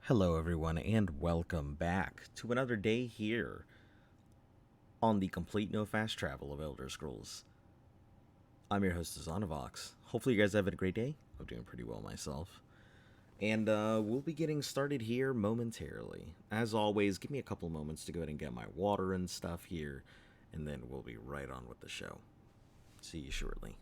Hello, everyone, and welcome back to another day here on the Complete No Fast Travel of Elder Scrolls. I'm your host, Zonavox. Hopefully, you guys have had a great day. I'm doing pretty well myself. And we'll be getting started here momentarily. As always, give me a couple moments to go ahead and get my water and stuff here, and then we'll be right on with the show. See you shortly.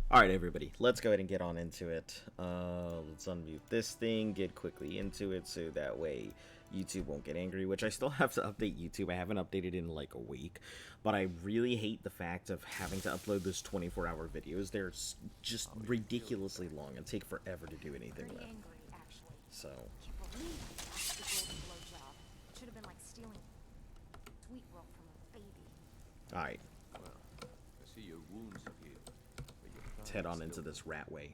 All right, everybody, let's go ahead and get on into it. Let's unmute this thing, get quickly into it so that way YouTube won't get angry, which I still have to update YouTube. I haven't updated in like a week, but I really hate the fact of having to upload those 24-hour videos. They're just ridiculously long and take forever to do anything with. So, all right, let's head on into this rat way.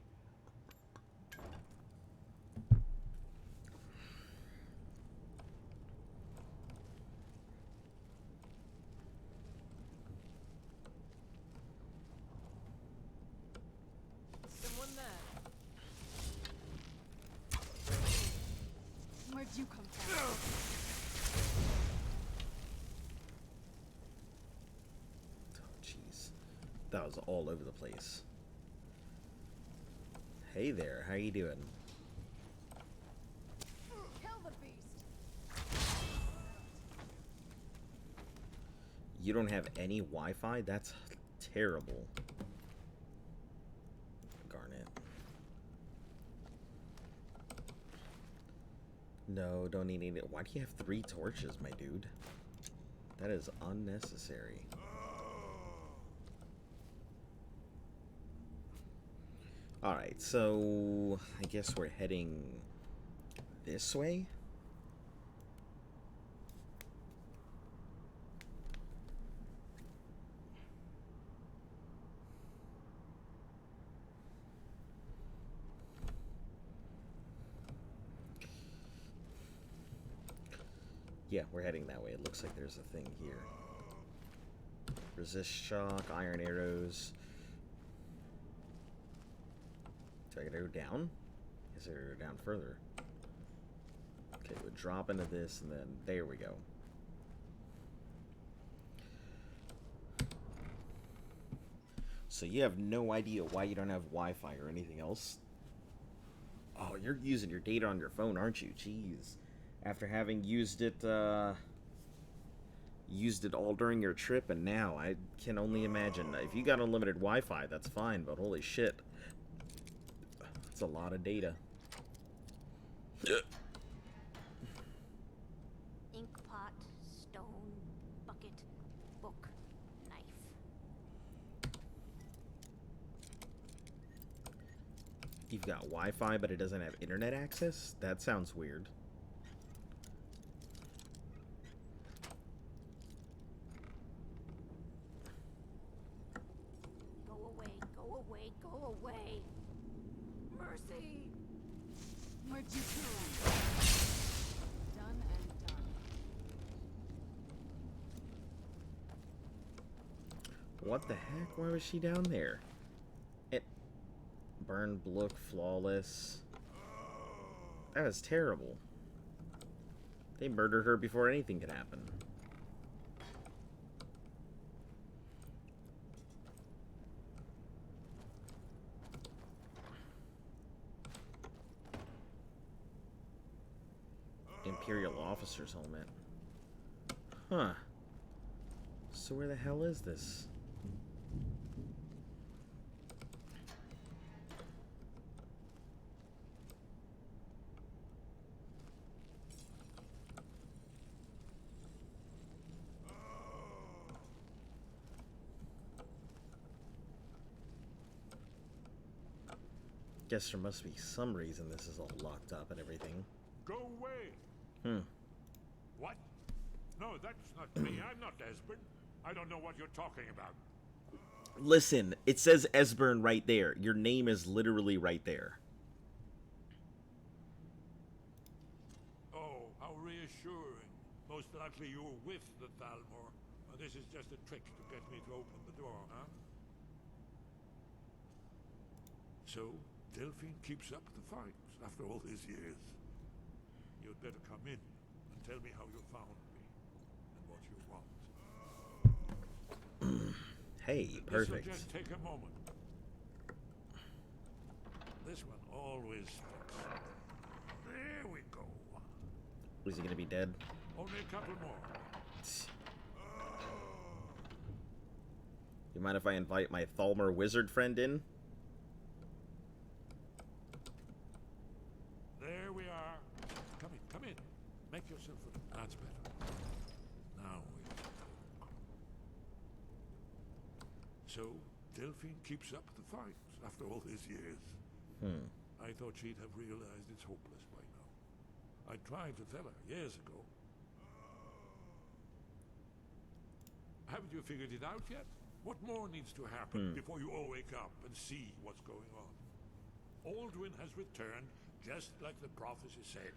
Where'd you come from? Oh, jeez, that was all over the place. Hey there, how you doing? Kill the beast! You don't have any Wi-Fi? That's terrible. Garnet. No, don't need it. Why do you have 3 torches, my dude? That is unnecessary. Alright, so I guess we're heading this way? Yeah, we're heading that way. It looks like there's a thing here. Resist shock, iron arrows. Do I gotta go down? Is there down further? Okay, we'll drop into this and then there we go. So you have no idea why you don't have Wi-Fi or anything else? Oh, you're using your data on your phone, aren't you? Jeez. After having used it all during your trip, and now I can only imagine. If you got unlimited Wi-Fi, that's fine, but holy shit. It's a lot of data. Ink pot, stone, bucket, book, knife. You've got Wi-Fi, but it doesn't have internet access? That sounds weird. Go away, go away, go away. Mercy! Where'd you go? Done and done. What the heck? Why was she down there? It burned, look flawless. That was terrible. They murdered her before anything could happen. Imperial officer's helmet. Huh. So where the hell is this? Guess there must be some reason this is all locked up and everything. Go away! Hmm. What? No, that's not me. I'm not Esbern. I don't know what you're talking about. Listen, it says Esbern right there. Your name is literally right there. Oh, how reassuring. Most likely you were with the Thalmor. This is just a trick to get me to open the door, huh? So, Delphine keeps up the fight after all these years. You'd better come in and tell me how you found me and what you want. Hey, perfect. This'll just take a moment. This one always sticks. There we go. Is he gonna be dead? Only a couple more. You mind if I invite my Thalmor wizard friend in? There we are. Come in, come in. Make yourself at home. That's better. Now we can talk. So, Delphine keeps up the fight after all these years. I thought she'd have realized it's hopeless by now. I tried to tell her years ago. Haven't you figured it out yet? What more needs to happen before you all wake up and see what's going on? Alduin has returned just like the prophecy said.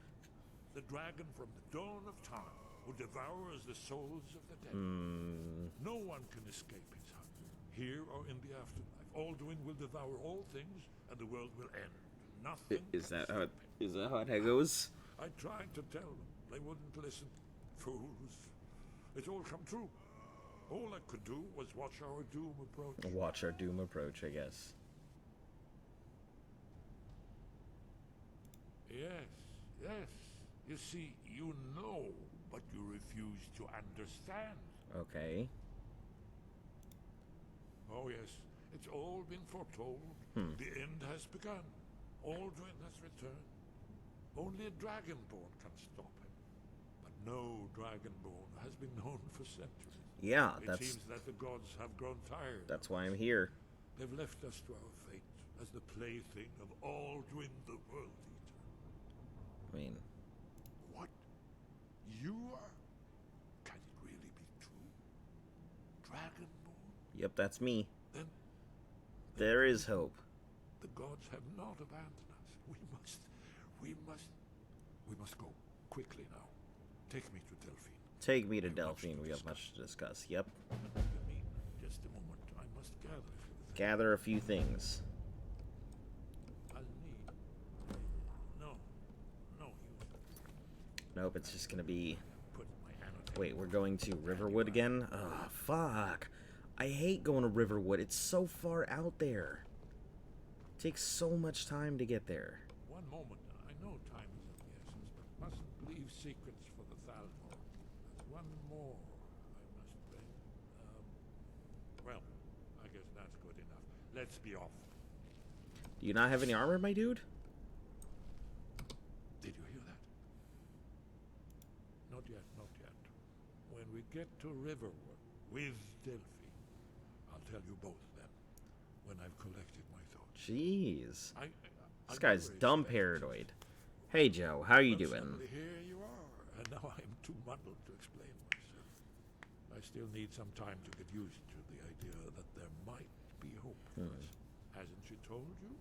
The dragon from the dawn of time who devours the souls of the dead. No one can escape his hunt. Here or in the afterlife, Alduin will devour all things and the world will end. Nothing Is can that how stop it, is that how it goes? I tried to tell them. They wouldn't listen. Fools. It's all come true. All I could do was watch our doom approach. Watch our doom approach, I guess. Yes, yes. You see, you know, but you refuse to understand. Okay. Oh yes, it's all been foretold. The end has begun. Alduin has returned. Only a Dragonborn can stop him. But no Dragonborn has been known for centuries. Yeah, It that's seems that the gods have grown tired. that's why I'm here. They've left us to our fate. as the plaything of Alduin the World Eater. I mean, What? You are? Can it really be true? Dragonborn? yep, that's me. Then There is hope. the gods have not abandoned us. We must go quickly now. Take me to Delphine. Take me to I have much Delphine. to We have discuss. much to discuss. Yep. I mean, just a moment. I must gather a few things. Gather a few things. I'll need. No. No, you Nope, it's just gonna be... put my annotation. Wait, we're going to Riverwood again? Oh, fuck. I hate going to Riverwood. It's so far out there. It takes so much time to get there. One moment. I know time is of the essence, but mustn't leave secrets for the Thalmor. There's one more I must bring. Well, I guess that's good enough. Let's be off. Do you not have any armor, my dude? Did you hear that? Not yet, not yet. When we get to Riverwood with Delphi, I'll tell you both then, when I've collected my thoughts. Jeez. This guy's dumb paranoid. Hey, Joe, how you doing? Suddenly here you are, and now I'm too muddled to explain myself. I still need some time to get used to the idea that there might be hope for us. Hasn't she told you?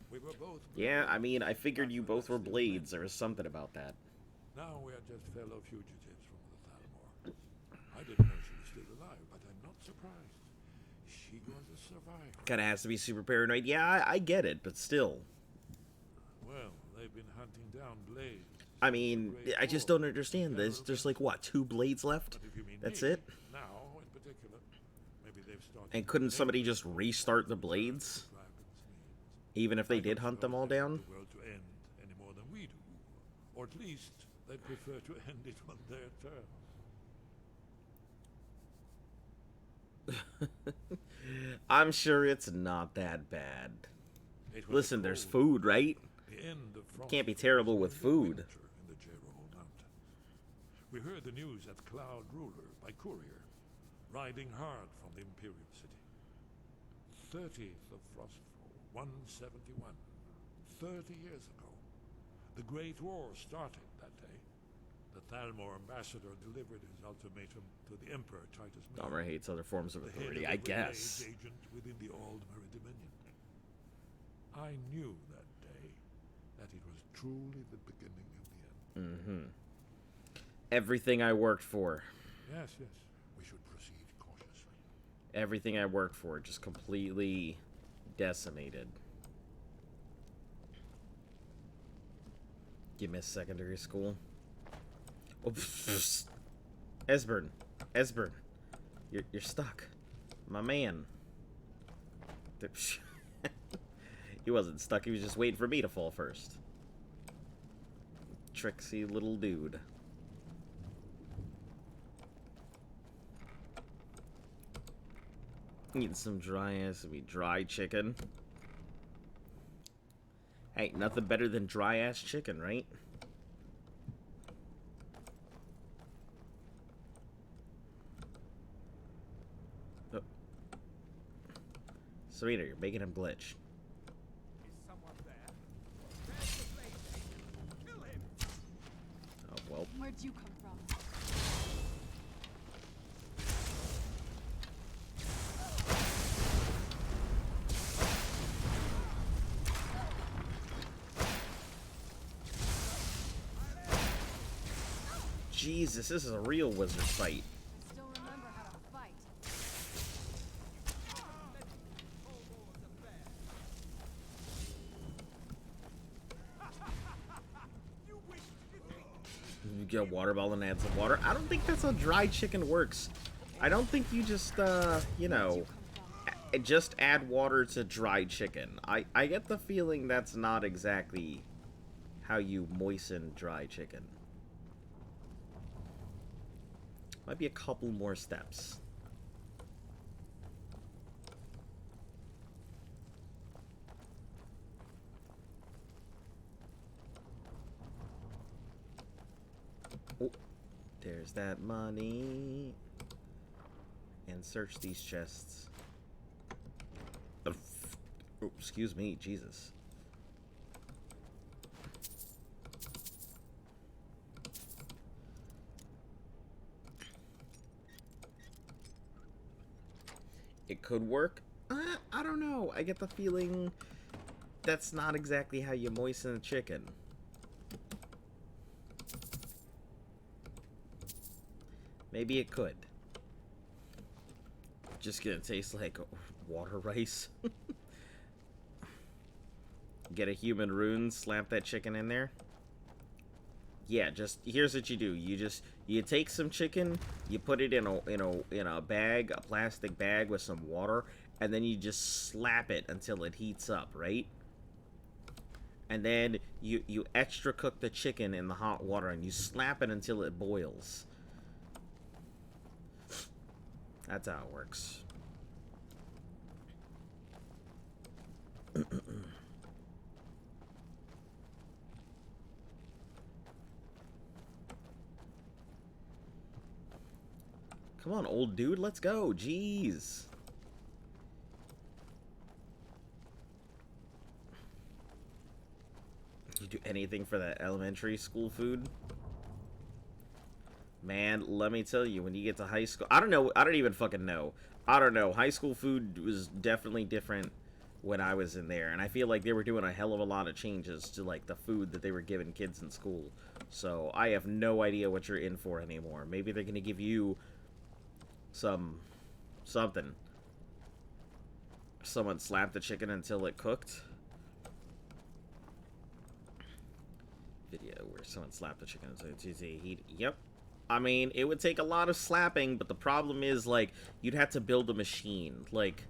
We were both... Yeah, I mean, I figured you both were blades. There was something about that. Now we are just fellow fugitives from the Thalmor. I didn't know she was still alive, but I'm not surprised. She was a survivor. Kinda has to be super paranoid. Yeah, I get it, but still. Well, they've been hunting down blades. I mean, I just don't understand this. There's like, what, 2 blades left? But if you mean That's me, it? Now, in particular, maybe they've started... And couldn't somebody just restart the blades? Even if they did hunt them all down? The world to end any more than we do, or at least they prefer to end it on their terms. I'm sure it's not that bad. It was Listen, there's cold, food, right? the end of frost Can't be was terrible with the food. winter in the Jerall Mountain. We heard the news at Cloud Ruler by courier, riding hard from the Imperial City. 30th of Frostfall, 171. 30 years ago. The Great War started that day. The Thalmor ambassador delivered his ultimatum to the Emperor Titus Miller, Dahmer hates other forms of the head authority, of I the Renage guess. agent within the Aldmeri Dominion. I knew that day that it was truly the beginning of the end. Mm-hmm. Everything I worked for. Yes, yes. We should proceed cautiously. Everything I worked for just completely decimated. You missed secondary school? Oh, Esbern. Esbern. You're stuck. My man. He wasn't stuck, he was just waiting for me to fall first. Tricksy little dude. Eating some dry chicken. Hey, nothing better than dry ass chicken, right? Oh. Serena, you're making him glitch. Oh, well. Where'd you come from? Jesus, this is a real wizard fight. I still remember how to fight. You get a water ball and add some water. I don't think that's how dry chicken works. I don't think you just, you know, just add water to dried chicken. I get the feeling that's not exactly how you moisten dry chicken. Might be a couple more steps. Oh, there's that money. And search these chests. Oh, excuse me, Jesus. It could work. I don't know. I get the feeling that's not exactly how you moisten a chicken. Maybe it could. Just gonna taste like water rice. Get a human rune, slap that chicken in there. Yeah, just here's what you do. You take some chicken, you put it in a bag, a plastic bag with some water, and then you just slap it until it heats up, right? And then you extra cook the chicken in the hot water and you slap it until it boils. That's how it works. Come on, old dude, let's go. Jeez. You do anything for that elementary school food? Man, let me tell you, when you get to high school... I don't know. I don't even fucking know. I don't know. High school food was definitely different when I was in there. And I feel like they were doing a hell of a lot of changes to, like, the food that they were giving kids in school. So, I have no idea what you're in for anymore. Maybe they're going to give you... something. Someone slapped the chicken until it cooked. Video where someone slapped the chicken until it's heat. Yep. I mean, it would take a lot of slapping, but the problem is, like, you'd have to build a machine. Like,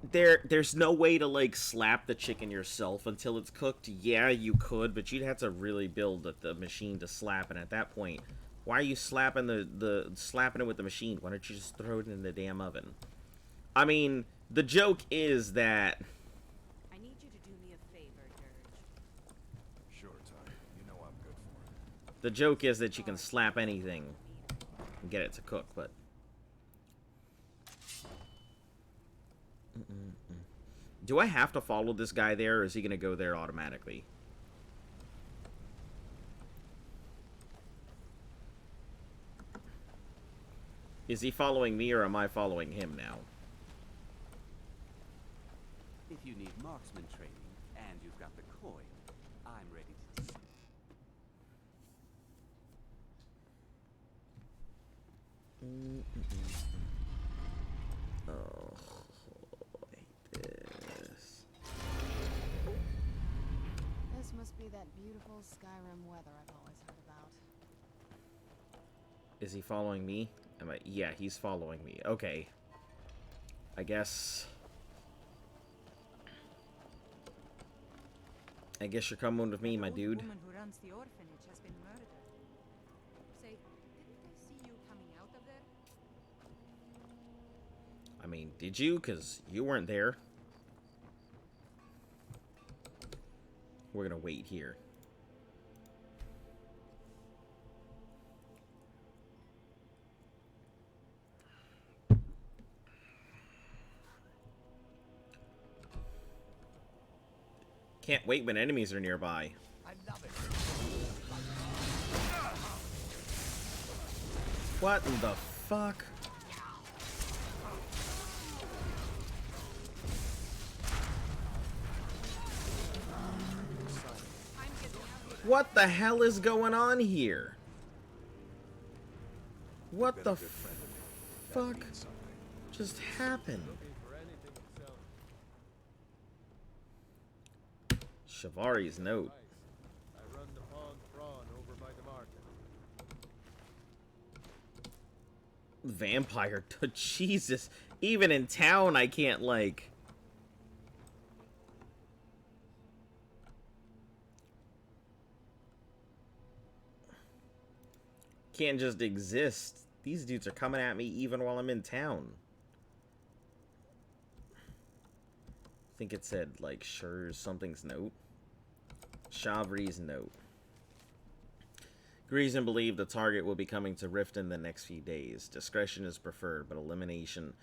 there's no way to, like, slap the chicken yourself until it's cooked. Yeah, you could, but you'd have to really build the machine to slap, and at that point, why are you slapping slapping it with the machine? Why don't you just throw it in the damn oven? I mean, the joke is that... I need you to do me a favor, Dirge. Sure, Ty. You know I'm good for it. The joke is that you can slap anything and get it to cook, but... Do I have to follow this guy there, or is he going to go there automatically? Is he following me, or am I following him now? If you need marksman training and you've got the coin, I'm ready to... Oh, I hate this. This must be that beautiful Skyrim weather I've always heard about. Is he following me? Yeah, he's following me. Okay. I guess you're coming with me, my dude. The woman who runs the orphanage has been murdered. Say, didn't I see you coming out of there? I mean, did you? Because you weren't there. We're gonna wait here. Can't wait when enemies are nearby. I love it. What in the fuck? What the hell is going on here? What the fuck just happened? Shavari's note. I run the pond prawn over by the market. Vampire. Jesus. Even in town, I can't, like... Can't just exist. These dudes are coming at me even while I'm in town. I think it said, like, sure, something's note. Shavri's note. Greason believed the target will be coming to Rift in the next few days. Discretion is preferred, but elimination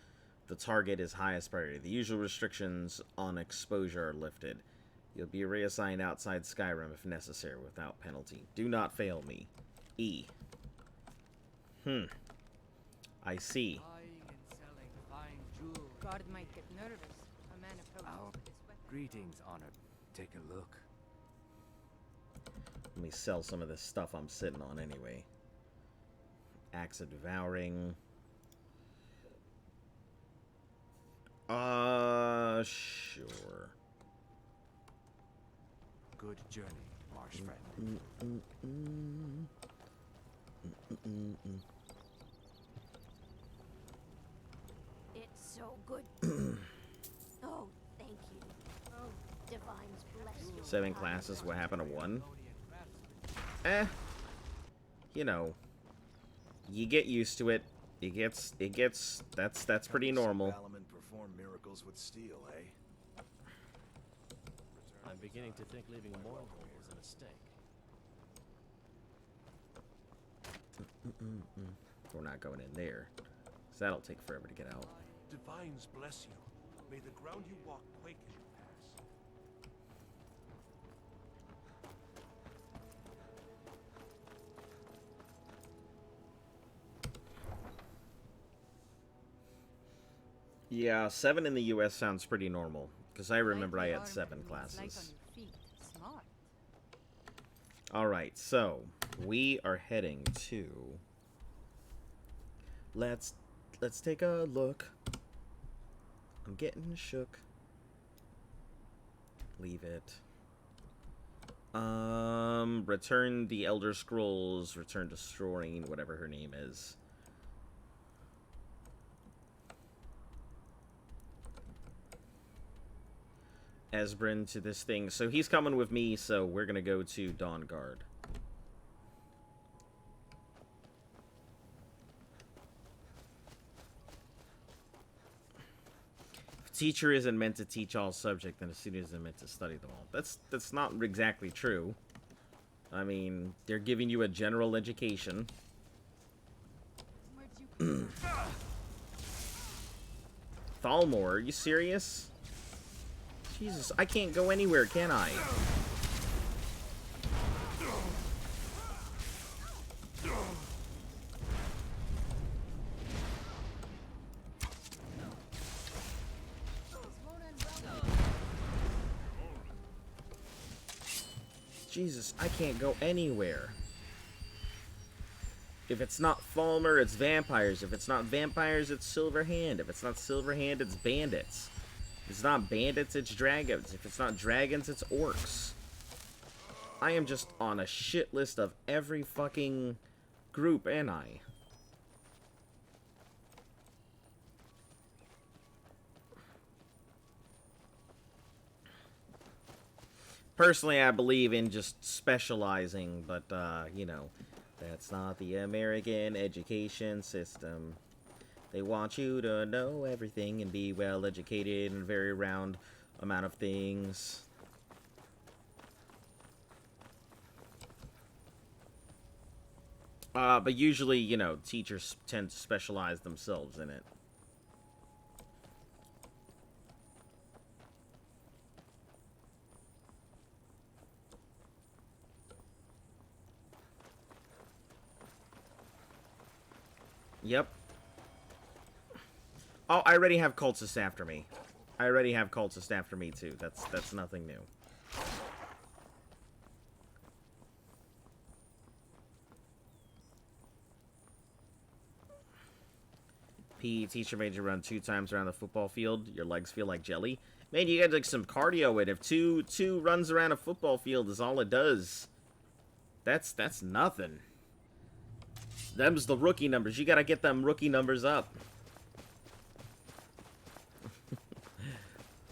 The target is highest priority. The usual restrictions on exposure are lifted. You'll be reassigned outside Skyrim if necessary without penalty. Do not fail me. E. I see. Buying and selling fine jewels. Guard might get nervous. A man approaches Oh, with his weapon. greetings, honored. Take a look. Let me sell some of this stuff I'm sitting on anyway. Axe of Devouring. Sure. Good journey, marsh friend. It's so good. Oh, thank you. Oh, divines bless you. 7 classes, what happened to 1? Eh. You know. You get used to it. That's pretty normal. Valaman perform miracles with steel, eh? I'm beginning to think leaving moral holes a mistake. We're not going in there. 'Cause that'll take forever to get out. Divines bless you. May the ground you walk quake as you pass. Yeah, 7 in the US sounds pretty normal. Because I remember I Lightly had armored 7 means light on classes. your feet. Smart. Alright, so we are heading to... Let's take a look. I'm getting shook. Leave it. Return the Elder Scrolls, return to Storine, whatever her name is. Esbrin to this thing. So he's coming with me, so we're gonna go to Dawnguard. If a teacher isn't meant to teach all subject, then a student isn't meant to study them all. That's not exactly true. I mean, they're giving you a general education. Where'd you Thalmor, are you serious? Jesus, I can't go anywhere, can I? Jesus, I can't go anywhere. If it's not Falmer, it's vampires. If it's not vampires, it's Silverhand. If it's not Silverhand, it's bandits. If it's not bandits, it's dragons. If it's not dragons, it's orcs. I am just on a shit list of every fucking group, ain't I? Personally, I believe in just specializing, but, you know, that's not the American education system. They want you to know everything and be well educated in a very round amount of things. But usually, you know, teachers tend to specialize themselves in it. Yep. Oh, I already have cultists after me. I already have cultists after me too. That's nothing new. PE teacher made you run 2 times around the football field. Your legs feel like jelly. Man, you got like some cardio in. If two runs around a football field is all it does, that's nothing. Them's the rookie numbers. You gotta get them rookie numbers up.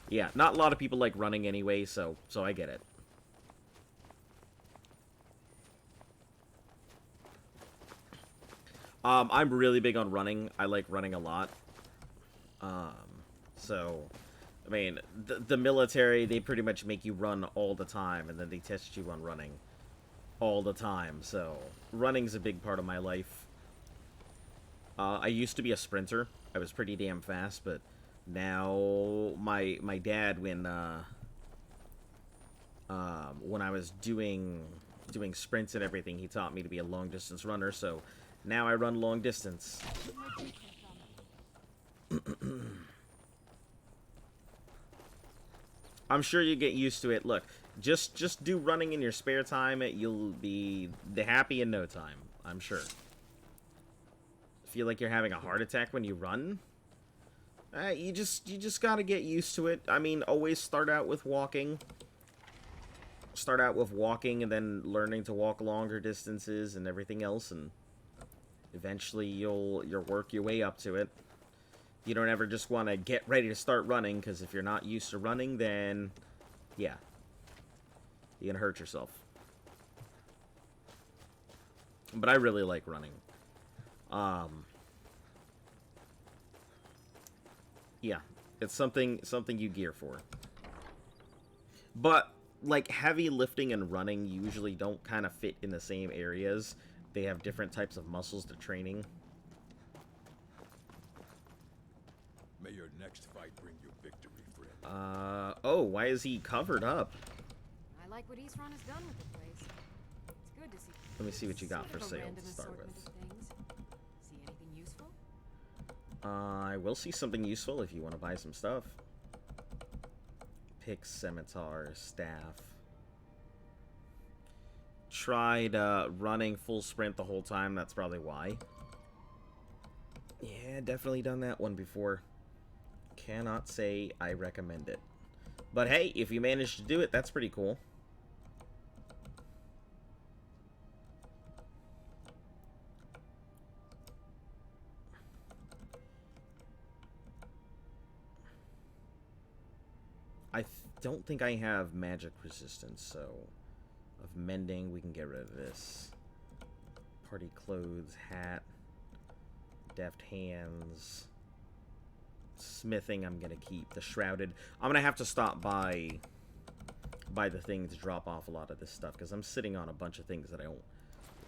Yeah, not a lot of people like running anyway, so I get it. I'm really big on running. I like running a lot. So, I mean, the military, they pretty much make you run all the time, and then they test you on running all the time. So, running's a big part of my life. I used to be a sprinter. I was pretty damn fast, but now my dad, when I was doing sprints and everything, he taught me to be a long distance runner, so now I run long distance. I'm sure you get used to it. Look, just do running in your spare time. You'll be happy in no time, I'm sure. Feel like you're having a heart attack when you run? You just gotta get used to it. I mean, always start out with walking. Start out with walking and then learning to walk longer distances and everything else, and eventually you'll work your way up to it. You don't ever just want to get ready to start running, because if you're not used to running, then yeah, you're gonna hurt yourself. But I really like running. Yeah, it's something you gear for. But like heavy lifting and running usually don't kind of fit in the same areas. They have different types of muscles they're training. May your next fight bring you victory, friend. Oh, why is he covered up? I like what Eastron has done with the place. It's good to see. Let me see what you got for sort of a sale random to start assortment with. of things. See anything useful? I will see something useful if you want to buy some stuff. Pick, scimitar, staff. Tried running full sprint the whole time, that's probably why. Yeah, definitely done that one before. Cannot say I recommend it. But hey, if you manage to do it, that's pretty cool. I don't think I have magic resistance, so of mending, we can get rid of this. Party clothes, hat, deft hands, smithing. I'm gonna keep the shrouded. I'm gonna have to stop by the thing to drop off a lot of this stuff, because I'm sitting on a bunch of things that I don't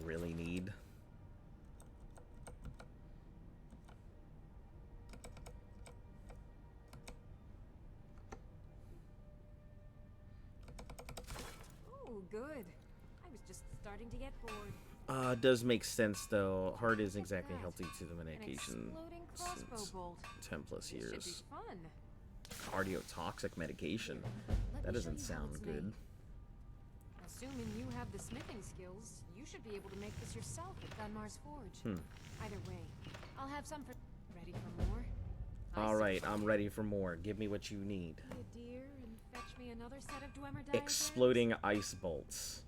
really need. Oh, good. I was just starting to get bored. Does make sense though. Heart isn't exactly That. healthy to the An medication exploding crossbow since bolt. 10 plus This should be years. fun. Cardiotoxic medication. Let That me show doesn't you how sound it's good. made. Assuming you have the smithing skills, you should be able to make this yourself at Gunmar's Forge. Either way, I'll have some for... Ready for more? Alright, I'm ready for more. Give me what you need. Be a deer and fetch me another set of Dwemer diagrams? Exploding ice bolts.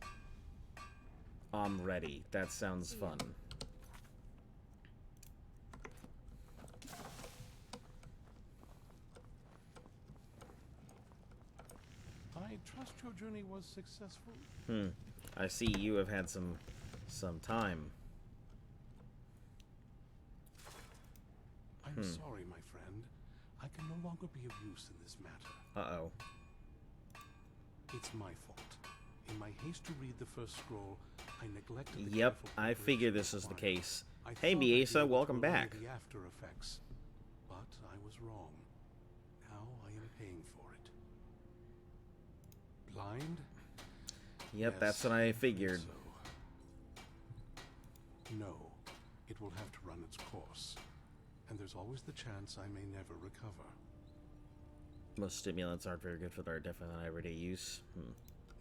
I'm ready. That sounds fun. I trust your journey was successful. I see you have had some time. I'm sorry, my friend. I can no longer be of use in this matter. Uh-oh. It's my fault. In my haste to read the first scroll, I neglected the Yep, careful I figured this preparation was the required. case. I Hey, thought I'd be Miesa, able to welcome allay back. The after effects, but I was wrong. Now I am paying for it. Blind? Yep, Yes, that's what I think figured. so. No, it will have to run its course. And there's always the chance I may never recover. Most stimulants aren't very good for their definite everyday use.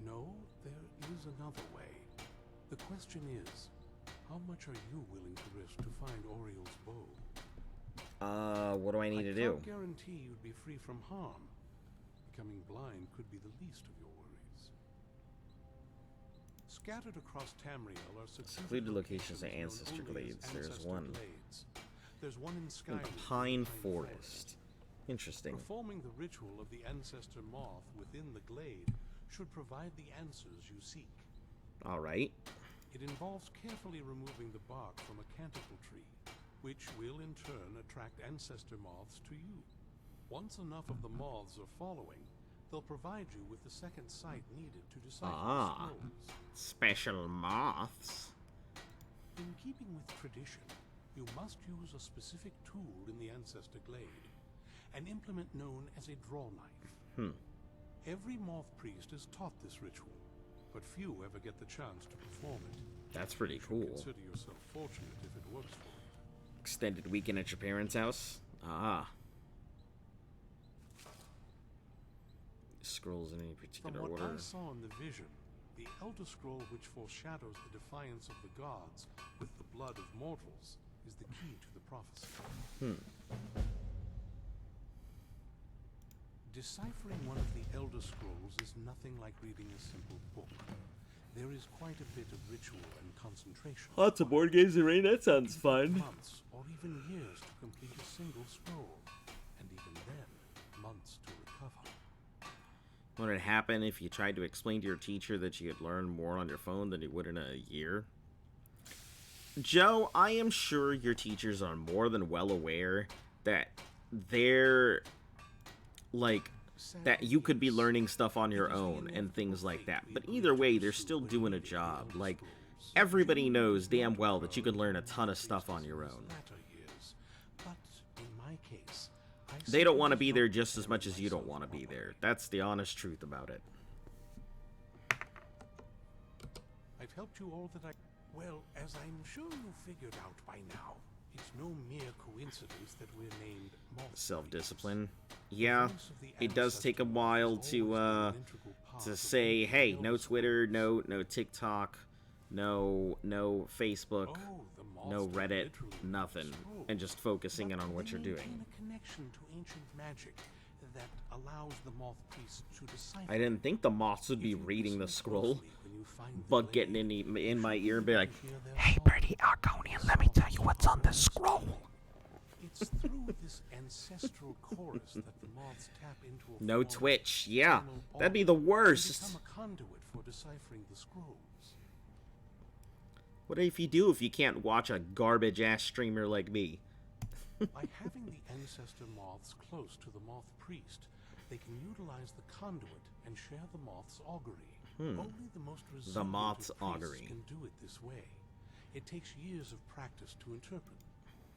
No, there is another way. The question is, how much are you willing to risk to find Oriel's bow? What do I need to do? can't guarantee you'd be free from harm. Becoming blind could be the least of your worries. Scattered across Tamriel are Secluded locations and known ancestor only as glades. There's ancestor one. glades. There's one in In Skyrim. Pine Forest. Interesting. Performing the ritual of the ancestor moth within the glade should provide the answers you seek. Alright. It involves carefully removing the bark from a canticle tree, which will in turn attract ancestor moths to you. Once enough of the moths are following, they'll provide you with the second sight needed to decipher the scrolls. Special moths. In keeping with tradition, you must use a specific tool in the Ancestor Glade, an implement known as a draw knife. Every Moth Priest is taught this ritual, but few ever get the chance to perform it. That's pretty You should cool. consider yourself fortunate if it works for you. Extended weekend at your parents' house? Ah. Scrolls in any From particular what order. I saw in the vision, the Elder Scroll which foreshadows the defiance of the gods with the blood of mortals is the key to the prophecy. Deciphering one of the Elder Scrolls is nothing like reading a simple book. There is quite a bit of ritual and concentration. Lots of board games, Rain. That sounds It fun. takes months or even years to complete a single scroll, and even then, months to recover. What would happen if you tried to explain to your teacher that you could learn more on your phone than you would in a year? Joe, I am sure your teachers are more than well aware that they're like that you could be learning stuff on your own and things like that. But either way, they're still doing a job. Like, everybody knows damn well that you could learn a ton of stuff on your own. But in my case, They don't want to be there just as much as you don't want to be there. That's the honest truth about it. I've helped you all that I... Well, as I'm sure you figured out by now, it's no mere coincidence that we're named Moth Self-discipline. Yeah, it does take a while to say, hey, no Twitter, no TikTok, no Facebook, no Reddit, nothing, and just focusing in on what you're doing. A connection to ancient magic that allows the Moth Priest to decipher. I didn't think the moths would be reading the scroll, but getting in my ear and be like, "Hey, pretty Argonian, let me tell you what's on this scroll." It's through this ancestral chorus that the moths tap into a No form of Twitch, yeah, primal that'd be awe the and worst. become a conduit for deciphering the scrolls. What if you can't watch a garbage ass streamer like me? By having the ancestor moths close to the Moth Priest, they can utilize the conduit and share the moth's augury. Only the most resilient moth's of priests augury. can do it this way. It takes years of practice to interpret.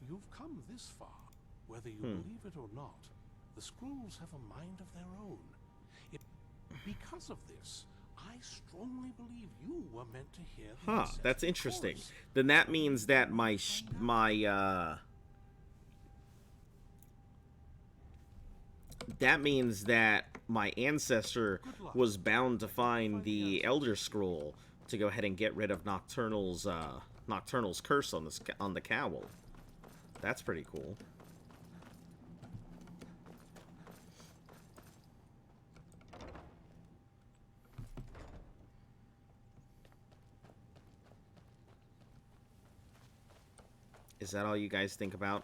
You've come this far, whether you believe it or not. The scrolls have a mind of their own. Because of this, I strongly believe you were meant to hear the Huh, that's ancestral interesting. chorus. Then that means that that means that my ancestor was bound to find the Elder Scroll to go ahead and get rid of Nocturnal's curse on the cowl. That's pretty cool. Is that all you guys think about?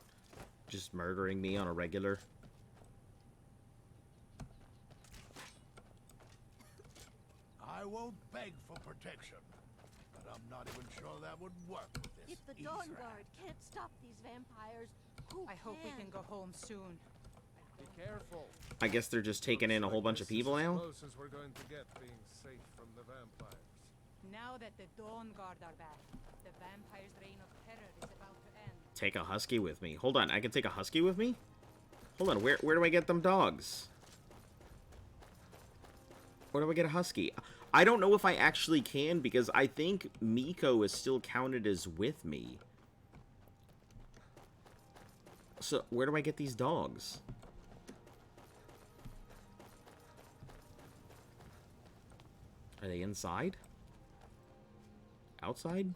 Just murdering me on a regular? I won't beg for protection, but I'm not even sure that would work with this. If the Dawn Guard can't stop these vampires, who I hope we can go home soon. Be careful. I guess they're just taking in a whole bunch of people This is now? as close as we're going to get being safe from the vampires. Now that the Dawn Guard are back, the vampire's reign of terror is about to end. Take a husky with me. Hold on, I can take a husky with me? Hold on, where do I get them dogs? Where do I get a husky? I don't know if I actually can, because I think Miko is still counted as with me. So, where do I get these dogs? Are they inside? Outside?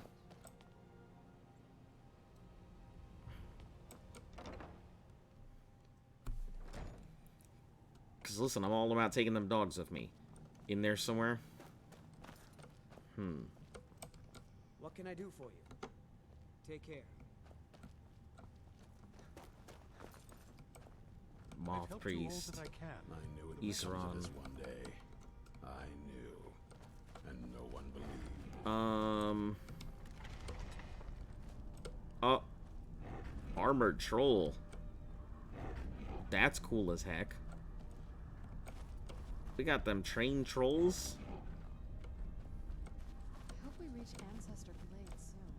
Because listen, I'm all about taking them dogs with me. In there somewhere? What can I do for you? Take care. I've Moth helped you all Priest. that I can. I knew it would come Isran. to this one day. I knew, and no one believed. Oh. Armored Troll. That's cool as heck. We got them trained trolls. I hope we reach Ancestor Glade soon.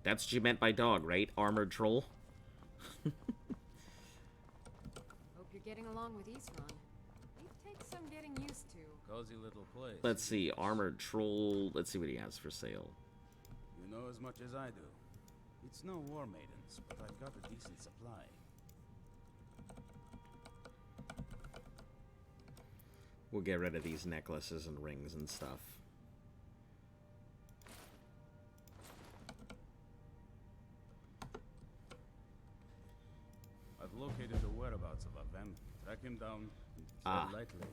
That's what you meant by dog, right? Armored troll? Hope you're getting along with Isran. It takes some getting used to. Cozy little place. Let's see, armored troll. Let's see what he has for sale. You know as much as I do. It's no war maidens, but I've got a decent supply. We'll get rid of these necklaces and rings and stuff. I've located the whereabouts of Avem. Track him down. Tread lightly.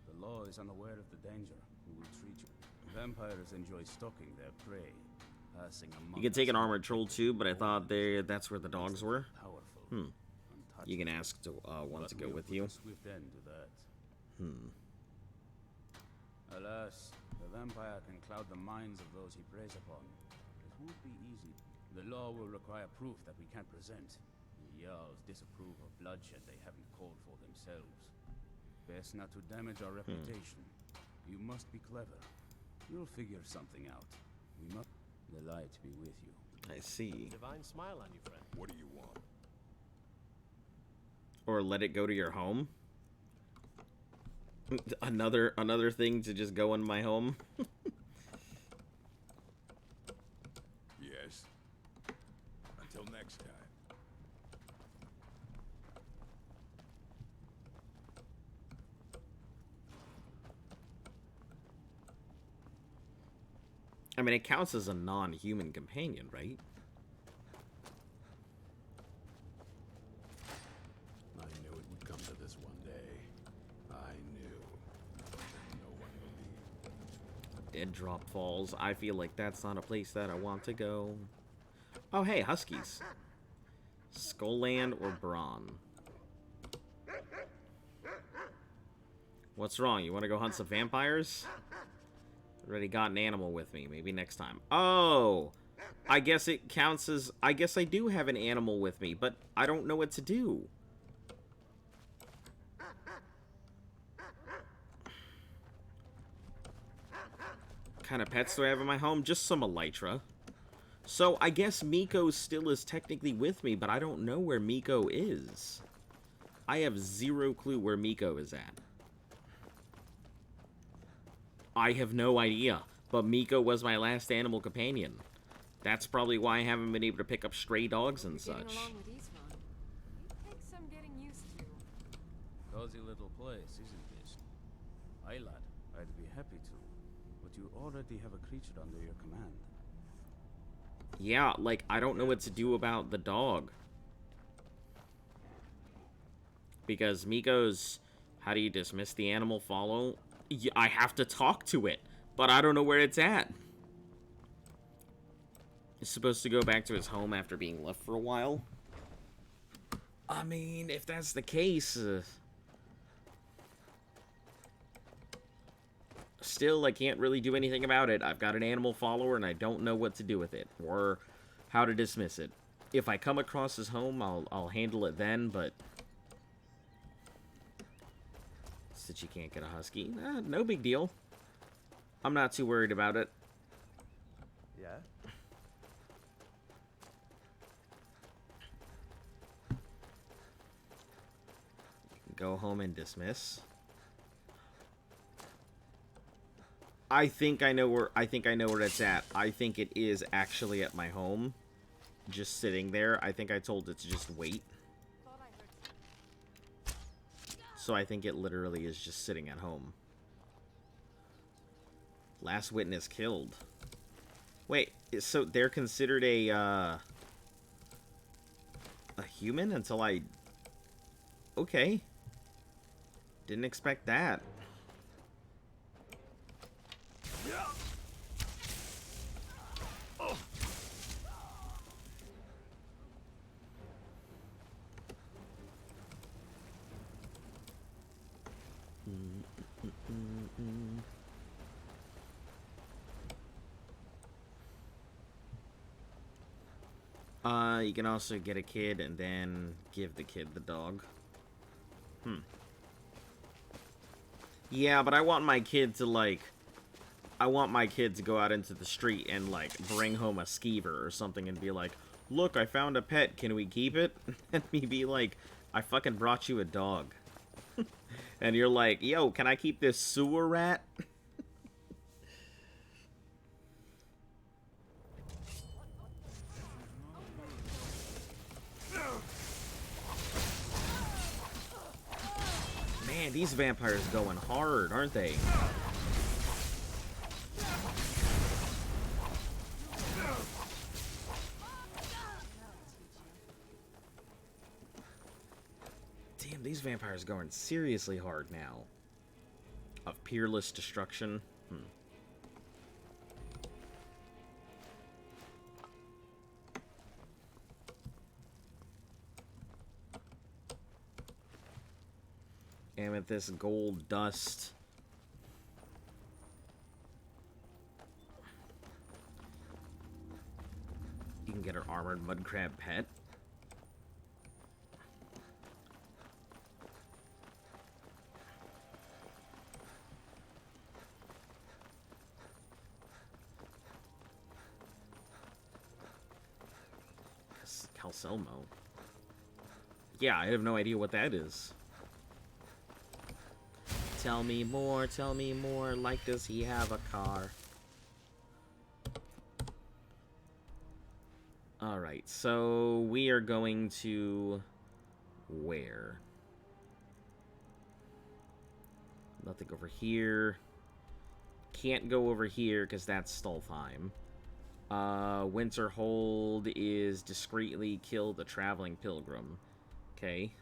The law is unaware of the danger. We will treat you. Vampires enjoy stalking their prey, passing among You can take an armored troll too, but I thought that's where the dogs were. Powerful. You can ask to one to go with you. Swift end to that. Alas, the vampire can cloud the minds of those he preys upon. It won't be easy. The law will require proof that we can't present. The Jarls disapprove of bloodshed they haven't called for themselves. Best not to damage our reputation. You must be clever. You'll figure something out. We must... The light be with you. I see. Divine smile on you, friend. What do you want? Or let it go to your home. Another thing to just go in my home. Yes. Until next time. I mean, it counts as a non-human companion, right? I knew it would come to this one day. I knew. No one believed. Dead Drop Falls. I feel like that's not a place that I want to go. Oh, hey, Huskies. Skullland or Brawn? What's wrong? You want to go hunt some vampires? Already got an animal with me. Maybe next time. Oh! I guess it counts as... I guess I do have an animal with me, but I don't know what to do. What kind of pets do I have in my home? Just some elytra. So I guess Miko still is technically with me, but I don't know where Miko is. I have zero clue where Miko is at. I have no idea, but Miko was my last animal companion. That's probably why I haven't been able to pick up stray dogs and such. Getting along with Isran. It takes some getting used to. Cozy little place, isn't this? Aye, lad, I'd be happy to. But you already have a creature under your command. Yeah, like, I don't know what to do about the dog. Because Miko's... How do you dismiss the animal follow? I have to talk to it, but I don't know where it's at. It's supposed to go back to his home after being left for a while. I mean, if that's the case... still, I can't really do anything about it. I've got an animal follower, and I don't know what to do with it, or how to dismiss it. If I come across his home, I'll handle it then, but... that you can't get a husky. No big deal. I'm not too worried about it. Yeah? Go home and dismiss. I think I know where it's at. I think it is actually at my home. Just sitting there. I think I told it to just wait. So I think it literally is just sitting at home. Last witness killed. Wait, so they're considered a human until I... Okay. Didn't expect that. You can also get a kid and then give the kid the dog. Yeah, but I want my kid to, like... I want my kid to go out into the street and, like, bring home a skeever or something and be like, look, I found a pet, can we keep it? And me be like, I fucking brought you a dog. And you're like, yo, can I keep this sewer rat? Man, these vampires going hard, aren't they? Damn, these vampires going seriously hard now. Of peerless destruction. Amethyst, gold, dust. You can get an armored mudcrab pet. Calcelmo. Yeah, I have no idea what that is. Tell me more, like does he have a car? Alright, so we are going to... where? Nothing over here. Can't go over here because that's Stolfheim. Winterhold is discreetly kill the traveling pilgrim. Okay.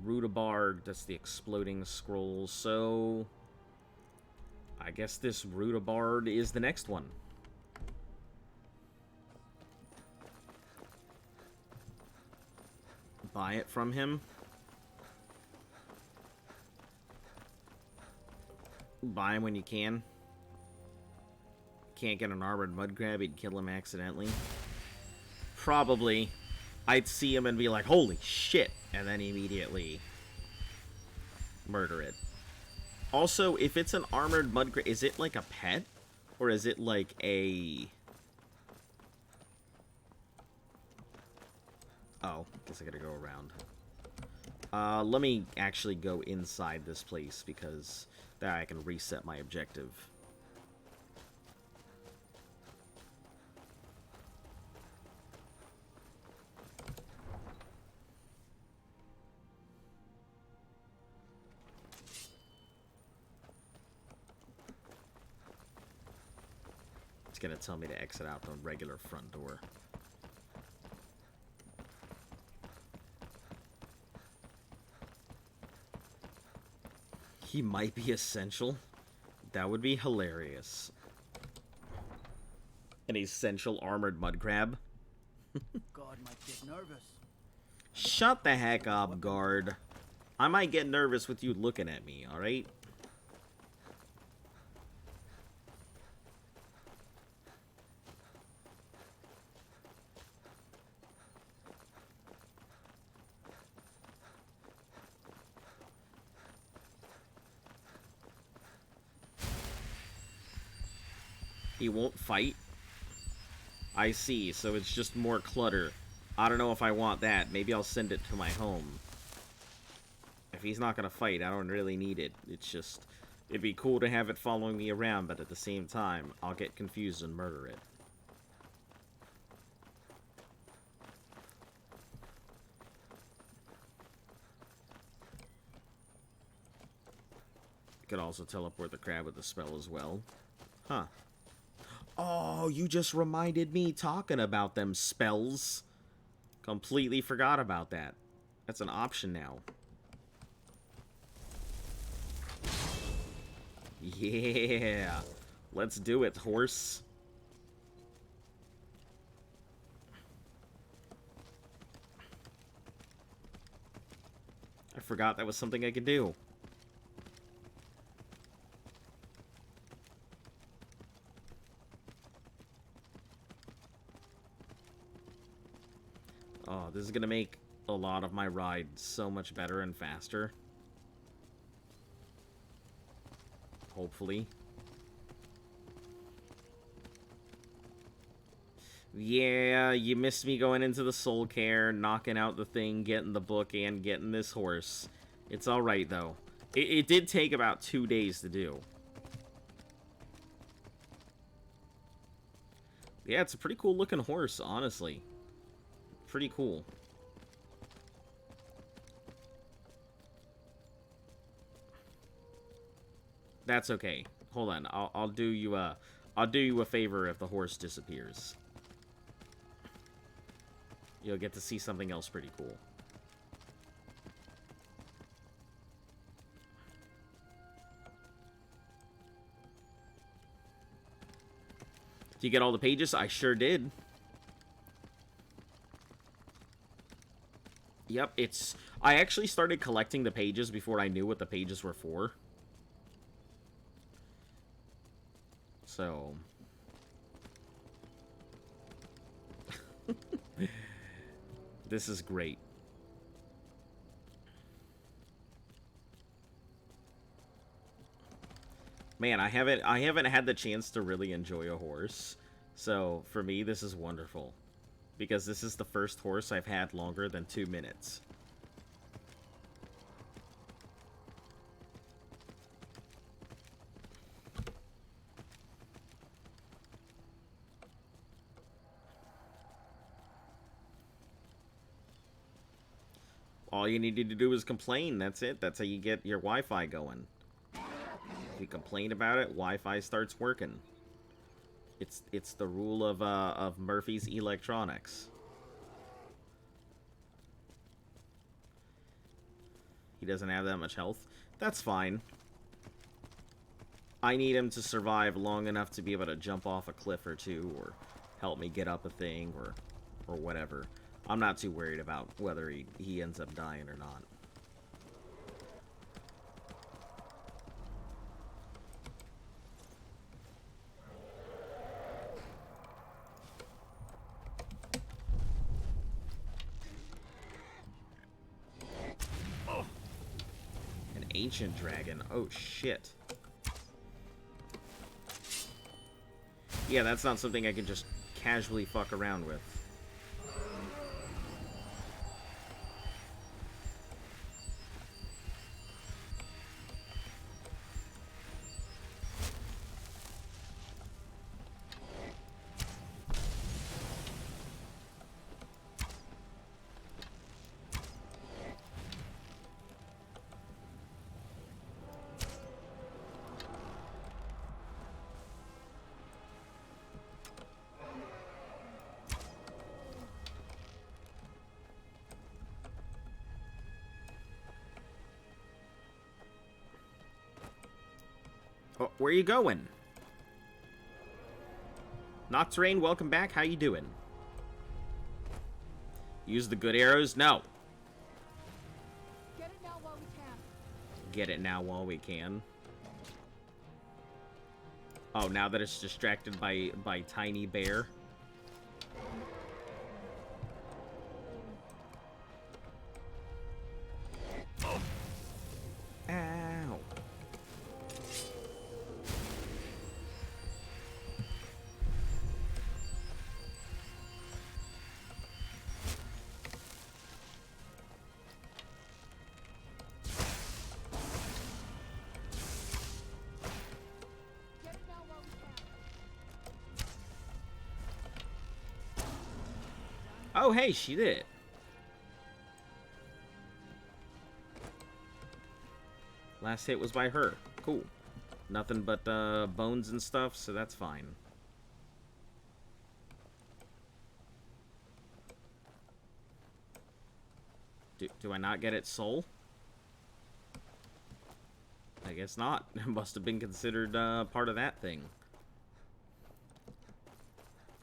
Rudabard, that's the exploding scroll. So I guess this Rudabard is the next one. Buy it from him. Buy him when you can. Can't get an armored mudcrab, he'd kill him accidentally. Probably. I'd see him and be like, holy shit, and then immediately murder it. Also, if it's an armored mudcrab, is it like a pet? Or is it like a... Oh, guess I gotta go around. Let me actually go inside this place, because then I can reset my objective. It's gonna tell me to exit out the regular front door. He might be essential. That would be hilarious. An essential armored mudcrab. God might get nervous. Shut the heck up, guard. I might get nervous with you looking at me, alright? He won't fight? I see, so it's just more clutter. I don't know if I want that. Maybe I'll send it to my home. If he's not gonna fight, I don't really need it. It's just... it'd be cool to have it following me around, but at the same time, I'll get confused and murder it. I could also teleport the crab with the spell as well. Huh. Oh, you just reminded me talking about them spells. Completely forgot about that. That's an option now. Yeah. Let's do it, horse. I forgot that was something I could do. Oh, this is gonna make a lot of my ride so much better and faster. Hopefully. Yeah, you missed me going into the soul care, knocking out the thing, getting the book, and getting this horse. It's alright, though. It did take about 2 days to do. Yeah, it's a pretty cool looking horse, honestly. Pretty cool. That's okay. Hold on. I'll do you a favor if the horse disappears. You'll get to see something else pretty cool. Did you get all the pages? I sure did. Yep, I actually started collecting the pages before I knew what the pages were for. So... This is great. Man, I haven't had the chance to really enjoy a horse. So, for me, this is wonderful. Because this is the first horse I've had longer than 2 minutes. All you needed to do is complain. That's it. That's how you get your Wi-Fi going. If you complain about it, Wi-Fi starts working. It's the rule of Murphy's Electronics. He doesn't have that much health. That's fine. I need him to survive long enough to be able to jump off a cliff or two, or help me get up a thing, or whatever. I'm not too worried about whether he ends up dying or not. An ancient dragon. Oh, shit. Yeah, that's not something I can just casually fuck around with. Oh, where you going? Nocturne, welcome back. How you doing? Use the good arrows? No. Get it now while we can. Get it now while we can. Oh, now that it's distracted by Tiny Bear. Ow. Get it now while we can. Oh, hey, she did it. Last hit was by her. Cool. Nothing but bones and stuff, so that's fine. Do I not get its soul? I guess not. It must have been considered part of that thing.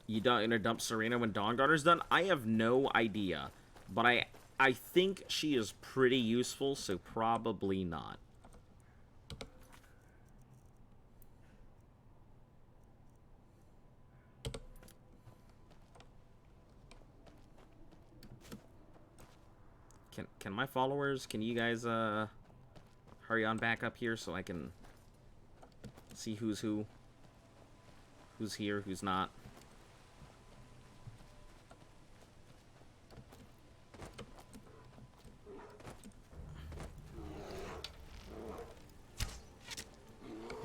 You gonna dump Serena when Dawnguarder's done? I have no idea. But I think she is pretty useful, so probably not. Can my followers, can you guys hurry on back up here so I can see who's who? Who's here, who's not?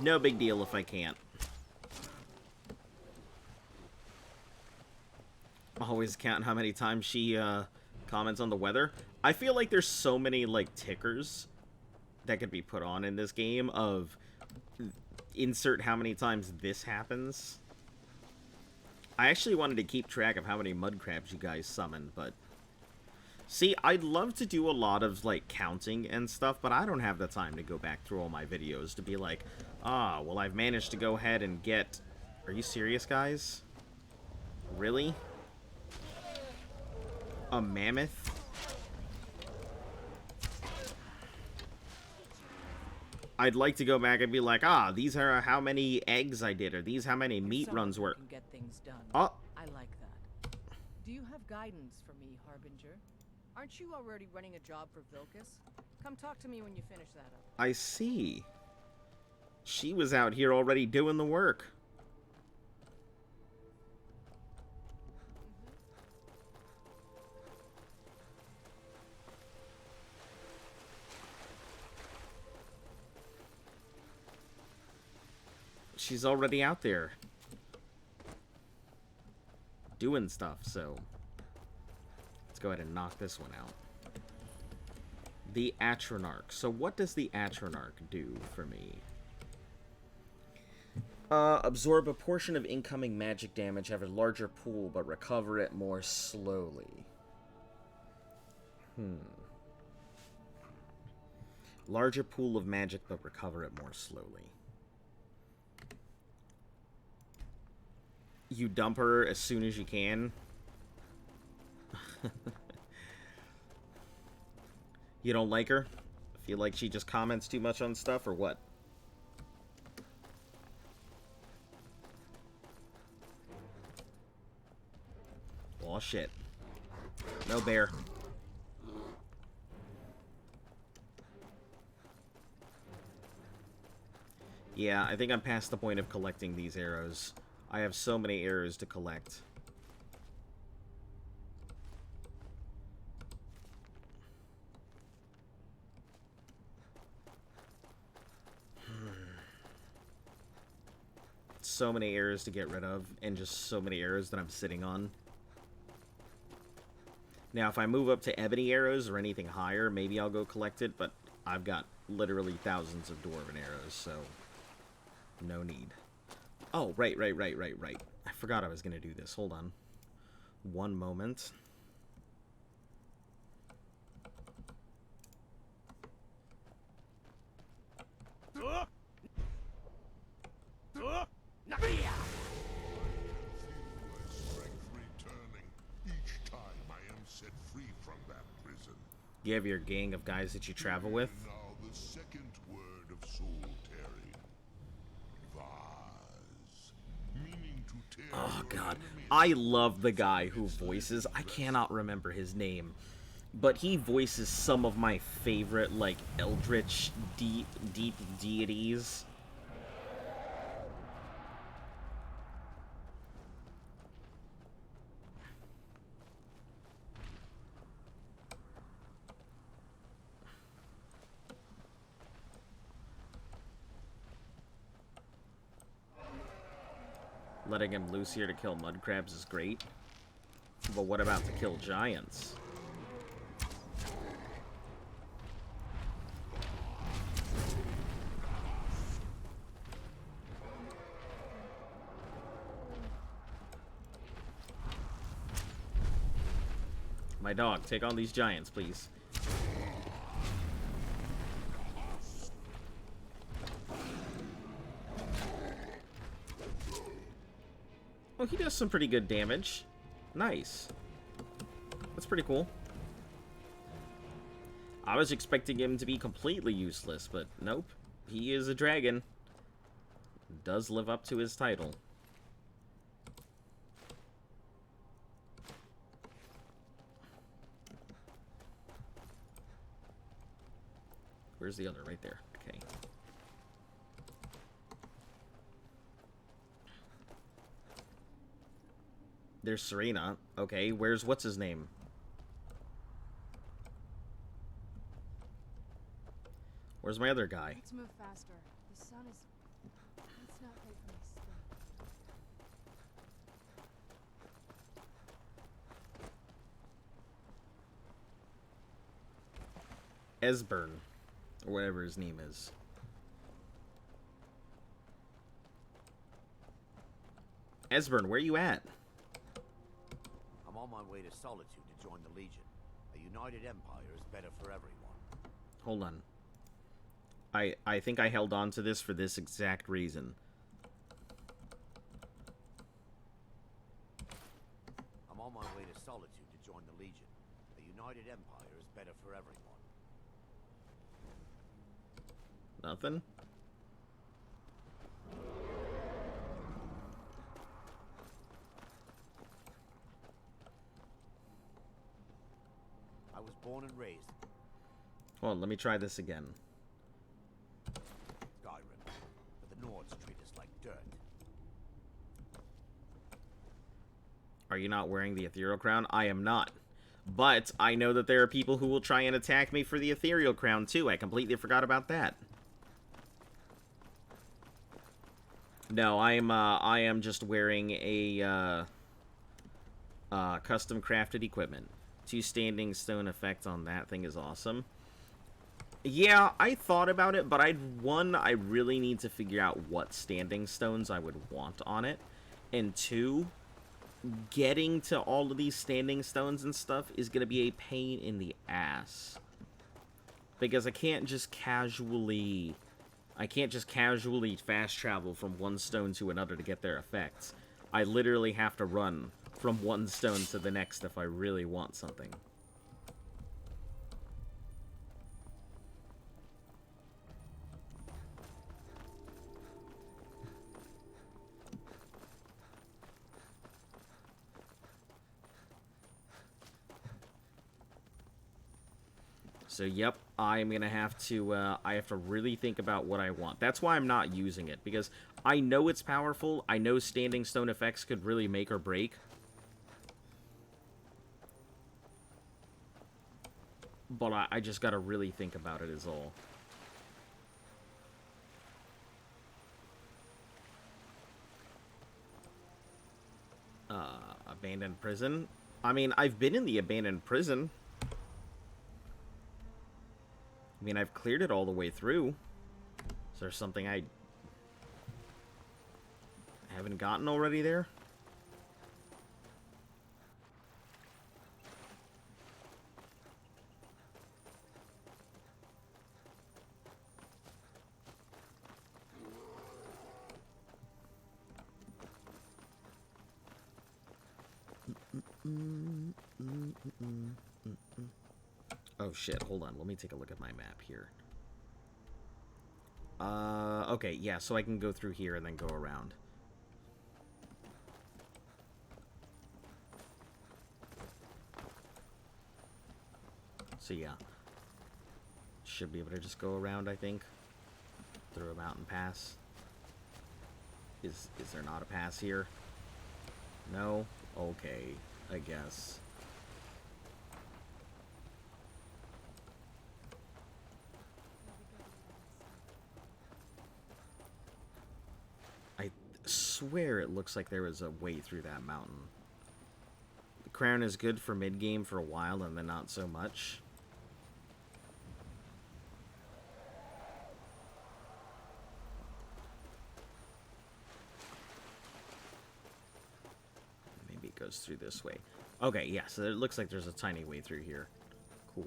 No big deal if I can't. Always count how many times she comments on the weather. I feel like there's so many like tickers that could be put on in this game of insert how many times this happens. I actually wanted to keep track of how many mud crabs you guys summon, but see, I'd love to do a lot of like counting and stuff, but I don't have the time to go back through all my videos to be like, ah, well, I've managed to go ahead and get... Are you serious, guys? Really? A mammoth? I'd like to go back and be like, ah, these are how many eggs I did, or these how many meat runs were. Can get things done. Oh. I like that. Do you have guidance for me, Harbinger? Aren't you already running a job for Vilkas? Come talk to me when you finish that up. I see. She was out here already doing the work. She's already out there doing stuff, so let's go ahead and knock this one out. The Atronarch. So what does the Atronarch do for me? Absorb a portion of incoming magic damage, have a larger pool, but recover it more slowly. Larger pool of magic, but recover it more slowly. You dump her as soon as you can. You don't like her? Feel like she just comments too much on stuff, or what? Oh shit. No bear. Yeah, I think I'm past the point of collecting these arrows. I have so many arrows to collect. So many arrows to get rid of, and just so many arrows that I'm sitting on. Now, if I move up to ebony arrows or anything higher, maybe I'll go collect it, but I've got literally thousands of dwarven arrows, so no need. Oh, right. I forgot I was going to do this. Hold on. One moment. You have your gang of guys that you travel with? Now the second word of Soultery. Vaz. Meaning to tear. Oh god. I love the guy who voices, I cannot remember his name, but he voices some of my favorite, like, eldritch deep deities. Letting him loose here to kill mud crabs is great. But what about to kill giants? My dog, take on these giants, please. Oh, he does some pretty good damage. Nice. That's pretty cool. I was expecting him to be completely useless, but nope. He is a dragon. Does live up to his title. Where's the other? Right there. Okay. There's Serena. Okay, where's what's his name? Where's my other guy? Let's move faster. The sun is not pay for my skin. Esbern, or whatever his name is. Esbern, where you at? I'm on my way to Solitude to join the Legion. A united empire is better for everyone. Hold on. I think I held on to this for this exact reason. I'm on my way to Solitude to join the Legion. A united empire is better for everyone. Nothing? I was born and raised Hold on, let me try this again. Skyrim, but the Nords treat us like dirt. Are you not wearing the Ethereal Crown? I am not. But I know that there are people who will try and attack me for the Ethereal Crown too. I completely forgot about that. No, I am just wearing a custom crafted equipment. 2 standing stone effect on that thing is awesome. Yeah, I thought about it, but I really need to figure out what standing stones I would want on it. And 2, getting to all of these standing stones and stuff is going to be a pain in the ass. Because I can't just casually fast travel from one stone to another to get their effects. I literally have to run from one stone to the next if I really want something. So, yep, I'm gonna have to, I have to really think about what I want. That's why I'm not using it, because I know it's powerful. I know standing stone effects could really make or break. But I just gotta really think about it is all. Abandoned prison? I mean, I've been in the abandoned prison. I mean, I've cleared it all the way through. Is there something I haven't gotten already there? Oh shit, hold on, let me take a look at my map here. Okay, yeah, so I can go through here and then go around. So yeah. Should be able to just go around, I think. Through a mountain pass. Is there not a pass here? No? Okay, I guess. I swear it looks like there was a way through that mountain. The crown is good for mid-game for a while and then not so much. Maybe it goes through this way. Okay, yeah, so it looks like there's a tiny way through here. Cool.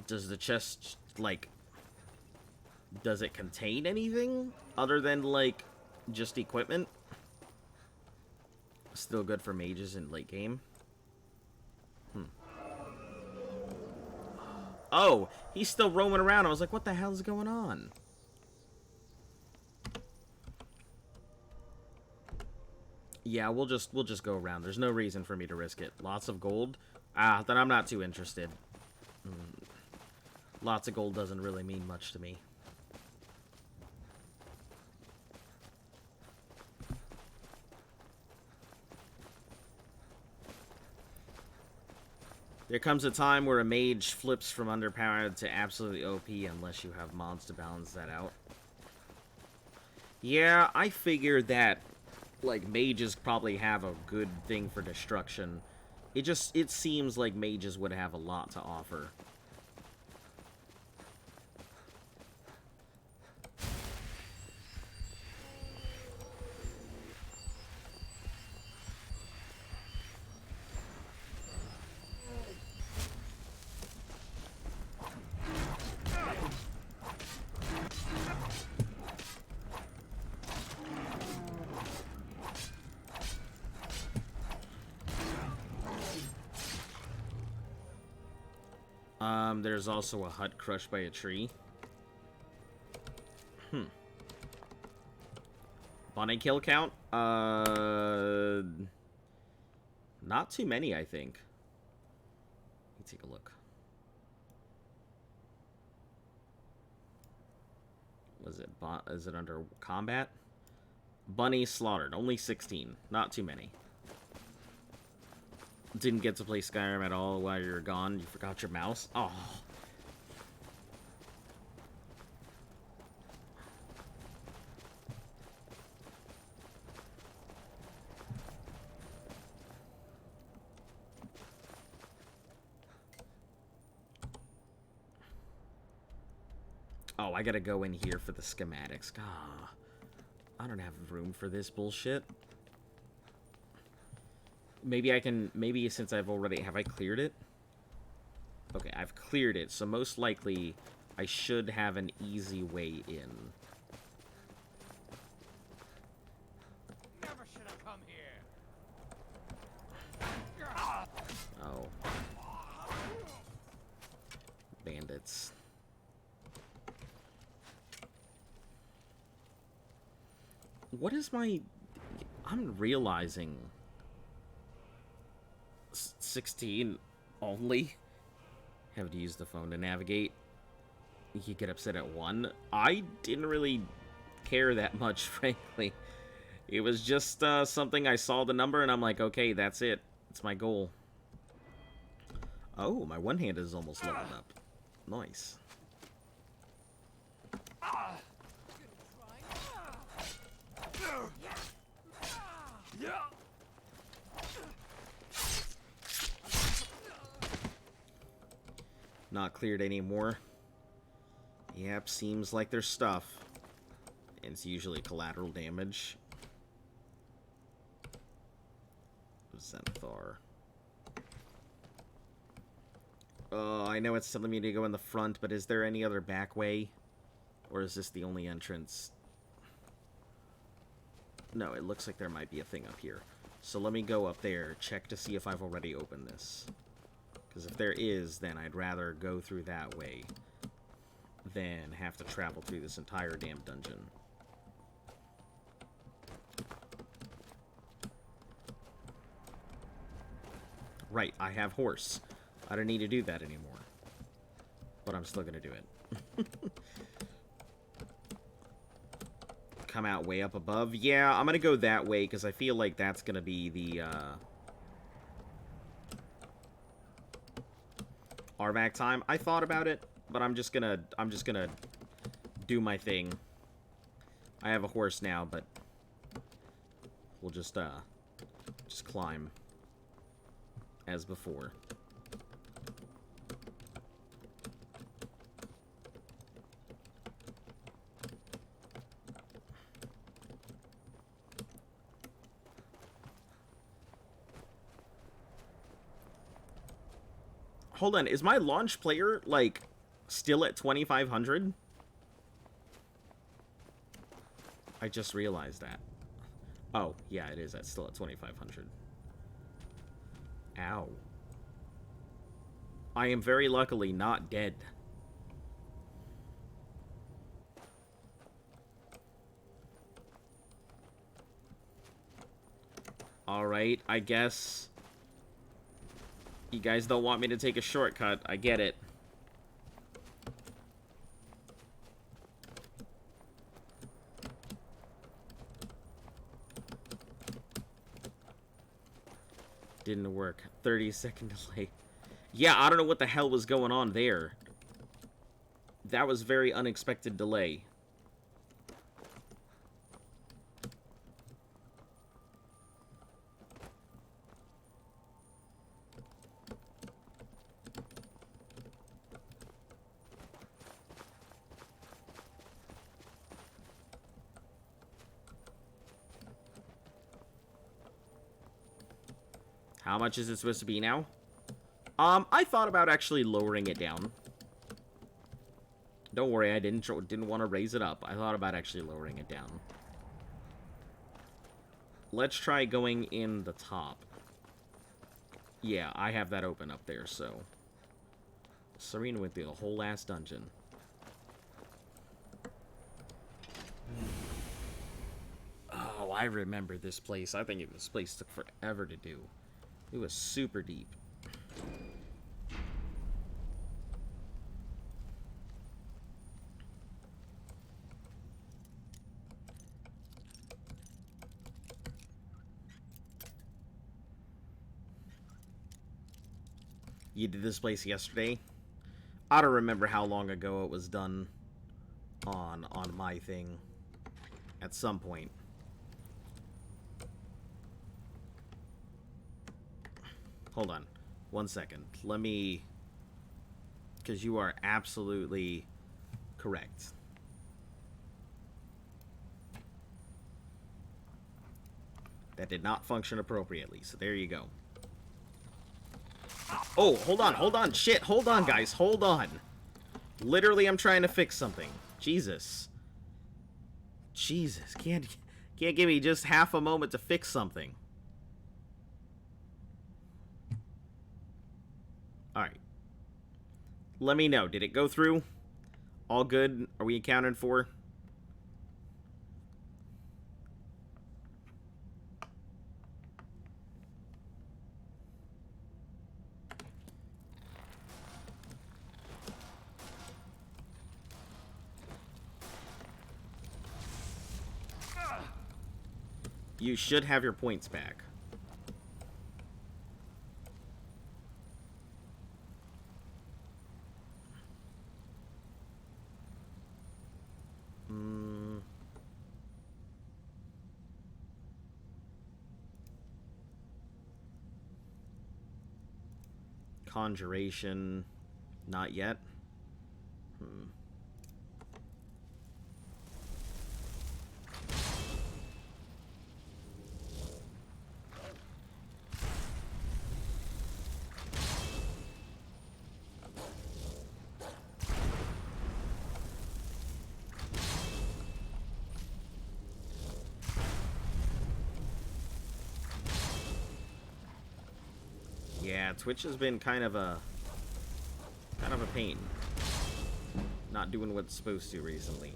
Does the chest, like, does it contain anything other than, like, just equipment? Still good for mages in late game. Oh, he's still roaming around. I was like, what the hell is going on? Yeah, we'll just go around. There's no reason for me to risk it. Lots of gold? Then I'm not too interested. Lots of gold doesn't really mean much to me. There comes a time where a mage flips from underpowered to absolutely OP unless you have mods to balance that out. Yeah, I figured that, like, mages probably have a good thing for destruction. It seems like mages would have a lot to offer. There's also a hut crushed by a tree. Bunny kill count? Not too many, I think. Let me take a look. Is it under combat? Bunny slaughtered. Only 16. Not too many. Didn't get to play Skyrim at all while you were gone. You forgot your mouse? Oh. Oh, I gotta go in here for the schematics. Ah, I don't have room for this bullshit. Maybe I can, maybe since I've already, have I cleared it? Okay, I've cleared it, so most likely I should have an easy way in. Never should have come here. Oh. Bandits. What is my... I'm realizing... 16 only. Have to use the phone to navigate. You get upset at 1. I didn't really care that much, frankly. It was just something I saw the number and I'm like, okay, that's it. It's my goal. Oh, my one hand is almost leveled up. Nice. Not cleared anymore. Yep, seems like there's stuff. And it's usually collateral damage. Zenithar. I know it's telling me to go in the front, but is there any other back way? Or is this the only entrance? No, it looks like there might be a thing up here. So let me go up there, check to see if I've already opened this. Because if there is, then I'd rather go through that way than have to travel through this entire damn dungeon. Right, I have horse. I don't need to do that anymore. But I'm still gonna do it. Come out way up above. Yeah, I'm gonna go that way because I feel like that's gonna be the RVAC time. I thought about it, but I'm just gonna do my thing. I have a horse now, but we'll just climb as before. Hold on, is my launch player, like, still at 2,500? I just realized that. Oh, yeah, it is. That's still at 2,500. Ow. I am very luckily not dead. Alright, I guess... You guys don't want me to take a shortcut. I get it. Didn't work. 30-second delay. Yeah, I don't know what the hell was going on there. That was very unexpected delay. How much is it supposed to be now? I thought about actually lowering it down. Don't worry, I didn't want to raise it up. I thought about actually lowering it down. Let's try going in the top. Yeah, I have that open up there, so... Serena went through the whole last dungeon. Oh, I remember this place. I think this place took forever to do. It was super deep. You did this place yesterday? I don't remember how long ago it was done on my thing. At some point. Hold on. 1 second. Let me... Because you are absolutely correct. That did not function appropriately, so there you go. Oh, hold on, shit, hold on, guys, hold on. Literally, I'm trying to fix something. Jesus. Jesus, can't give me just half a moment to fix something. Alright. Let me know, did it go through? All good? Are we accounted for? You should have your points back. Conjuration, not yet. Yeah, Twitch has been kind of a pain. Not doing what it's supposed to recently.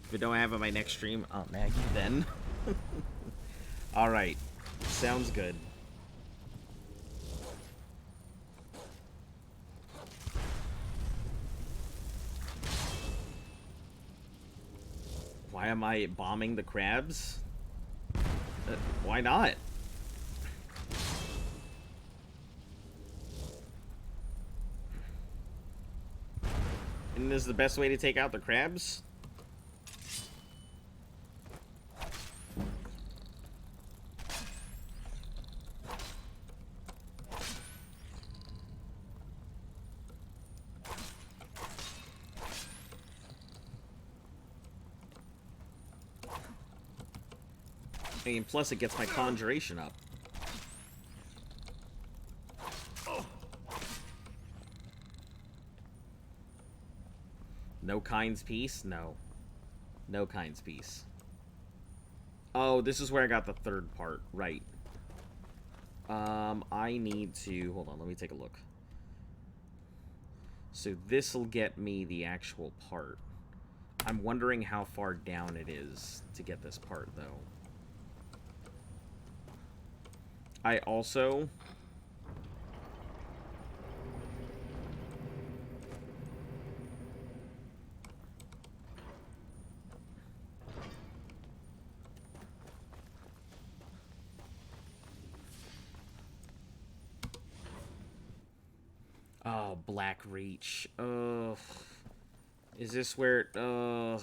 If I don't have it on my next stream, I'll nag you then. Alright. Sounds good. Why am I bombing the crabs? Why not? Isn't this the best way to take out the crabs? I mean, plus it gets my conjuration up. No Kind's Peace? No. No Kind's Peace. Oh, this is where I got the third part. Right. I need to... Hold on, let me take a look. So this'll get me the actual part. I'm wondering how far down it is to get this part, though. I also... Oh, Black Reach. Ugh. Is this where... Ugh.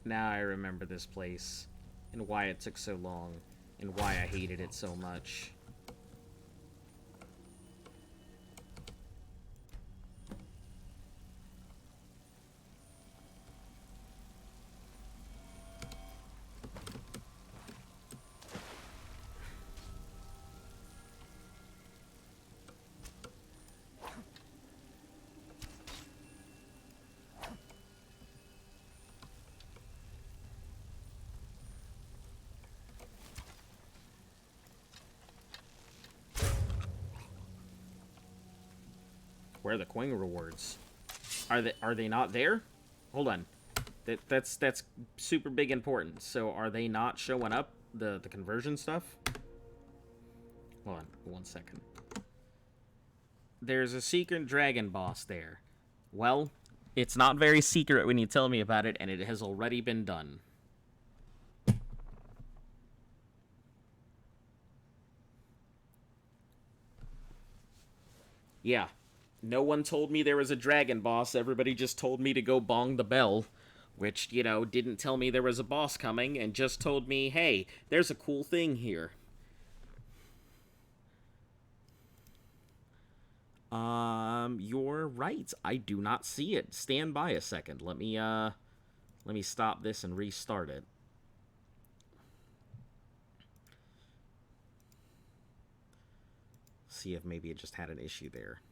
Now I remember this place. And why it took so long. And why I hated it so much. Where are the coin rewards? Are they not there? Hold on. That's super big important. So are they not showing up? The conversion stuff? Hold on 1 second. There's a secret dragon boss there. Well, it's not very secret when you tell me about it, and it has already been done. Yeah. No one told me there was a dragon boss. Everybody just told me to go bong the bell. Which, you know, didn't tell me there was a boss coming and just told me, hey, there's a cool thing here. You're right. I do not see it. Stand by a second. Let me stop this and restart it. See if maybe it just had an issue there.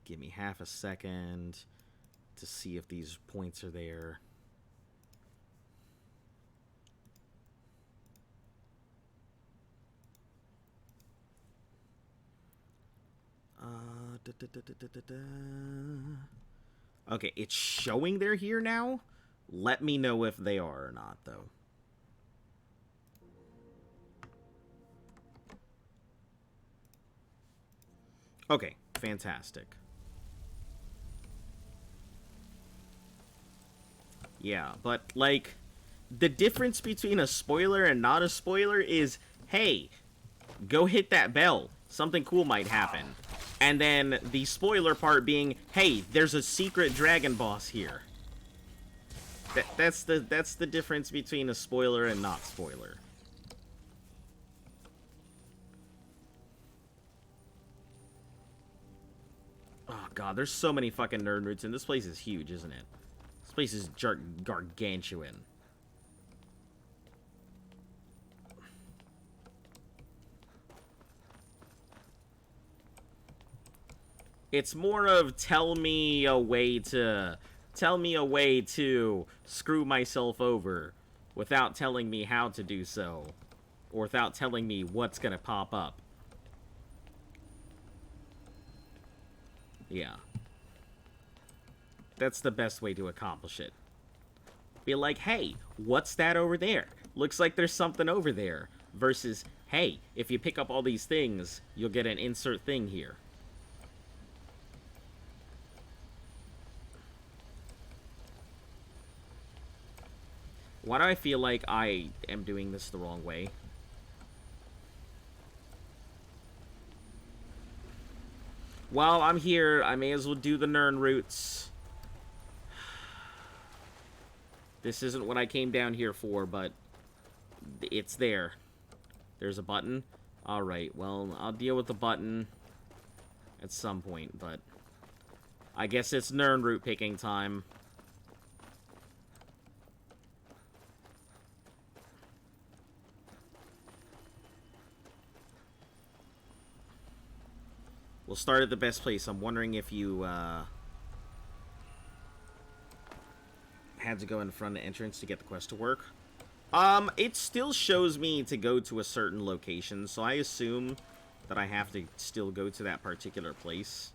Give me half a second to see if these points are there. Okay, it's showing they're here now. Let me know if they are or not, though. Okay, fantastic. Yeah, but, like, the difference between a spoiler and not a spoiler is, hey, go hit that bell. Something cool might happen. And then the spoiler part being, hey, there's a secret dragon boss here. That's the difference between a spoiler and not spoiler. Oh god, there's so many fucking nerd roots, and this place is huge, isn't it? This place is gargantuan. It's more of tell me a way to screw myself over without telling me how to do so, or without telling me what's gonna pop up. Yeah. That's the best way to accomplish it. Be like, hey, what's that over there? Looks like there's something over there. Versus, hey, if you pick up all these things, you'll get an insert thing here. Why do I feel like I am doing this the wrong way? While I'm here, I may as well do the Nern roots. This isn't what I came down here for, but it's there. There's a button. Alright, well, I'll deal with the button at some point, but I guess it's Nern root picking time. We'll start at the best place. I'm wondering if you had to go in front of the entrance to get the quest to work. It still shows me to go to a certain location, so I assume that I have to still go to that particular place.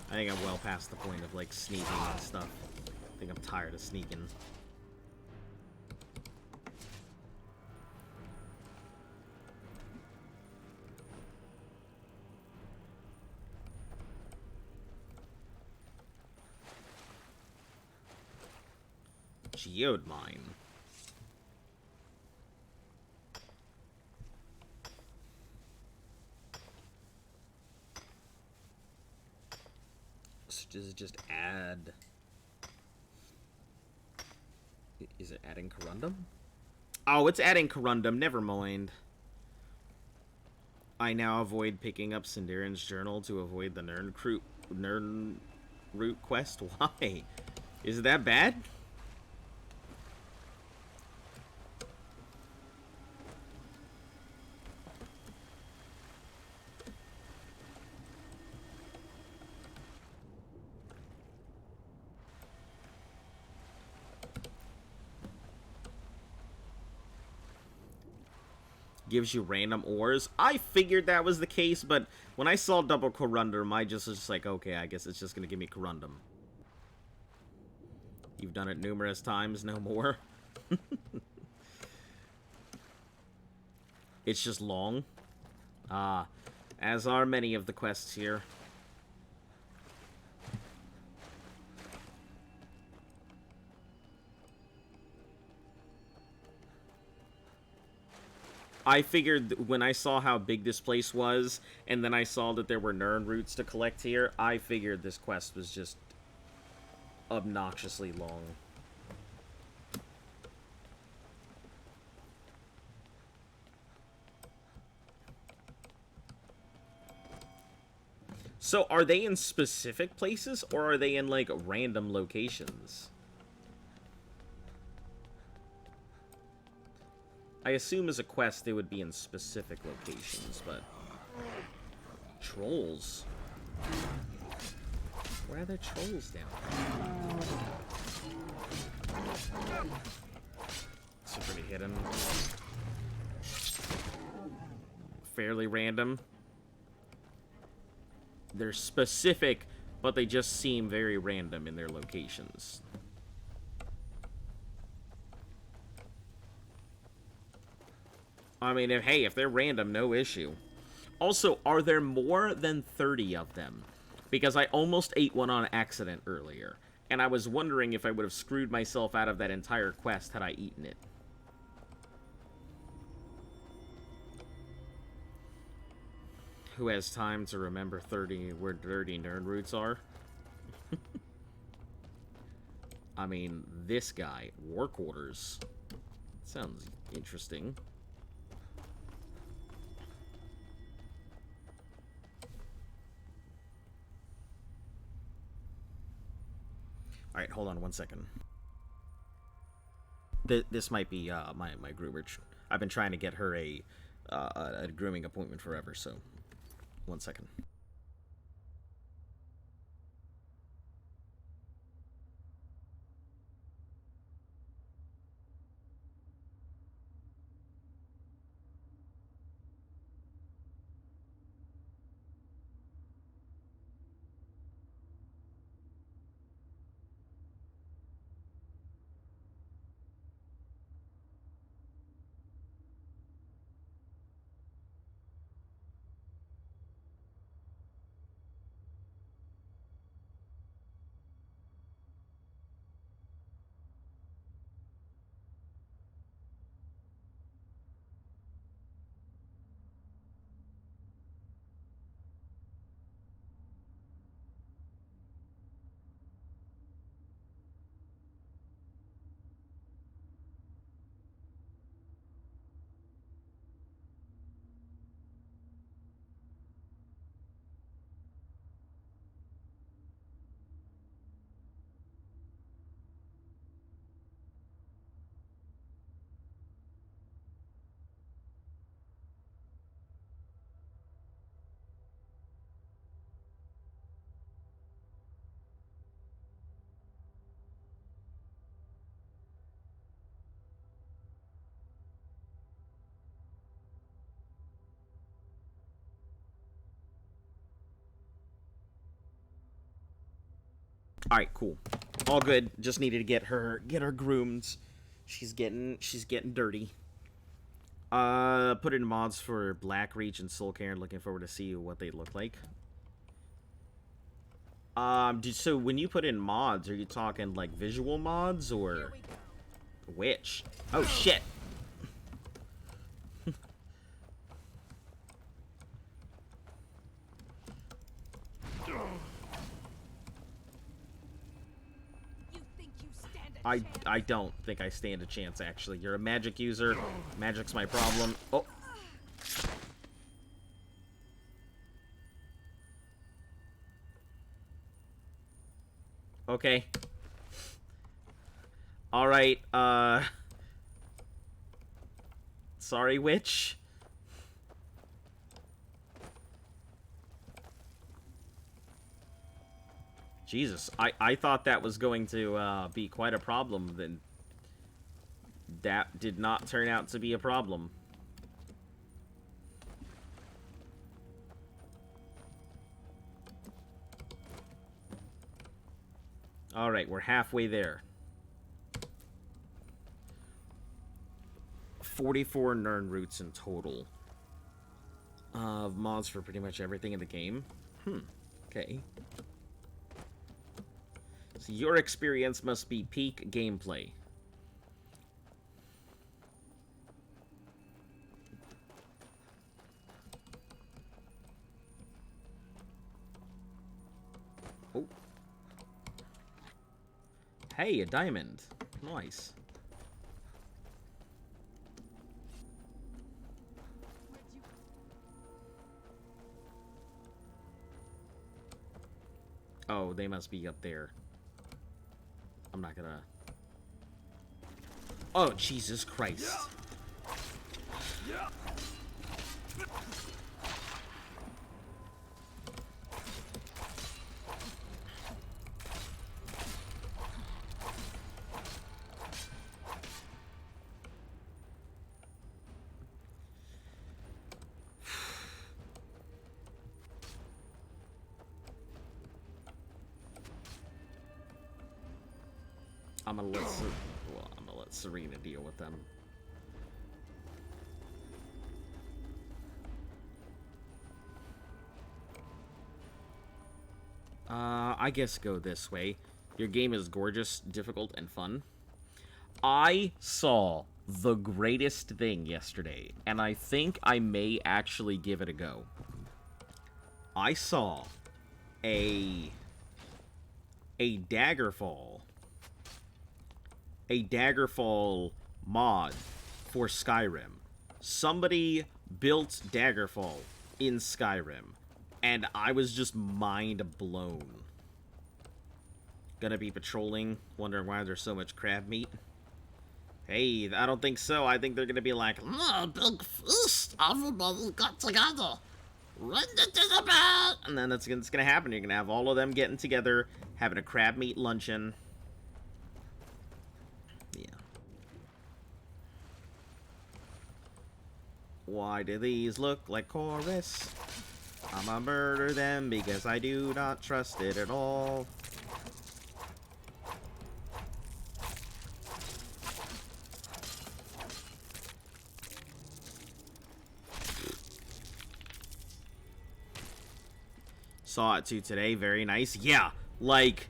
I think I'm well past the point of, like, sneaking and stuff. I think I'm tired of sneaking. Geode mine. So does it just add... Is it adding corundum? Oh, it's adding corundum. Never mind. I now avoid picking up Sindarin's journal to avoid the Nern route quest. Why? Is it that bad? Gives you random ores. I figured that was the case, but when I saw double corundum, I just was just like, okay, I guess it's just gonna give me corundum. You've done it numerous times, no more. It's just long. As are many of the quests here. I figured when I saw how big this place was, and then I saw that there were Nern routes to collect here, I figured this quest was just obnoxiously long. So, are they in specific places, or are they in, like, random locations? I assume as a quest they would be in specific locations, but... Trolls? Where are there trolls down there? It's pretty hidden. Fairly random. They're specific, but they just seem very random in their locations. I mean, if they're random, no issue. Also, are there more than 30 of them? Because I almost ate one on accident earlier, and I was wondering if I would have screwed myself out of that entire quest had I eaten it. Who has time to remember 30 where dirty Nern routes are? I mean, this guy, war quarters. Sounds interesting. Alright, hold on 1 second. This might be my groomer. I've been trying to get her a grooming appointment forever, so 1 second. Alright, cool. All good. Just needed to get her groomed. She's getting dirty. Put in mods for Blackreach and Soulcairn. Looking forward to see what they look like. So when you put in mods, are you talking like visual mods or Witch. Oh, shit. I don't think I stand a chance, actually. You're a magic user. Magic's my problem. Oh. Okay. Alright, sorry, witch. Jesus, I thought that was going to be quite a problem. Then that did not turn out to be a problem. Alright, we're halfway there. 44 Nirn roots in total. Mods for pretty much everything in the game. Okay. So your experience must be peak gameplay. Oh. Hey, a diamond. Nice. Oh, they must be up there. I'm not gonna... Oh, Jesus Christ. I'm gonna let Serena deal with them. I guess go this way. Your game is gorgeous, difficult, and fun. I saw the greatest thing yesterday, and I think I may actually give it a go. I saw a Daggerfall mod for Skyrim. Somebody built Daggerfall in Skyrim, and I was just mind blown. Gonna be patrolling, wondering why there's so much crab meat. Hey, I don't think so. I think they're gonna be like, big feast, everybody got together. Run to the bed. And then that's gonna happen. You're gonna have all of them getting together, having a crab meat luncheon. Yeah. Why do these look like chorus? I'ma murder them because I do not trust it at all. Saw it too today. Very nice. Yeah, like,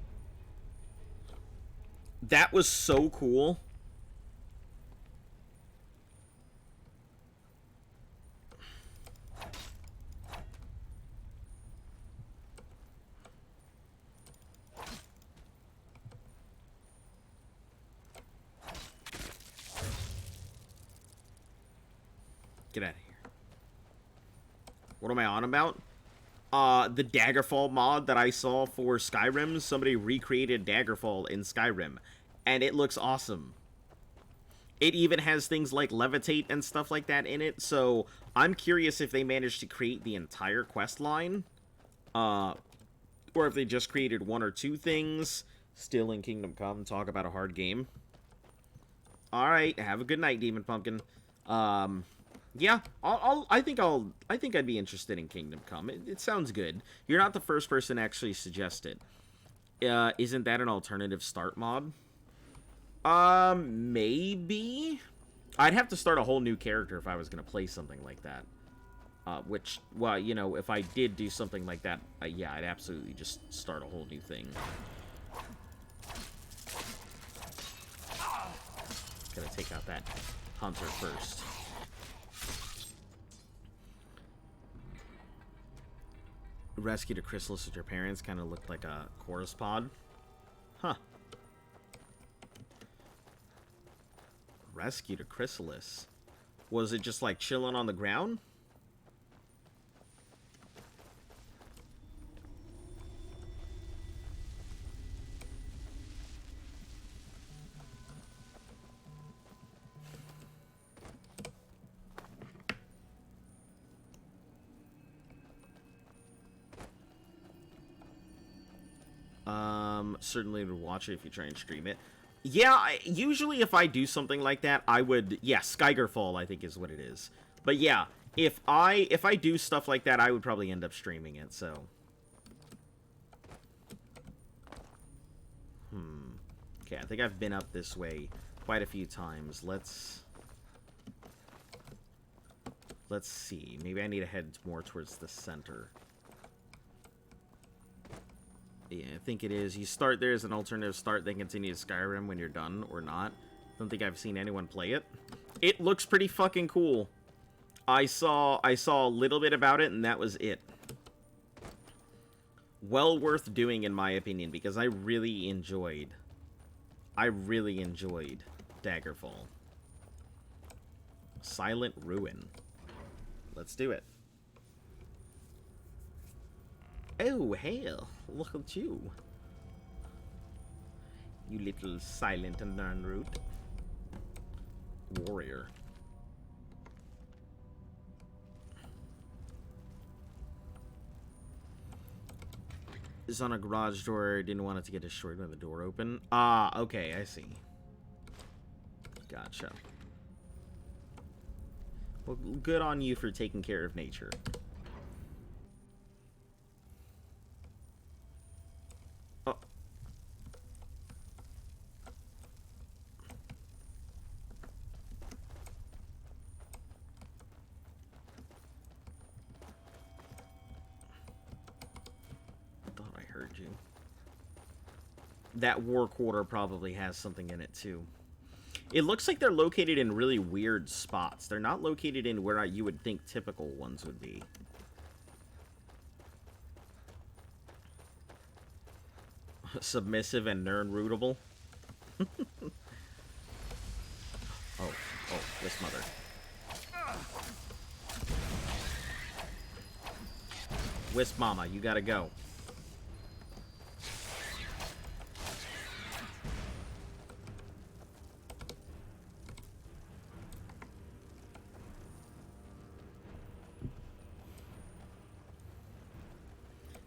that was so cool. Get out of here. What am I on about? The Daggerfall mod that I saw for Skyrim, somebody recreated Daggerfall in Skyrim, and it looks awesome. It even has things like levitate and stuff like that in it, so I'm curious if they managed to create the entire quest line, or if they just created one or two things. Still in Kingdom Come, talk about a hard game. Alright, have a good night, Demon Pumpkin. Yeah, I think I'd be interested in Kingdom Come. It sounds good. You're not the first person to actually suggest it. Isn't that an alternative start mod? Maybe. I'd have to start a whole new character if I was gonna play something like that. Which, well, you know, if I did do something like that, yeah, I'd absolutely just start a whole new thing. Gotta take out that hunter first. Rescued a chrysalis with your parents. Kind of looked like a chorus pod. Huh. Rescued a chrysalis. Was it just like chilling on the ground? Certainly would watch it if you try and stream it. Yeah, usually if I do something like that, I would... Yeah, Skygerfall, I think is what it is. But yeah, if I do stuff like that, I would probably end up streaming it, so... Okay, I think I've been up this way quite a few times. Let's see. Maybe I need to head more towards the center. Yeah, I think it is. You start there as an alternative start, then continue to Skyrim when you're done, or not. Don't think I've seen anyone play it. It looks pretty fucking cool. I saw a little bit about it, and that was it. Well worth doing, in my opinion, because I really enjoyed Daggerfall. Silent Ruin. Let's do it. Oh, hell. Look at you. You little silent and non-root. Warrior. It's on a garage door. Didn't want it to get destroyed when the door opened. Ah, okay, I see. Gotcha. Well, good on you for taking care of nature. Oh. Thought I heard you. That war quarter probably has something in it too. It looks like they're located in really weird spots. They're not located in where you would think typical ones would be. Submissive and nerd-rootable. Oh, this mother. Wisp Mama, you gotta go.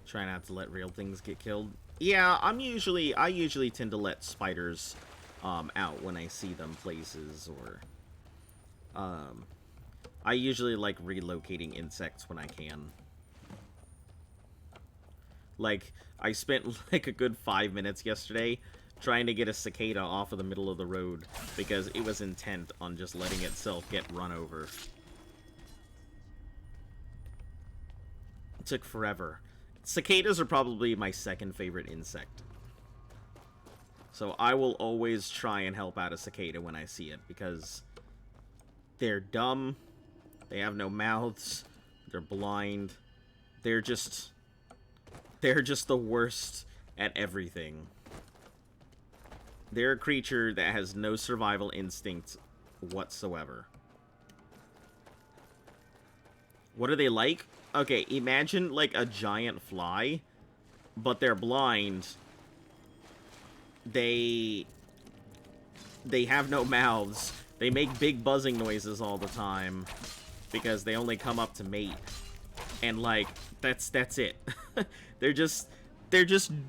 Try not to let real things get killed. Yeah, I usually tend to let spiders out when I see them places, or I usually like relocating insects when I can. Like, I spent like a good 5 minutes yesterday trying to get a cicada off of the middle of the road because it was intent on just letting itself get run over. It took forever. Cicadas are probably my second favorite insect. So I will always try and help out a cicada when I see it, because they're dumb, they have no mouths, they're blind, they're just the worst at everything. They're a creature that has no survival instinct whatsoever. What are they like? Okay, imagine like a giant fly, but they're blind. They have no mouths. They make big buzzing noises all the time because they only come up to mate. And like that's it. they're just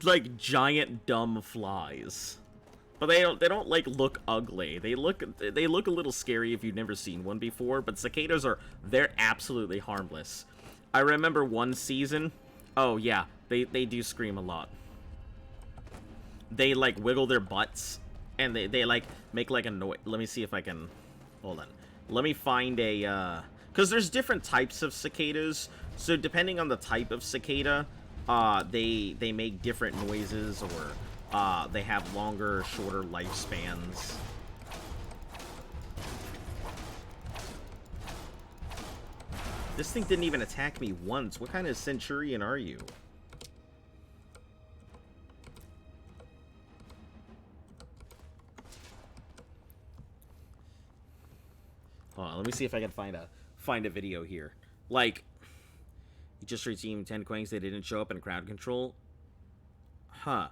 like giant dumb flies. But they don't like look ugly. They look a little scary if you've never seen one before, but cicadas they're absolutely harmless. I remember one season. Oh yeah, they do scream a lot. They like wiggle their butts and they like make like a noise. Let me see if I can hold on. Let me find a cuz there's different types of cicadas. So depending on the type of cicada, they make different noises, or they have longer, shorter lifespans. This thing didn't even attack me once. What kind of Centurion are you? Hold on, let me see if I can find a video here. Like, you just redeemed 10 coins. They didn't show up in crowd control. Huh.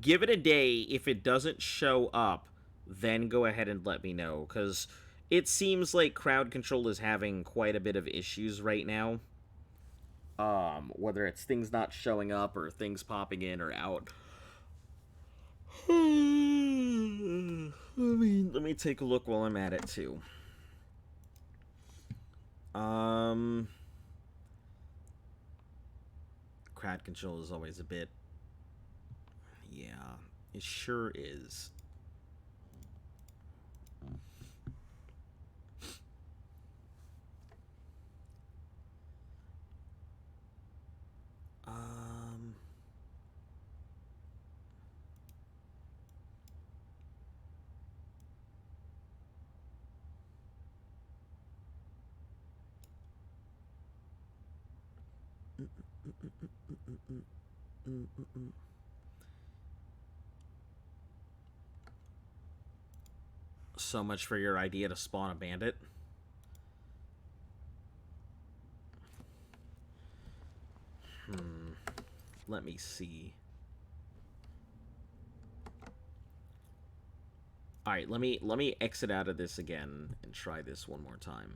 Give it a day. If it doesn't show up, then go ahead and let me know, because it seems like crowd control is having quite a bit of issues right now. Whether it's things not showing up or things popping in or out. Let me take a look while I'm at it too. Crowd control is always a bit. Yeah, it sure is. So much for your idea to spawn a bandit. Let me see. Alright, let me exit out of this again and try this one more time.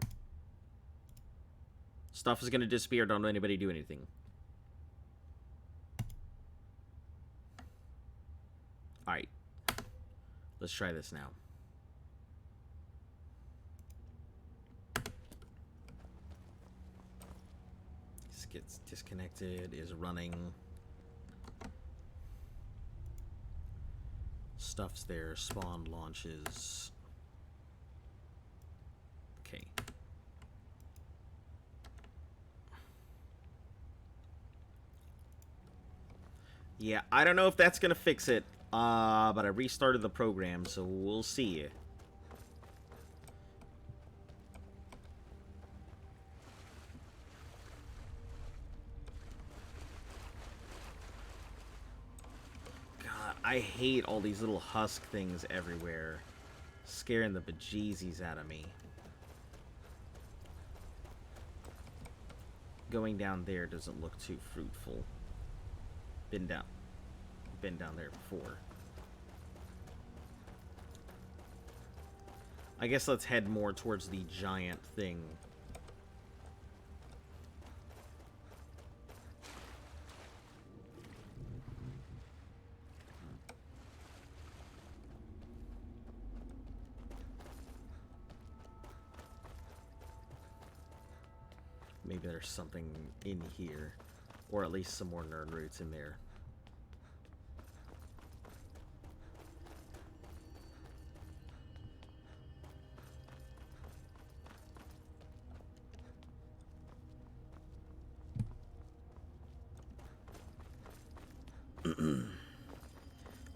Stuff is gonna disappear, don't let anybody do anything. Alright. Let's try this now. This gets disconnected, is running. Stuff's there, spawn launches. Okay. Yeah, I don't know if that's gonna fix it. But I restarted the program, so we'll see. God, I hate all these little husk things everywhere. Scaring the bejeezies out of me. Going down there doesn't look too fruitful. Been down there before. I guess let's head more towards the giant thing. Maybe there's something in here, or at least some more nerd roots in there.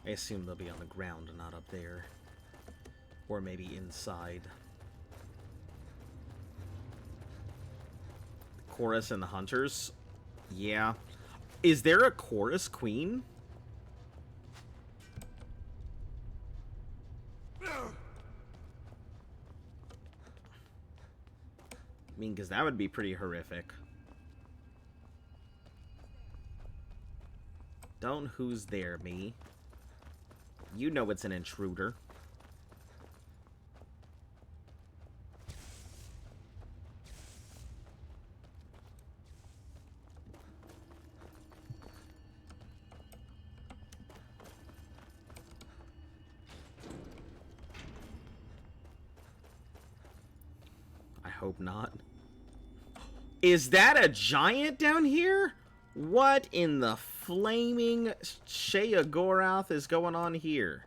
I assume they'll be on the ground, not up there. Or maybe inside. The chorus and the hunters? Yeah. Is there a chorus queen? I mean, because that would be pretty horrific. Don't who's there, me. You know it's an intruder. I hope not. Is that a giant down here? What in the flaming Sheogorath is going on here?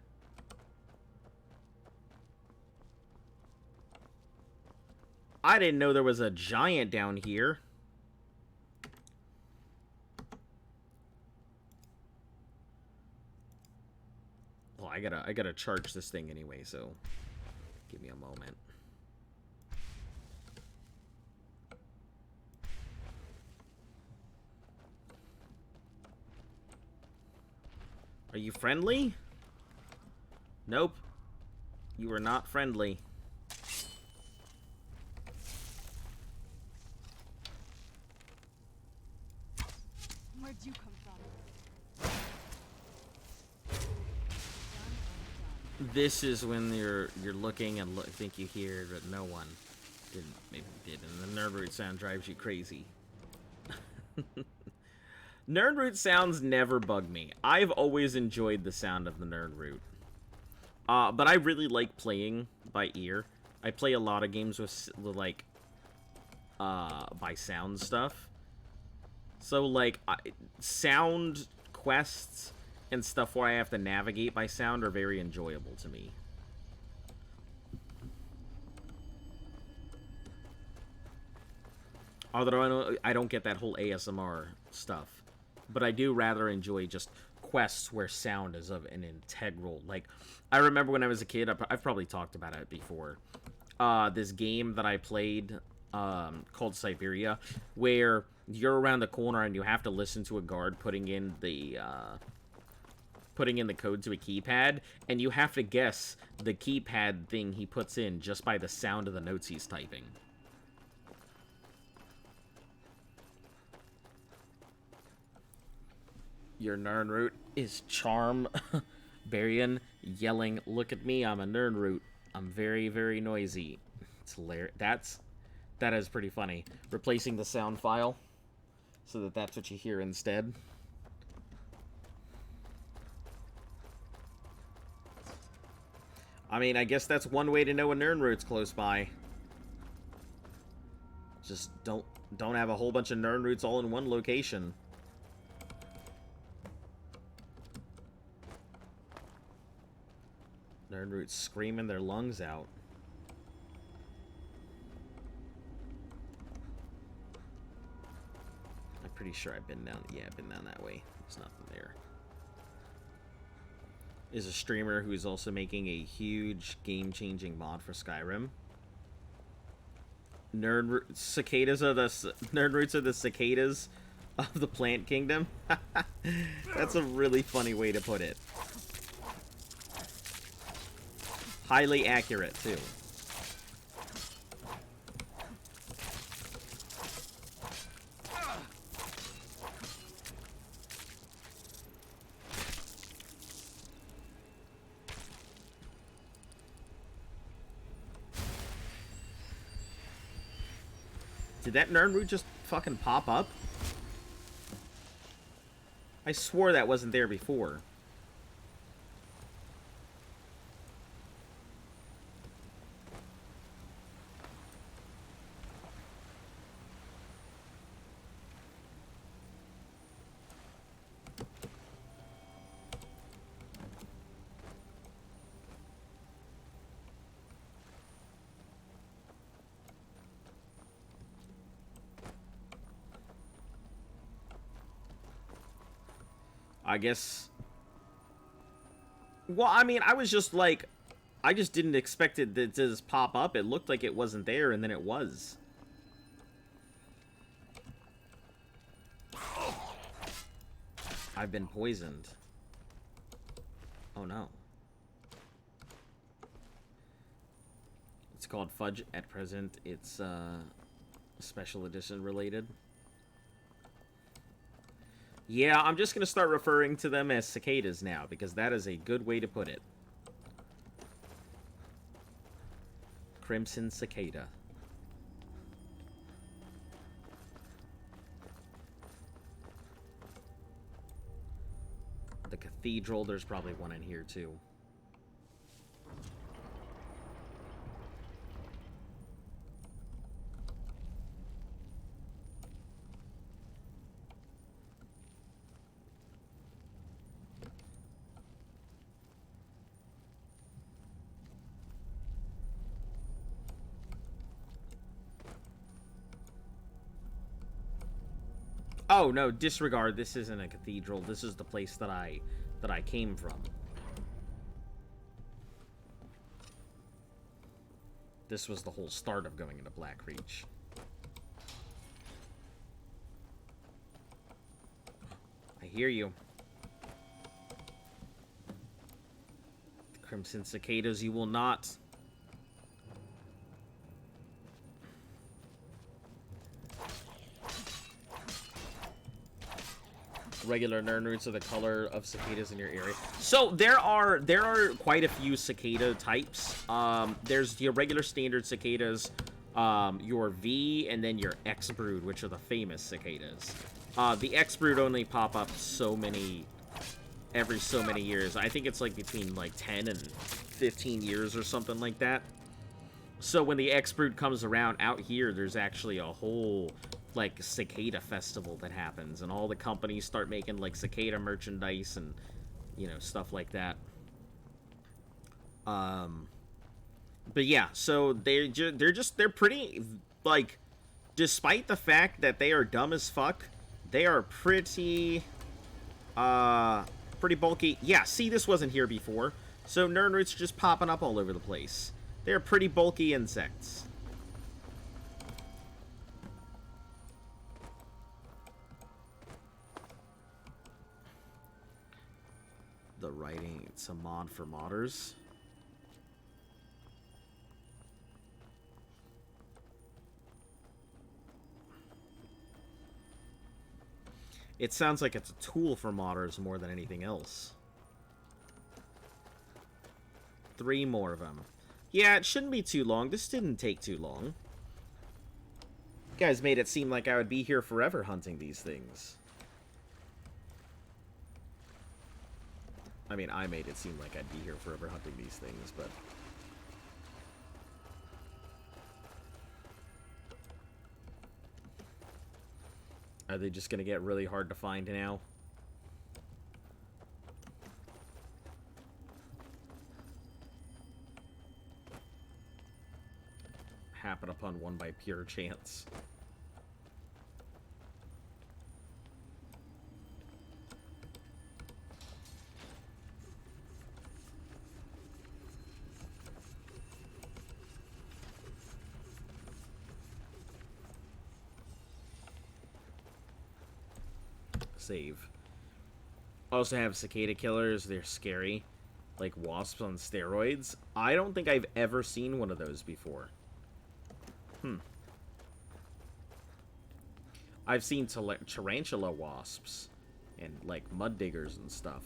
I didn't know there was a giant down here. Well, I gotta charge this thing anyway, so give me a moment. Are you friendly? Nope. You are not friendly. Where'd you come from? This is when you're looking and think you hear, but no one didn't. Maybe did, and the Nerdroot sound drives you crazy. Nerdroot sounds never bug me. I've always enjoyed the sound of the Nerdroot. But I really like playing by ear. I play a lot of games with, like, by sound stuff. So, like, sound quests and stuff where I have to navigate by sound are very enjoyable to me. Although I don't get that whole ASMR stuff. But I do rather enjoy just quests where sound is of an integral, like, I remember when I was a kid, I've probably talked about it before, this game that I played, called Siberia, where you're around the corner and you have to listen to a guard putting in the code to a keypad, and you have to guess the keypad thing he puts in just by the sound of the notes he's typing. Your Nerdroot is Charm Barian yelling, "Look at me, I'm a Nerdroot. I'm very, very noisy." It's hilarious. That is pretty funny. Replacing the sound file so that that's what you hear instead. I mean, I guess that's one way to know a Nerdroot's close by. Just don't have a whole bunch of Nerdroots all in one location. Nerdroots screaming their lungs out. I'm pretty sure I've been down. Yeah, I've been down that way. There's nothing there. Is a streamer who's also making a huge game-changing mod for Skyrim. Nerdroots are the cicadas of the plant kingdom. That's a really funny way to put it. Highly accurate, too. Did that Nerdroot just fucking pop up? I swore that wasn't there before. I guess... Well, I mean, I was just like... I just didn't expect it to just pop up. It looked like it wasn't there, and then it was. I've been poisoned. Oh, no. It's called Fudge at present. It's, special edition related. Yeah, I'm just going to start referring to them as cicadas now, because that is a good way to put it. Crimson Cicada. The cathedral, there's probably one in here too. Oh, no, disregard. This isn't a cathedral. This is the place that I came from. This was the whole start of going into Blackreach. I hear you. Crimson cicadas, you will not. Regular Nirnroots are the color of cicadas in your area. So there are quite a few cicada types. There's your regular standard cicadas, your V, and then your X brood, which are the famous cicadas. The X brood only pop up every so many years. I think it's like between like 10 and 15 years or something like that. So when the X brood comes around out here, there's actually a whole like cicada festival that happens, and all the companies start making like cicada merchandise and, you know, stuff like that. But yeah, so they're pretty, like, despite the fact that they are dumb as fuck, they are pretty bulky. Yeah, see, this wasn't here before, so Nirnroots just popping up all over the place. They're pretty bulky insects. The writing, it's a mod for modders. It sounds like it's a tool for modders more than anything else. 3 more of them. Yeah, it shouldn't be too long. This didn't take too long. You guys made it seem like I would be here forever hunting these things. I mean, I made it seem like I'd be here forever hunting these things, but... Are they just gonna get really hard to find now? Happen upon one by pure chance. Save. Also have cicada killers. They're scary. Like wasps on steroids. I don't think I've ever seen one of those before. I've seen tarantula wasps and like mud diggers and stuff.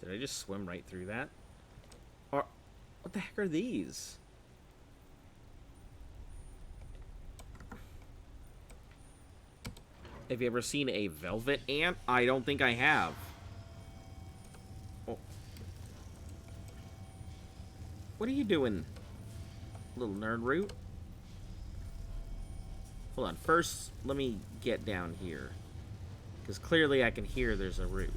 Did I just swim right through that? Or what the heck are these? Have you ever seen a velvet ant? I don't think I have. Oh. What are you doing, little Nirnroot? Hold on. First, let me get down here. Because clearly I can hear there's a root.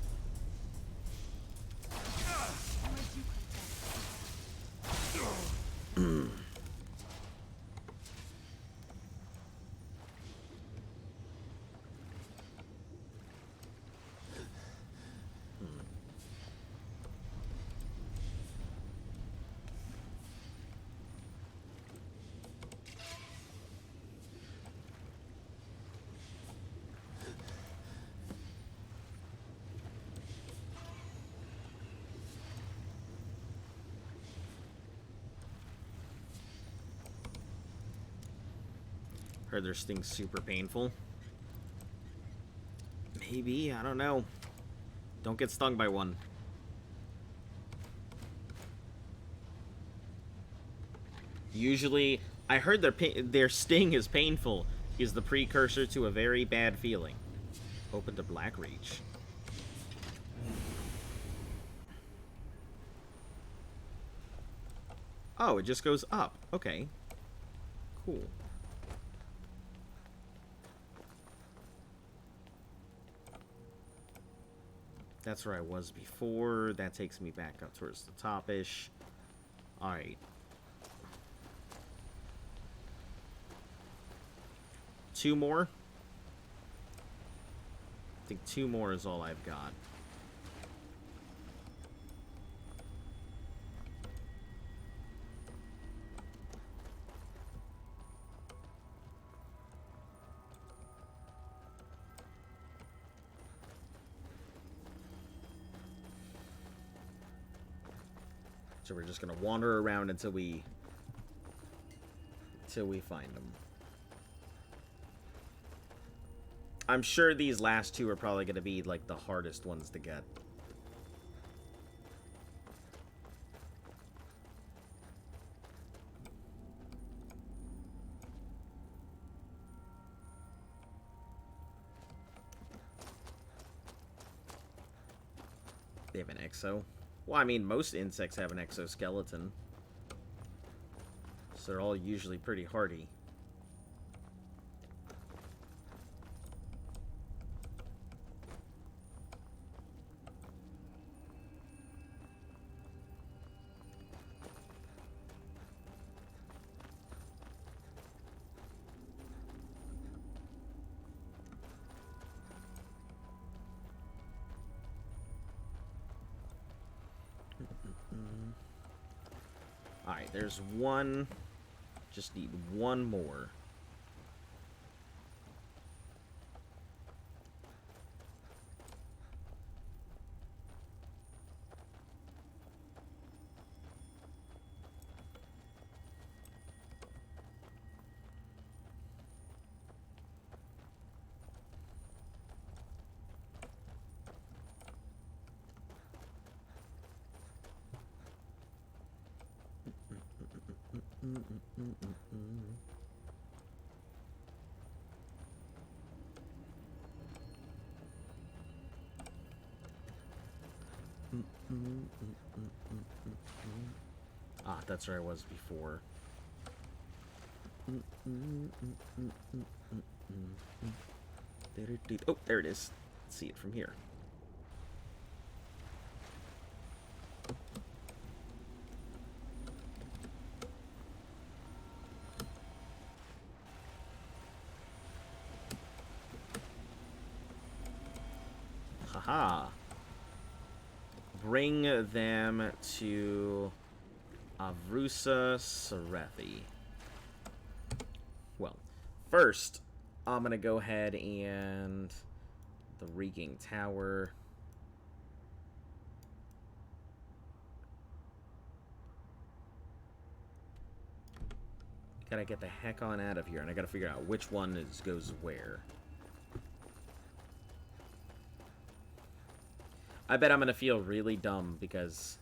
Heard their sting's super painful. Maybe, I don't know. Don't get stung by one. Usually, I heard their sting is painful, is the precursor to a very bad feeling. Open to Blackreach. Oh, it just goes up. Okay. Cool. That's where I was before. That takes me back up towards the top-ish. Alright. 2 more? I think 2 more is all I've got. So we're just gonna wander around until we find them. I'm sure these last 2 are probably gonna be like the hardest ones to get. They have an exo. Well, I mean, most insects have an exoskeleton. So they're all usually pretty hardy. Alright, there's one. Just need one more. Ah, that's where I was before. Oh, there it is. Let's see it from here. Haha. Bring them to Avrusa Serethi. Well, first, I'm gonna go ahead and the Reeking Tower. Gotta get the heck on out of here, and I gotta figure out which one goes where. I bet I'm gonna feel really dumb because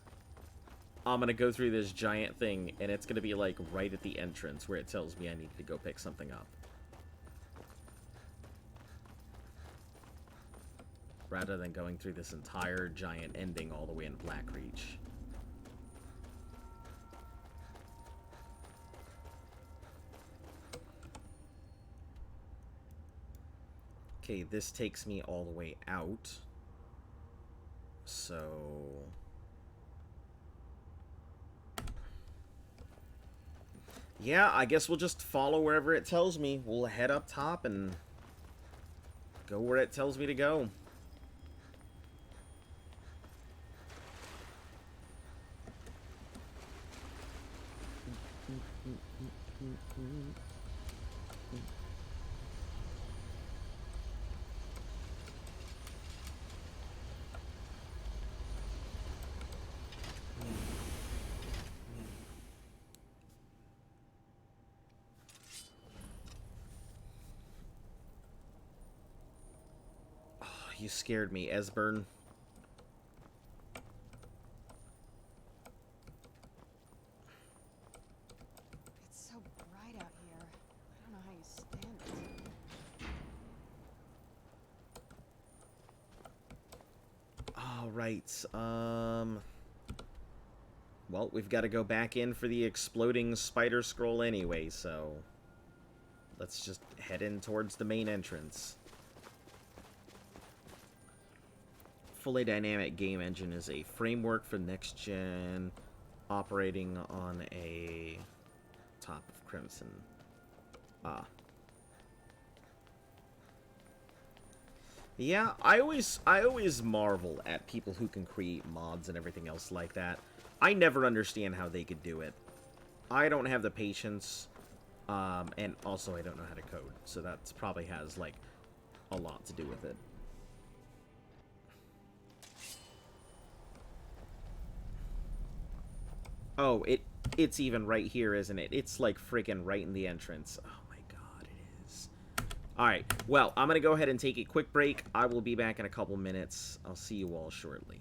I'm gonna go through this giant thing and it's gonna be like right at the entrance where it tells me I need to go pick something up. Rather than going through this entire giant ending all the way in Blackreach. Okay, this takes me all the way out. So yeah, I guess we'll just follow wherever it tells me. We'll head up top and go where it tells me to go. You scared me, Esbern. It's so bright out here. I don't know how you stand it. All right. Well, we've got to go back in for the exploding spider scroll anyway, so let's just head in towards the main entrance. Fully dynamic game engine is a framework for next gen operating on a top of Crimson. Ah. Yeah, I always marvel at people who can create mods and everything else like that. I never understand how they could do it. I don't have the patience, and also I don't know how to code, so that's probably has, like, a lot to do with it. Oh, it's even right here, isn't it? It's, like, freaking right in the entrance. Oh my god, it is. Alright, well, I'm gonna go ahead and take a quick break. I will be back in a couple minutes. I'll see you all shortly.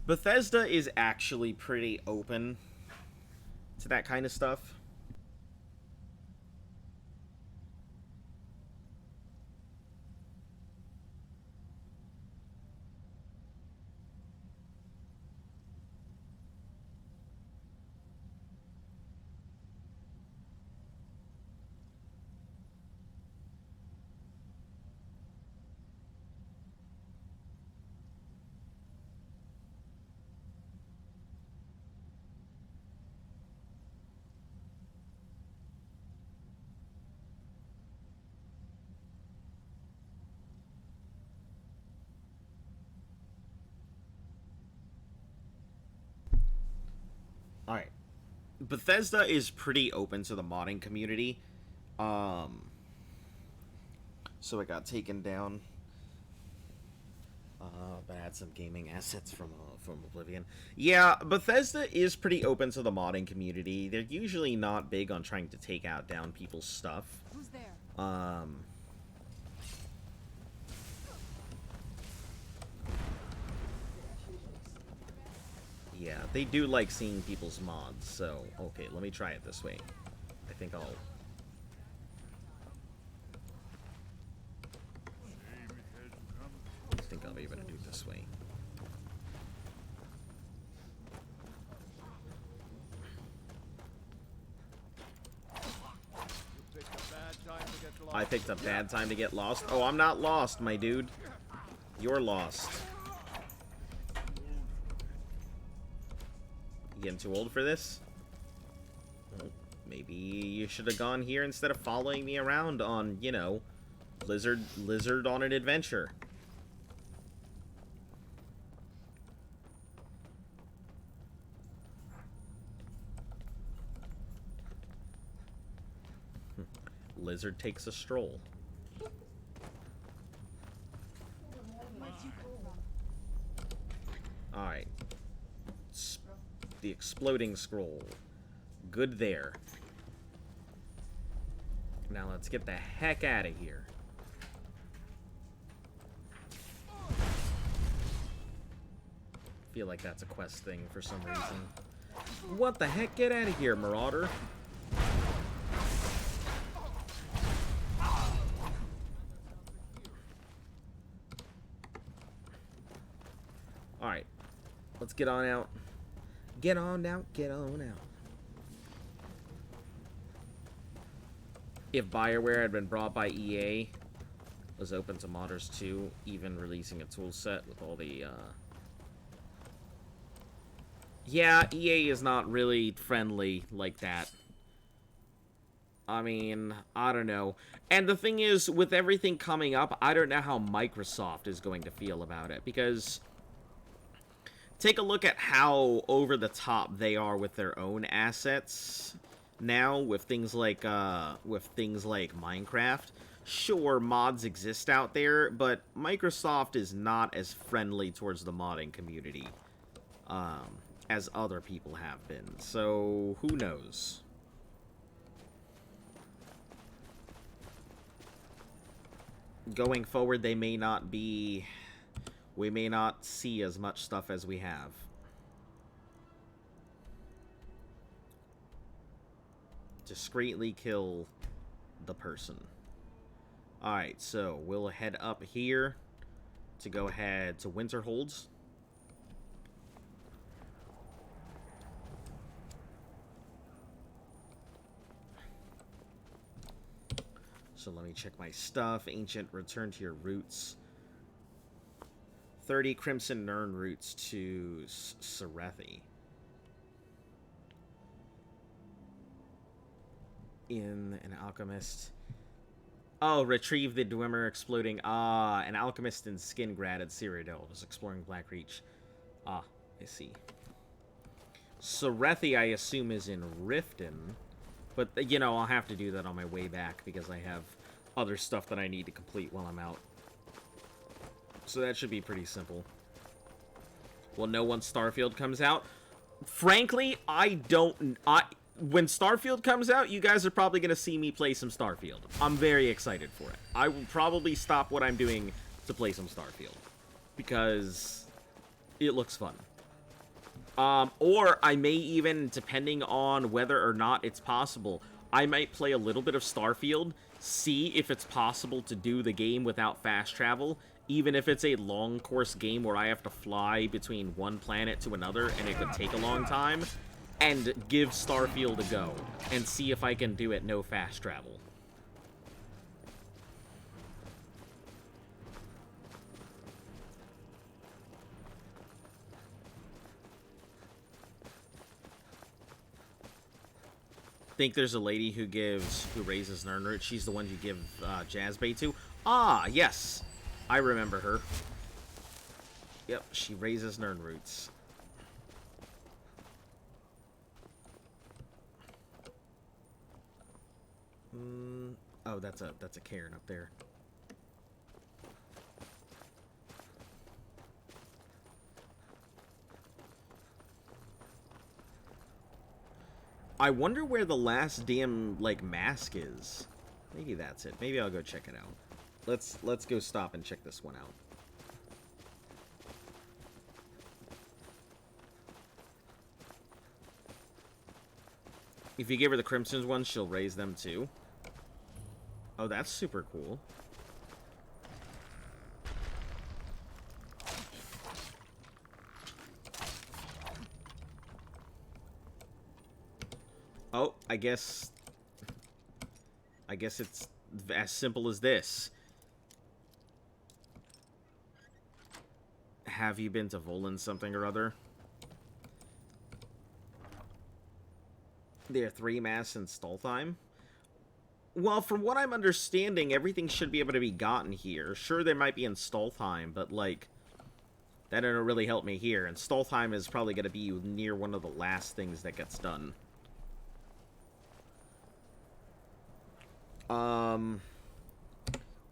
Bethesda is actually pretty open to that kind of stuff. Alright. Bethesda is pretty open to the modding community. So it got taken down. But I had some gaming assets from Oblivion. Yeah, Bethesda is pretty open to the modding community. They're usually not big on trying to take out down people's stuff. Who's there? Yeah, they do like seeing people's mods, so... Okay, let me try it this way. I think I'll be able to do it this way. I picked a bad time to get lost. Oh, I'm not lost, my dude. You're lost. You getting too old for this? Well, maybe you should have gone here instead of following me around on, you know, Lizard on an adventure. Lizard takes a stroll. Alright. The exploding scroll. Good there. Now let's get the heck out of here. Feel like that's a quest thing for some reason. What the heck? Get out of here, Marauder. Alright. Let's get on out. Get on out, get on out. If BioWare had been brought by EA, was open to modders too, even releasing a tool set with all the, Yeah, EA is not really friendly like that. I mean, I don't know. And the thing is, with everything coming up, I don't know how Microsoft is going to feel about it, because take a look at how over the top they are with their own assets now, with things like Minecraft. Sure, mods exist out there, but Microsoft is not as friendly towards the modding community as other people have been. So, who knows? Going forward, they may not be... We may not see as much stuff as we have. discreetly kill the person. Alright, so we'll head up here to go ahead to Winterhold. So let me check my stuff. Ancient, return to your roots. 30 Crimson Nirn roots to Serethi. In an alchemist. Oh, retrieve the Dwemer exploding. Ah, an alchemist in Skingrad at Cyrodiil was exploring Blackreach. Ah, I see. Serethi, I assume, is in Riften. But, you know, I'll have to do that on my way back because I have other stuff that I need to complete while I'm out. So that should be pretty simple. We'll know once Starfield comes out. Frankly, when Starfield comes out, you guys are probably going to see me play some Starfield. I'm very excited for it. I will probably stop what I'm doing to play some Starfield. Because it looks fun. Or I may even, depending on whether or not it's possible, I might play a little bit of Starfield, see if it's possible to do the game without fast travel, even if it's a long course game where I have to fly between one planet to another and it could take a long time, and give Starfield a go, and see if I can do it no fast travel. Think there's a lady who raises Nirnroot. She's the one you give Jazzbait to. Ah, yes. I remember her. Yep, she raises Nirnroots. Oh, that's a cairn up there. I wonder where the last damn, like, mask is. Maybe that's it. Maybe I'll go check it out. Let's go stop and check this one out. If you give her the Crimson ones, she'll raise them too. Oh, that's super cool. Oh, I guess it's as simple as this. Have you been to Volin something or other? There are 3 masks in Staltheim. Well, from what I'm understanding, everything should be able to be gotten here. Sure, there might be in Staltheim, but, like, that didn't really help me here. And Staltheim is probably going to be near one of the last things that gets done.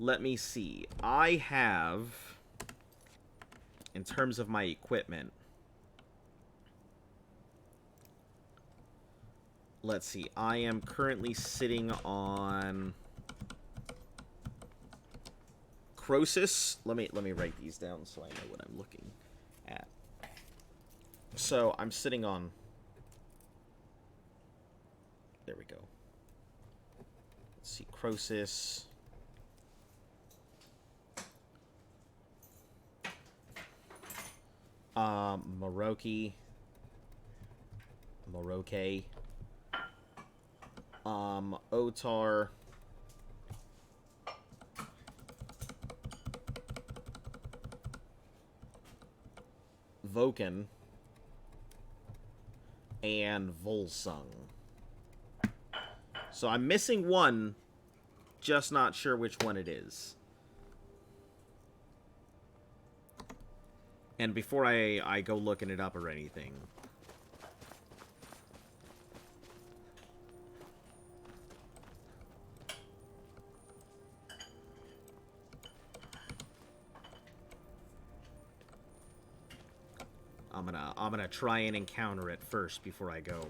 Let me see. I have, in terms of my equipment, let's see. I am currently sitting on Croesus. Let me write these down so I know what I'm looking at. So I'm sitting on. There we go. Let's see, Croesus. Moroke. Otar. Voken. And Volsung. So I'm missing one, just not sure which one it is. And before I go looking it up or anything, I'm gonna try and encounter it first before I go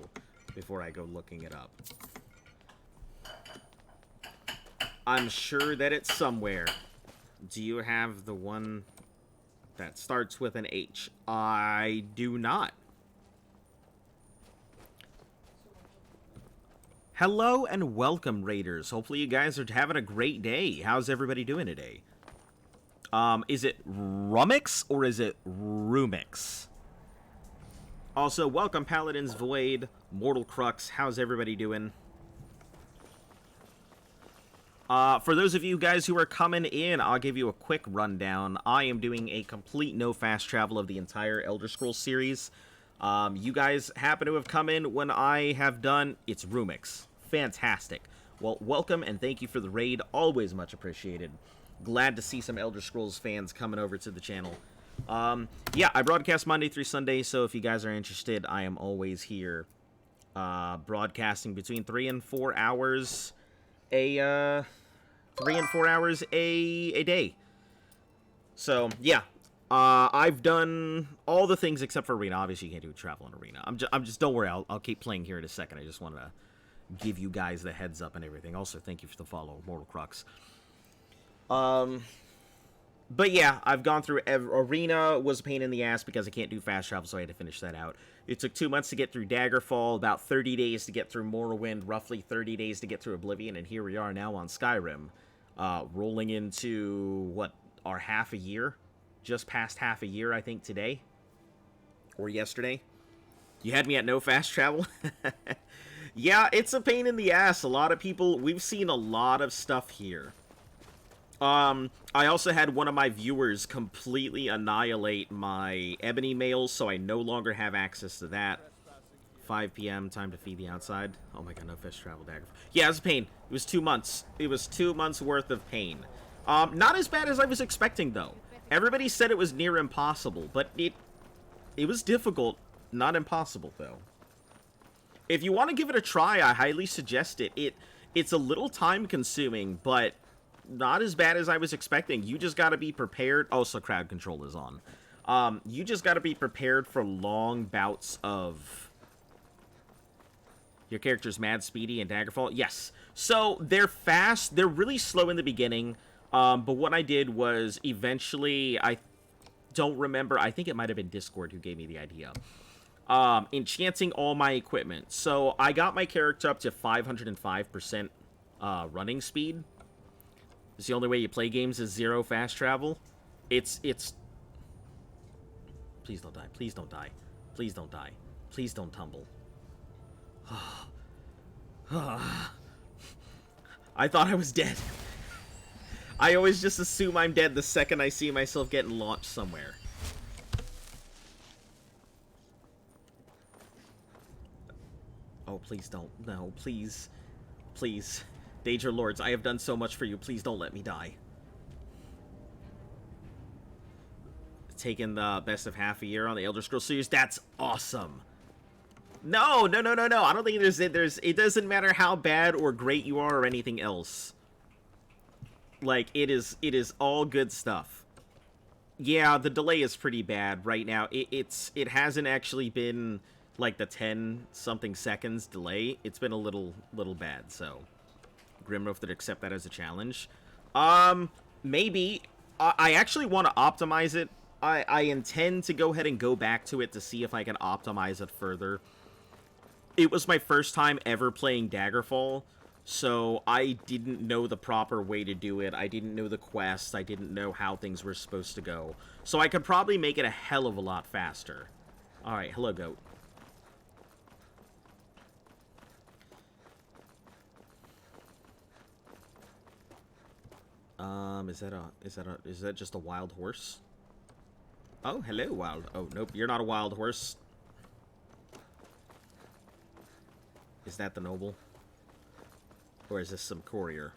looking it up. I'm sure that it's somewhere. Do you have the one that starts with an H? I do not. Hello and welcome, Raiders. Hopefully you guys are having a great day. How's everybody doing today? Is it Rumix or is it Rumix? Also, welcome Paladin's Void, Mortal Crux. How's everybody doing? For those of you guys who are coming in, I'll give you a quick rundown. I am doing a complete no fast travel of the entire Elder Scrolls series. You guys happen to have come in when I have done... It's Rumix. Fantastic. Well, welcome and thank you for the raid. Always much appreciated. Glad to see some Elder Scrolls fans coming over to the channel. Yeah, I broadcast Monday through Sunday, so if you guys are interested, I am always here. Broadcasting between 3 and 4 hours a day. So, yeah. I've done all the things except for Arena. Obviously, you can't do travel in Arena. I'm just don't worry. I'll keep playing here in a second. I just want to give you guys the heads up and everything. Also, thank you for the follow, Mortal Crux. But yeah, I've gone through Arena was a pain in the ass because I can't do fast travel, so I had to finish that out. It took 2 months to get through Daggerfall, about 30 days to get through Morrowind, roughly 30 days to get through Oblivion, and here we are now on Skyrim, rolling into, what, our half a year? Just past half a year, I think, today. Or yesterday. You had me at no fast travel? Yeah, it's a pain in the ass. A lot of people, we've seen a lot of stuff here. I also had one of my viewers completely annihilate my Ebony mail, so I no longer have access to that. 5 p.m., time to feed the outside. Oh my god, no fast travel dagger. Yeah, it was a pain. It was 2 months. It was 2 months worth of pain. Not as bad as I was expecting, though. Everybody said it was near impossible, but it was difficult. Not impossible, though. If you want to give it a try, I highly suggest it. It's a little time-consuming, but not as bad as I was expecting. You just got to be prepared. Also, crowd control is on. You just got to be prepared for long bouts of... Your character's mad, speedy, and Daggerfall? Yes. So, they're fast. They're really slow in the beginning. But what I did was eventually, I don't remember, I think it might have been Discord who gave me the idea. Enchanting all my equipment. So, I got my character up to 505% running speed. It's the only way you play games is 0 fast travel. It's... Please don't die. Please don't die. Please don't die. Please don't tumble. I thought I was dead. I always just assume I'm dead the second I see myself getting launched somewhere. Oh, please don't. No, please. Please. Danger Lords, I have done so much for you. Please don't let me die. Taking the best of half a year on the Elder Scrolls series. That's awesome. No. I don't think it doesn't matter how bad or great you are or anything else. Like, it is all good stuff. Yeah, the delay is pretty bad right now. It hasn't actually been like the 10-something seconds delay. It's been a little bad, so Grimroof did accept that as a challenge. Maybe. I actually want to optimize it. I intend to go ahead and go back to it to see if I can optimize it further. It was my first time ever playing Daggerfall, so I didn't know the proper way to do it. I didn't know the quest. I didn't know how things were supposed to go. So I could probably make it a hell of a lot faster. Alright, hello, goat. Is that just a wild horse? Oh, hello, wild. Oh, nope, you're not a wild horse. Is that the noble? Or is this some courier?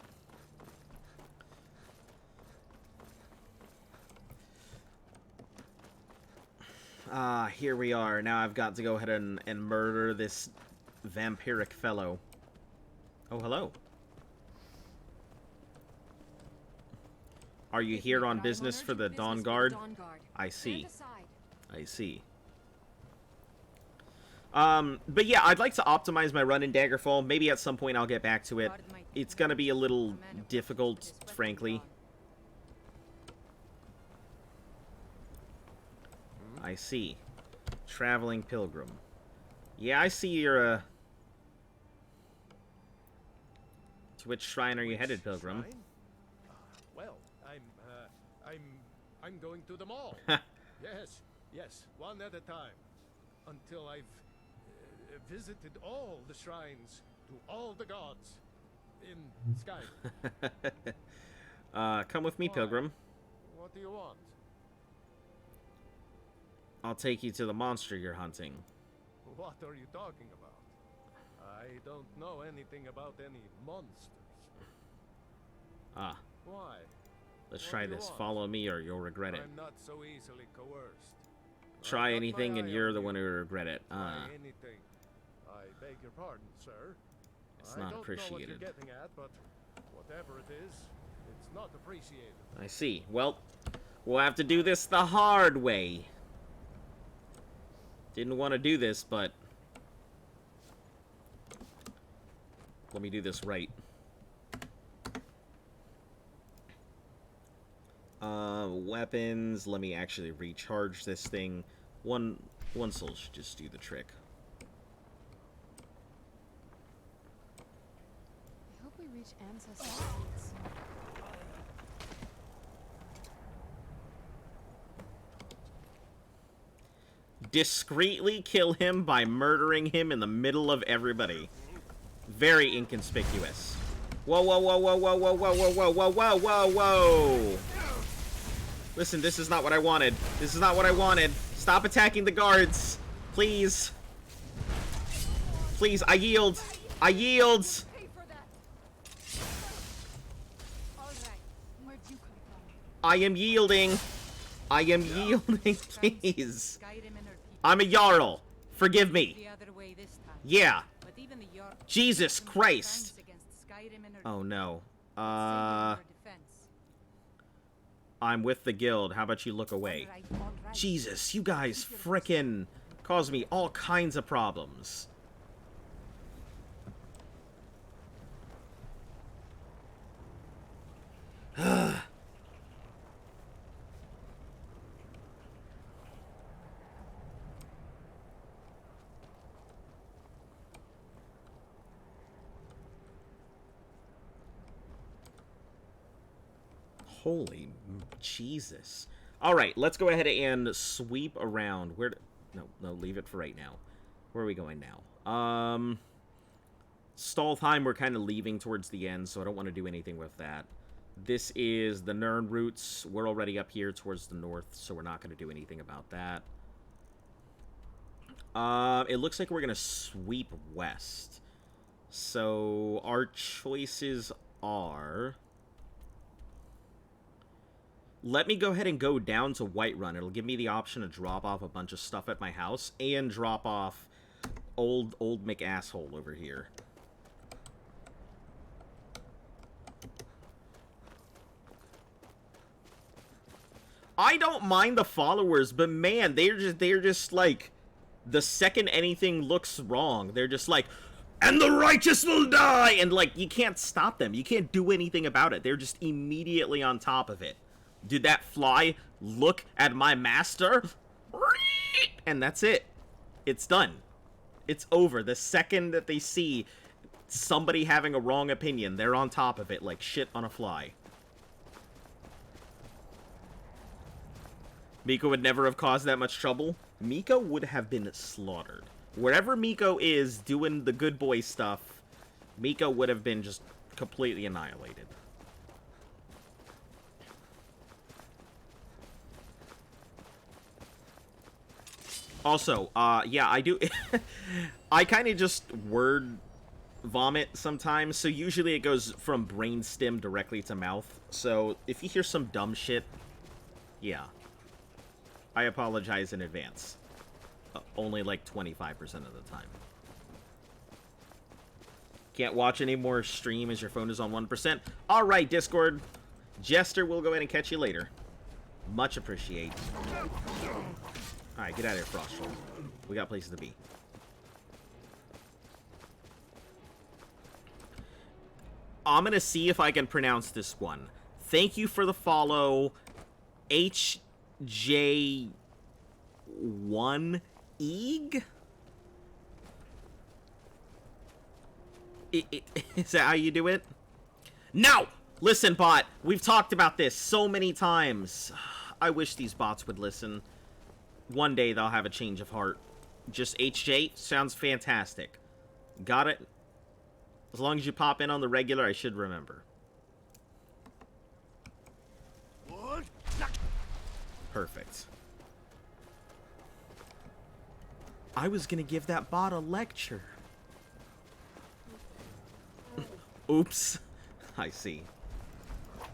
Here we are. Now I've got to go ahead and murder this vampiric fellow. Oh, hello. Are you here on business for the Dawn Guard? I see. I see. But yeah, I'd like to optimize my run in Daggerfall. Maybe at some point I'll get back to it. It's gonna be a little difficult, frankly. I see. Traveling Pilgrim. Yeah, I see you're To which shrine are you headed, Pilgrim? Shrine? Well, I'm going to them all. Yes, one at a time, until I've visited all the shrines to all the gods in Skyrim. Come with me, Pilgrim. What do you want? I'll take you to the monster you're hunting. What are you talking about? I don't know anything about any monsters. Ah. Why? Let's What try do you this. want? Follow me or you'll regret it. I'm not so easily coerced. Try I've got anything my and eye you're on the you. one who regret it. Try anything. I beg your pardon, sir. It's I not don't know what appreciated. you're getting at, but whatever it is, it's not appreciated. I see. Well, we'll have to do this the hard way. Didn't want to do this, but let me do this right. Weapons. Let me actually recharge this thing. One soul should just do the trick. I hope we reach Ancestor's gates. Discreetly kill him by murdering him in the middle of everybody. Very inconspicuous. Whoa, whoa, whoa, whoa, whoa, whoa, whoa, whoa, whoa, whoa, whoa, whoa, whoa. Listen, this is not what I wanted. This is not what I wanted. Stop attacking the guards. Please. Please, I yield. I yield. I am yielding. I am yielding, please. I'm a Jarl. Forgive me. Yeah. Jesus Christ. Oh no. I'm with the guild. How about you look away? Jesus, you guys frickin' cause me all kinds of problems. Holy Jesus. Alright, let's go ahead and sweep around. Where? No, leave it for right now. Where are we going now? Staltheim, we're kind of leaving towards the end, so I don't want to do anything with that. This is the Nirn Roots. We're already up here towards the north, so we're not going to do anything about that. It looks like we're going to sweep west. So, our choices are... Let me go ahead and go down to Whiterun. It'll give me the option to drop off a bunch of stuff at my house and drop off old McAsshole over here. I don't mind the followers, but man, they're just like, the second anything looks wrong, they're just like, and the righteous will die! And like, you can't stop them. You can't do anything about it. They're just immediately on top of it. Did that fly look at my master? And that's it. It's done. It's over. The second that they see somebody having a wrong opinion, they're on top of it like shit on a fly. Miko would never have caused that much trouble. Miko would have been slaughtered. Wherever Miko is doing the good boy stuff, Miko would have been just completely annihilated. Also, yeah, I do... I kind of just word vomit sometimes, so usually it goes from brainstem directly to mouth. So, if you hear some dumb shit, yeah. I apologize in advance. Only like 25% of the time. Can't watch any more stream as your phone is on 1%. Alright, Discord. Jester will go ahead and catch you later. Much appreciate. Alright, get out of here, Frosttroll. We got places to be. I'm gonna see if I can pronounce this one. Thank you for the follow, HJ1Eeg? Is that how you do it? No! Listen, bot. We've talked about this so many times. I wish these bots would listen. One day they'll have a change of heart. Just HJ sounds fantastic. Got it? As long as you pop in on the regular, I should remember. Perfect. I was gonna give that bot a lecture. Oops. I see.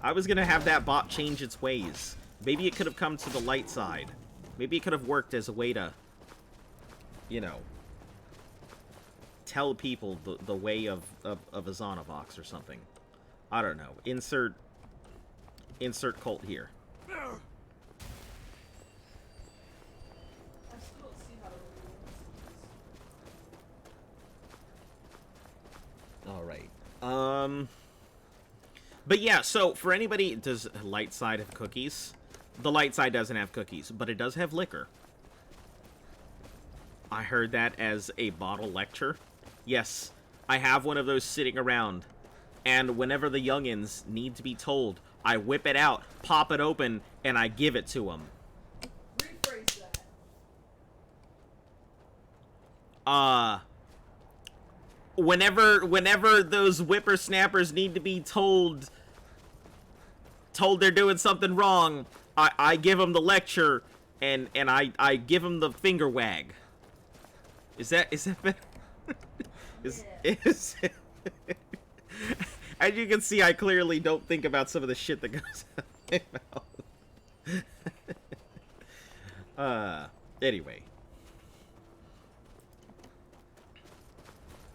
I was gonna have that bot change its ways. Maybe it could have come to the light side. Maybe it could have worked as a way to, you know, tell people the way of Azanovox or something. I don't know. Insert cult here. Alright. But yeah, so for anybody, does light side have cookies? The light side doesn't have cookies, but it does have liquor. I heard that as a bottle lecture. Yes, I have one of those sitting around. And whenever the youngins need to be told, I whip it out, pop it open, and I give it to them. Rephrase that. Whenever those whippersnappers need to be told they're doing something wrong, I give them the lecture, and I give them the finger wag. Is that better? Is as you can see, I clearly don't think about some of the shit that goes out of my mouth. Anyway.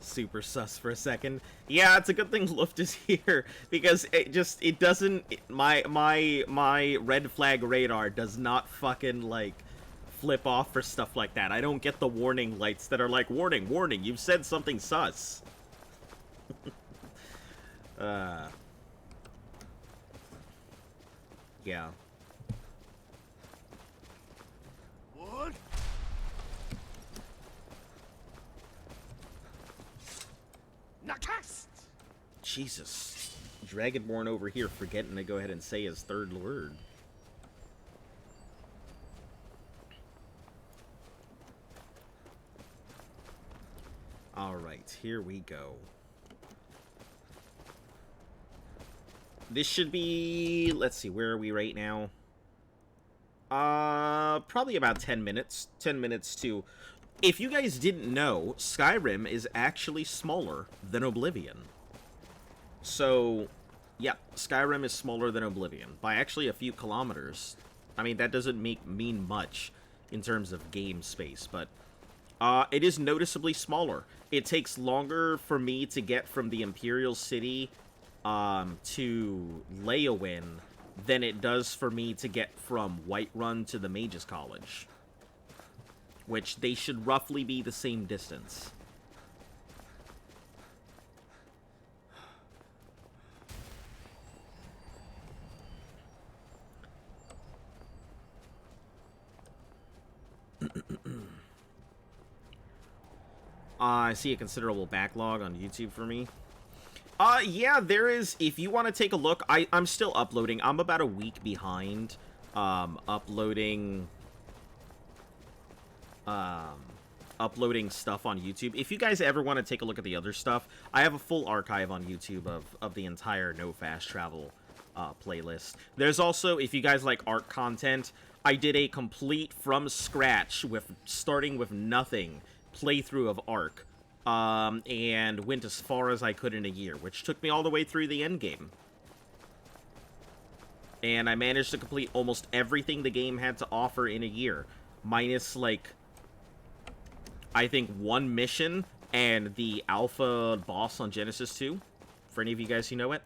Super sus for a second. Yeah, it's a good thing Luft is here, because it doesn't, my red flag radar does not fucking, like, flip off for stuff like that. I don't get the warning lights that are like, warning, warning, you've said something sus. Yeah. What? Jesus. Dragonborn over here forgetting to go ahead and say his third word. Alright, here we go. This should be... Let's see, where are we right now? Probably about 10 minutes. 10 minutes to... If you guys didn't know, Skyrim is actually smaller than Oblivion. So, yeah, Skyrim is smaller than Oblivion by actually a few kilometers. I mean, that doesn't mean much in terms of game space, but it is noticeably smaller. It takes longer for me to get from the Imperial City to Leyawiin than it does for me to get from Whiterun to the Mages College, which they should roughly be the same distance. I see a considerable backlog on YouTube for me. Yeah, there is. If you want to take a look, I'm still uploading. I'm about a week behind uploading stuff on YouTube. If you guys ever want to take a look at the other stuff, I have a full archive on YouTube of the entire No Fast Travel playlist. There's also, if you guys like art content, I did a complete from scratch with starting with nothing playthrough of Ark, and went as far as I could in a year, which took me all the way through the end game. And I managed to complete almost everything the game had to offer in a year, minus, like, I think one mission and the alpha boss on Genesis 2, for any of you guys who know it.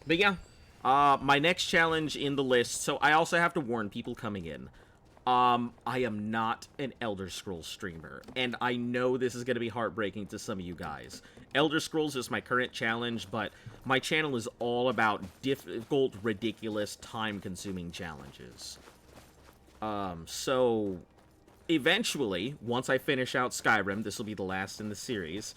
But yeah, my next challenge in the list, so I also have to warn people coming in. I am not an Elder Scrolls streamer, and I know this is going to be heartbreaking to some of you guys. Elder Scrolls is my current challenge, but my channel is all about difficult, ridiculous, time-consuming challenges. So, eventually, once I finish out Skyrim, this will be the last in the series,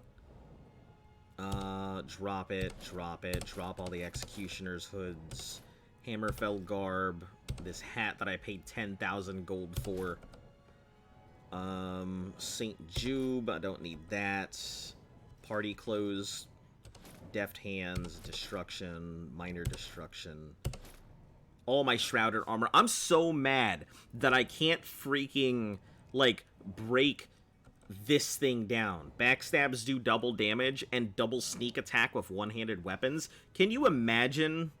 drop it, drop all the Executioner's hoods, Hammerfell garb, this hat that I paid 10,000 gold for. St. Jube, I don't need that. Party clothes, deft hands, destruction, minor destruction. All my shrouded armor. I'm so mad that I can't freaking, like, break this thing down. Backstabs do double damage and double sneak attack with one-handed weapons. Can you imagine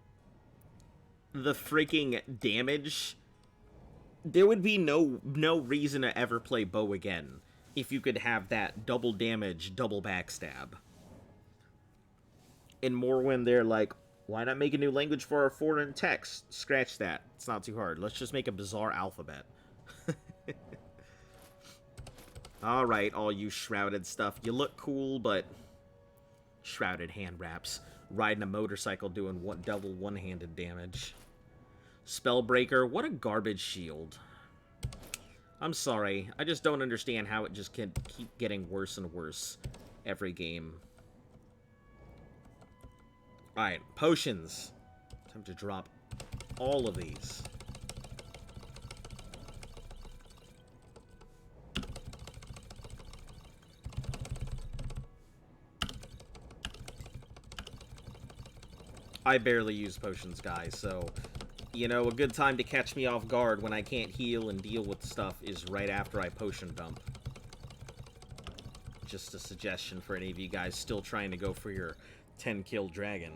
the freaking damage? There would be no reason to ever play bow again if you could have that double damage, double backstab. In Morrowind, they're like, why not make a new language for our foreign text? Scratch that. It's not too hard. Let's just make a bizarre alphabet. Alright, all you shrouded stuff. You look cool, but... Shrouded hand wraps. Riding a motorcycle doing double one-handed damage. Spellbreaker, what a garbage shield. I'm sorry, I just don't understand how it just can keep getting worse and worse every game. Alright, potions. Time to drop all of these. I barely use potions, guys, so... You know, a good time to catch me off guard when I can't heal and deal with stuff is right after I potion dump. Just a suggestion for any of you guys still trying to go for your 10-kill dragon.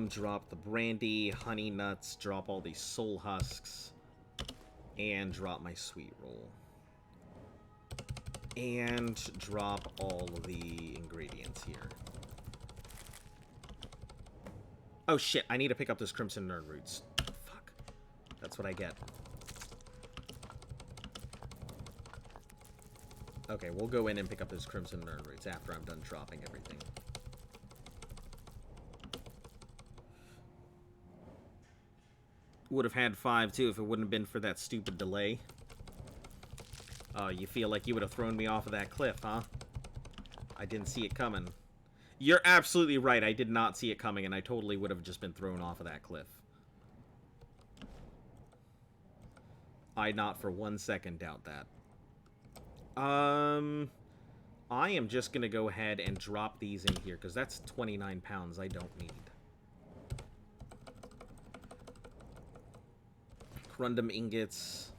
Drop the brandy, honey nuts, drop all these soul husks, and drop my sweet roll. And drop all of the ingredients here. Oh shit, I need to pick up this Crimson Nerd Roots. Fuck. That's what I get. Okay, we'll go in and pick up this Crimson Nerd Roots after I'm done dropping everything. Would have had 5 too if it wouldn't have been for that stupid delay. Oh, you feel like you would have thrown me off of that cliff, huh? I didn't see it coming. You're absolutely right, I did not see it coming, and I totally would have just been thrown off of that cliff. I not for 1 second doubt that. I am just gonna go ahead and drop these in here, because that's 29 pounds I don't need. Corundum ingots.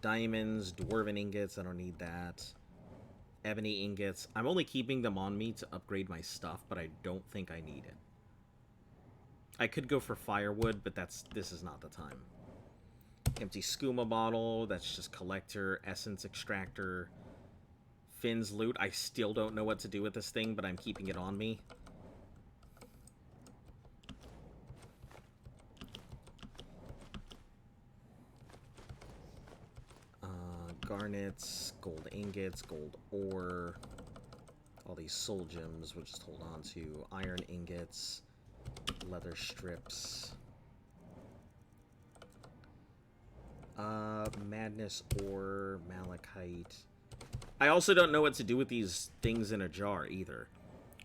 Diamonds, dwarven ingots, I don't need that. Ebony ingots. I'm only keeping them on me to upgrade my stuff, but I don't think I need it. I could go for firewood, but this is not the time. Empty skooma bottle, that's just collector, essence extractor. Finn's loot, I still don't know what to do with this thing, but I'm keeping it on me. Garnets, gold ingots, gold ore, all these soul gems we'll just hold on to, iron ingots, leather strips, madness ore, malachite. I also don't know what to do with these things in a jar either.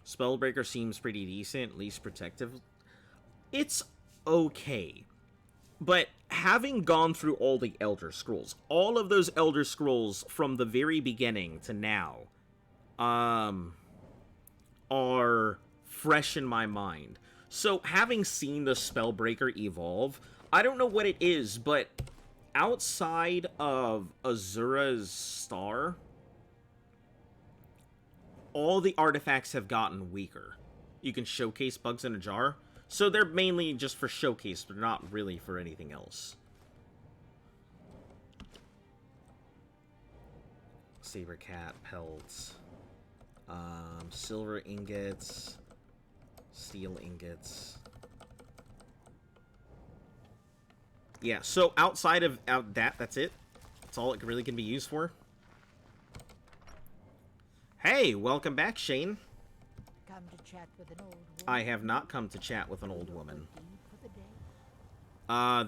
Spellbreaker seems pretty decent, least protective. It's okay. But having gone through all the Elder Scrolls, all of those Elder Scrolls from the very beginning to now, are fresh in my mind. So having seen the Spellbreaker evolve, I don't know what it is, but outside of Azura's star, all the artifacts have gotten weaker. You can showcase bugs in a jar. So they're mainly just for showcase, but not really for anything else. Saber cat pelts. Silver ingots. Steel ingots. Yeah, so outside of that's it. That's all it really can be used for. Hey, welcome back, Shane. Come to chat with an old woman. I have not come to chat with an old woman.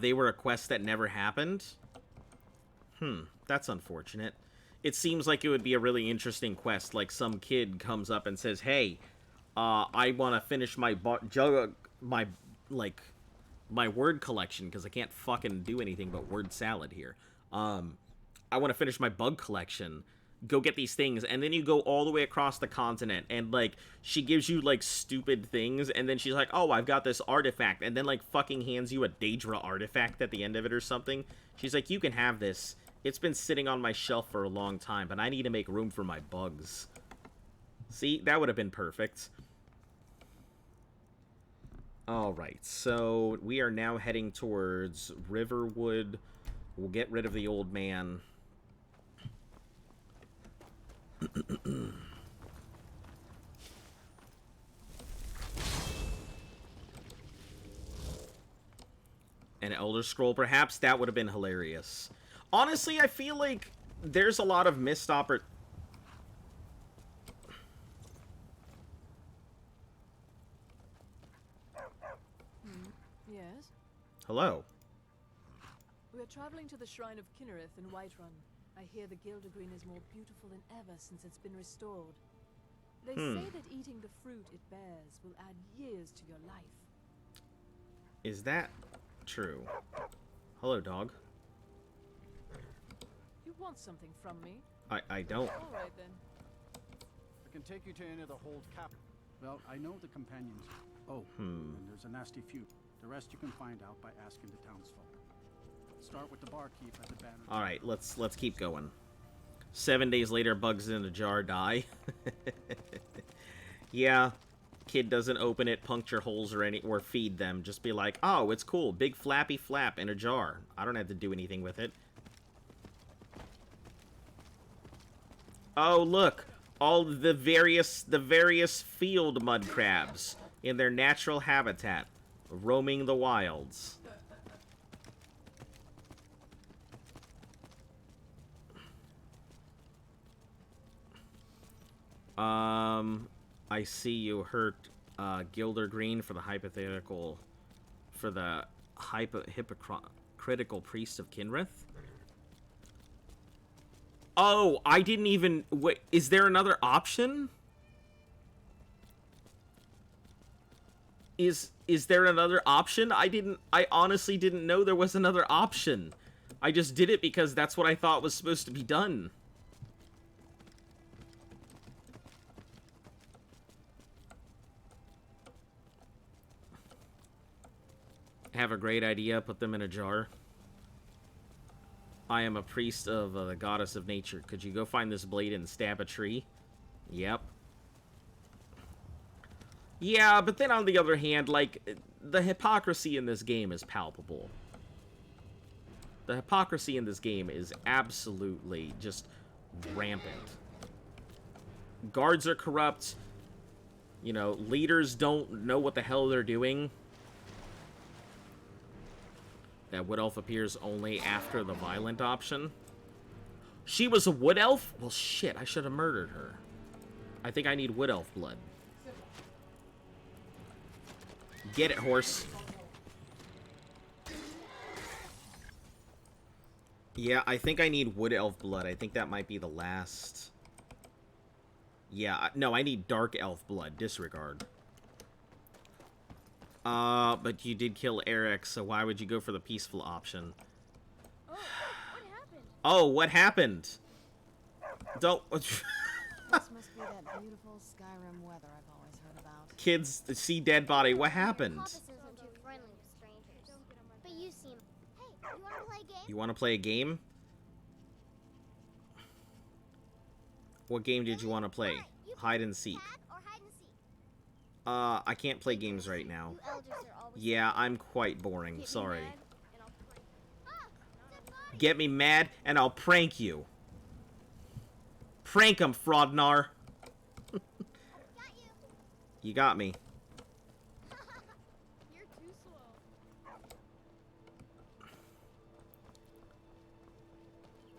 They were a quest that never happened? That's unfortunate. It seems like it would be a really interesting quest. Like, some kid comes up and says, hey, I want to finish my word collection, because I can't fucking do anything but word salad here. I want to finish my bug collection. Go get these things, and then you go all the way across the continent, and, like, she gives you, like, stupid things, and then she's like, oh, I've got this artifact, and then, like, fucking hands you a Daedra artifact at the end of it or something. She's like, you can have this. It's been sitting on my shelf for a long time, but I need to make room for my bugs. See? That would have been perfect. Alright, so we are now heading towards Riverwood. We'll get rid of the old man. An Elder Scroll, perhaps? That would have been hilarious. Honestly, I feel like there's a lot of missed Yes? Hello. We're traveling to the Shrine of Kinnereth in Whiterun. I hear the Gildergreen is more beautiful than ever since it's been restored. They say that eating the fruit it bears will add years to your life. Is that true? Hello, dog. You want something from me? I don't. All right, then. I can take you to any of the hold cap. Well, I know the companions. Oh, and there's a nasty few. The rest you can find out by asking the townsfolk. Start with the barkeep at the banner. All right, let's keep going. 7 days later, bugs in a jar die. Yeah, kid doesn't open it, puncture holes or feed them. Just be like, oh, it's cool, big flappy flap in a jar. I don't have to do anything with it. Oh, look, all the various field mud crabs in their natural habitat, roaming the wilds. I see you hurt Gildergreen for the hypocritical priest of Kinnereth. Oh, I didn't even... Wait, is there another option? Is there another option? I honestly didn't know there was another option. I just did it because that's what I thought was supposed to be done. Have a great idea, put them in a jar. I am a priest of the goddess of nature. Could you go find this blade and stab a tree? Yep. Yeah, but then on the other hand, like, the hypocrisy in this game is palpable. The hypocrisy in this game is absolutely just rampant. Guards are corrupt. You know, leaders don't know what the hell they're doing. That wood elf appears only after the violent option. She was a wood elf? Well, shit, I should have murdered her. I think I need wood elf blood. Get it, horse. Yeah, I think I need wood elf blood. I think that might be the last. Yeah, no, I need dark elf blood. Disregard. But you did kill Eric, so why would you go for the peaceful option? Oh, what happened? Don't... This must be that beautiful Skyrim weather I've always heard about. Kids see dead body. What happened? But you seem... Hey, you wanna play a game? You want to play a game? What game did you want to play? Hide and seek. I can't play games right now. Yeah, I'm quite boring. Sorry. Get me mad, and I'll prank you. Prank 'em, Fraudnar. You got me. You're too slow.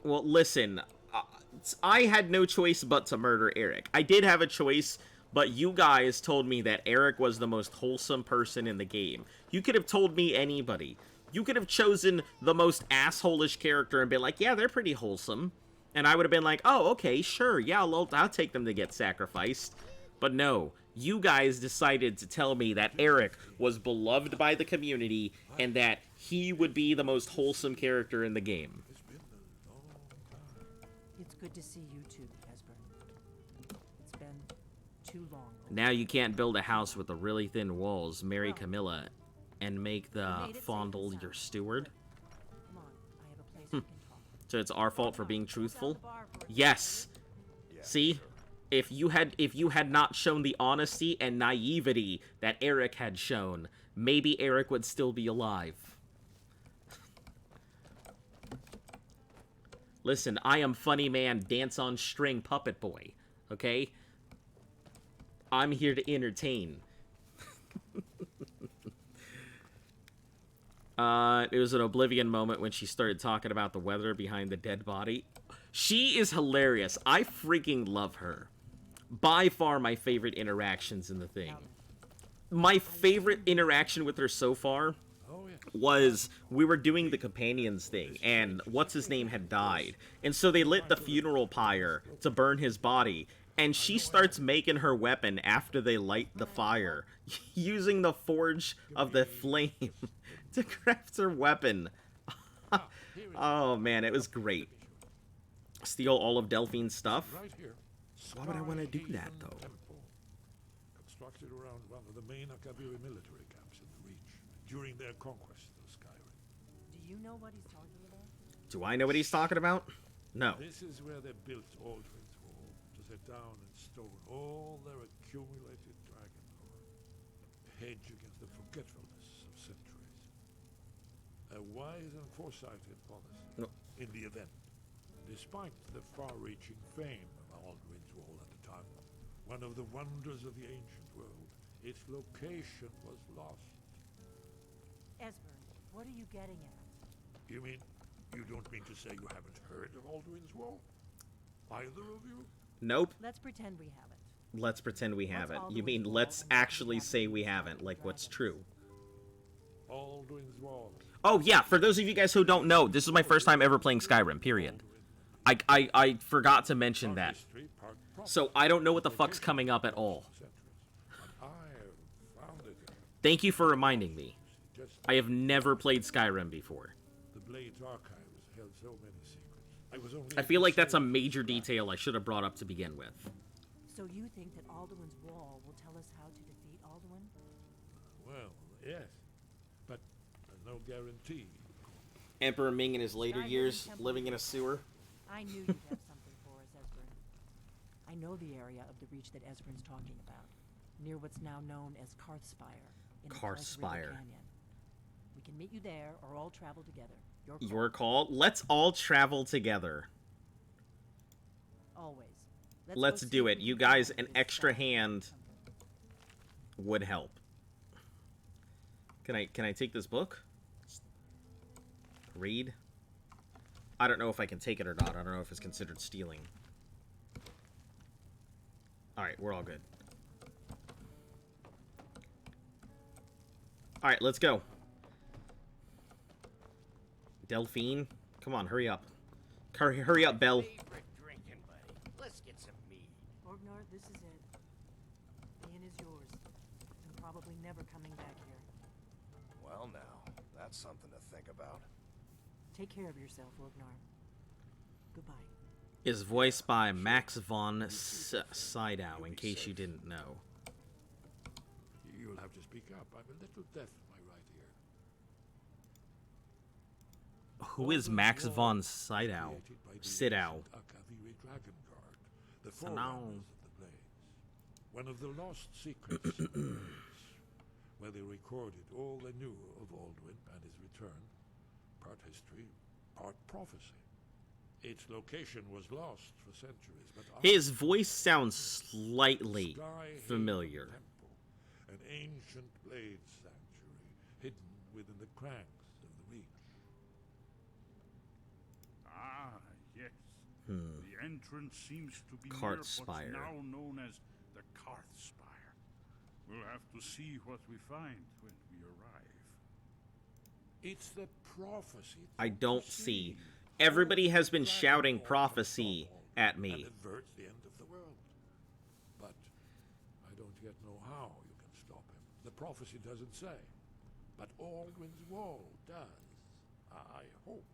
Well, listen. I had no choice but to murder Eric. I did have a choice, but you guys told me that Eric was the most wholesome person in the game. You could have told me anybody, You could have chosen the most asshole-ish character and been like, yeah, they're pretty wholesome. And I would have been like, oh, okay, sure, yeah, I'll take them to get sacrificed. But no, you guys decided to tell me that Eric was beloved by the community and that he would be the most wholesome character in the game. It's good to see you too, Esbern. It's been too long. Now you can't build a house with the really thin walls, marry Camilla, and make the Fondle your steward. Come on, I have a place we can talk. So it's our fault for being truthful? Yes. See? If you had not shown the honesty and naivety that Eric had shown, maybe Eric would still be alive. Listen, I am funny man, dance on string puppet boy, okay? I'm here to entertain. It was an Oblivion moment when she started talking about the weather behind the dead body. She is hilarious. I freaking love her. By far my favorite interactions in the thing. My favorite interaction with her so far was we were doing the companions thing, and what's-his-name had died. And so they lit the funeral pyre to burn his body, and she starts making her weapon after they light the fire, using the forge of the flame to craft her weapon. Oh man, it was great. Steal all of Delphine's stuff? Why would I want to do that, though? Constructed around one of the main Akaviri military camps in the Reach during their conquest of Skyrim. Do you know what he's talking about? Do I know what he's talking about? No. This is where they built Aldrin's Wall to set down in stone all their accumulated dragon lore, hedge against the forgetfulness of centuries. A wise and foresighted policy in the event. Despite the far-reaching fame of Aldrin's Wall at the time, one of the wonders of the ancient world, its location was lost. Esbern, what are you getting at? You mean you don't mean to say you haven't heard of Aldrin's Wall? Either of you? Nope. Let's pretend we haven't. Let's pretend we haven't. You mean let's actually say we haven't, like what's true. Aldrin's Wall. Oh yeah, for those of you guys who don't know, this is my first time ever playing Skyrim, period. I forgot to mention that. So I don't know what the fuck's coming up at all. Thank you for reminding me. I have never played Skyrim before. The Blades archives held so many secrets. I feel like that's a major detail I should have brought up to begin with. So you think that Alduin's Wall will tell us how to defeat Alduin? Well, yes, but no guarantee. Emperor Ming in his later years, living in a sewer. I knew you'd have something for us, Esbern. I know the area of the Reach that Esbern's talking about, near what's now known as Karthspire. Karthspire. Canyon. We can meet you there, or all travel together. Your call. Let's all travel together. Always. Let's do it. You guys, an extra hand would help. Can I take this book? Read? I don't know if I can take it or not. I don't know if it's considered stealing. Alright, we're all good. Alright, let's go. Delphine? Come on, hurry up. Hurry up, Belle. Let's get some meat. Orgnar, this is it. Ian is yours. And probably never coming back here. Well now, that's something to think about. Take care of yourself, Orgnar. Goodbye. Is voiced by Max von Sydow, in case you didn't know. You'll have to speak up. I'm a little deaf in my right ear. Who is Max von Sydow? Sydow. Akaviri Dragon Guard, the forerunners of the Blades. One of the lost secrets of the Blades, where they recorded all they knew of Alduin and his return. Part history, part prophecy. Its location was lost for centuries, but his voice sounds slightly familiar. Temple, an ancient blade sanctuary hidden within the crags of the Reach. Ah, yes. The entrance seems to be near Karthspire. what's now known as the Karthspire. We'll have to see what we find when we arrive. It's the prophecy. I don't see. Everybody has been shouting prophecy at me. And averts the end of the world. But I don't yet know how you can stop him. The prophecy doesn't say. But Alduin's Wall does. I hope.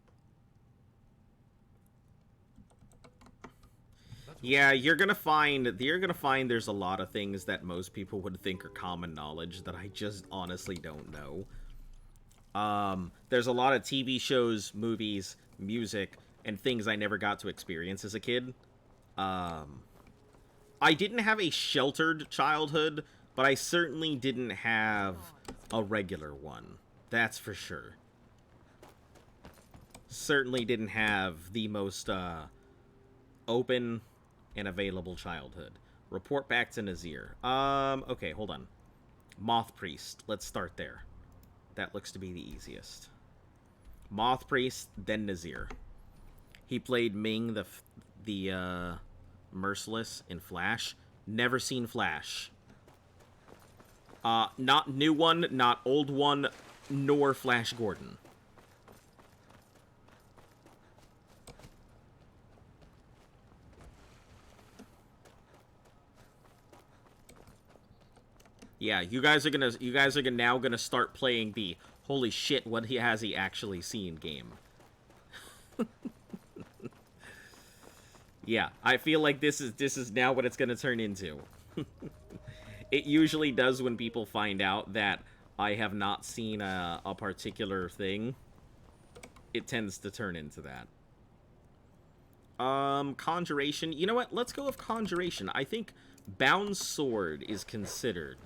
Yeah, you're gonna find there's a lot of things that most people would think are common knowledge that I just honestly don't know. There's a lot of TV shows, movies, music, and things I never got to experience as a kid. I didn't have a sheltered childhood, but I certainly didn't have a regular one. That's for sure. Certainly didn't have the most open and available childhood. Report back to Nazir. Okay, hold on. Moth Priest. Let's start there. That looks to be the easiest. Moth Priest, then Nazir. He played Ming the Merciless in Flash. Never seen Flash. Not new one, not old one, nor Flash Gordon. Yeah, you guys are now gonna start playing the holy shit, what has he actually seen game. Yeah, I feel like this is now what it's gonna turn into. It usually does when people find out that I have not seen a particular thing. It tends to turn into that. Conjuration. You know what? Let's go with Conjuration. I think Bound Sword is considered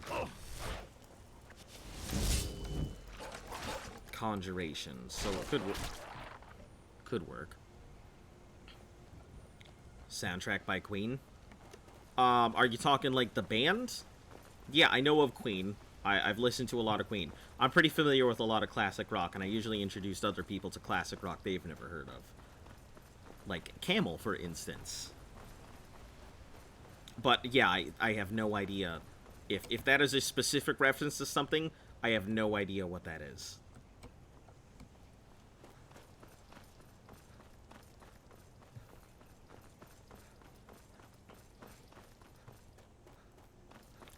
Conjuration, so it could work. Soundtrack by Queen. Are you talking like the band? Yeah, I know of Queen. I've listened to a lot of Queen. I'm pretty familiar with a lot of classic rock, and I usually introduce other people to classic rock they've never heard of. Like Camel, for instance. But yeah, I have no idea. If that is a specific reference to something, I have no idea what that is.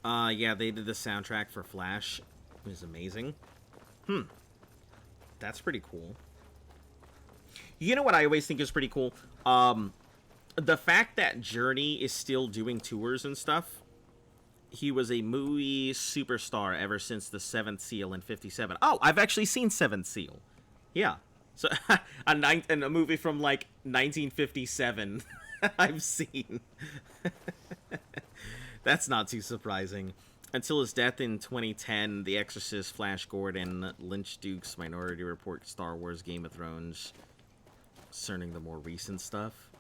Yeah, they did the soundtrack for Flash. It was amazing. That's pretty cool. You know what I always think is pretty cool? The fact that Journey is still doing tours and stuff. He was a movie superstar ever since The Seventh Seal in '57. Oh, I've actually seen Seventh Seal. Yeah. So, a movie from, like, 1957 I've seen. That's not too surprising. Until his death in 2010, The Exorcist, Flash Gordon, Lynch Dukes, Minority Report, Star Wars, Game of Thrones. Concerning the more recent stuff.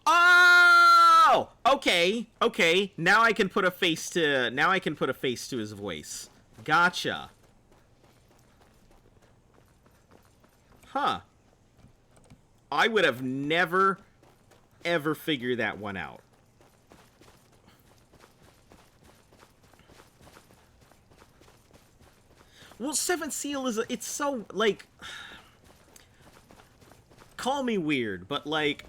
Oh! Okay. Now I can put a face to his voice. Gotcha. Huh. I would have never ever figured that one out. Well, Seventh Seal it's so, like, call me weird, but, like,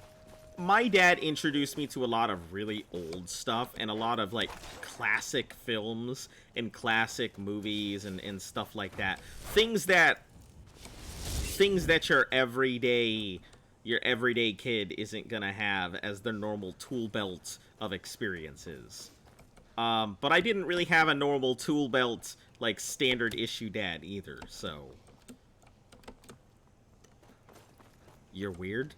my dad introduced me to a lot of really old stuff and a lot of, like, classic films and classic movies and stuff like that. Things that your everyday kid isn't gonna have as their normal tool belt of experiences. But I didn't really have a normal tool belt, like, standard issue dad either, so. You're weird?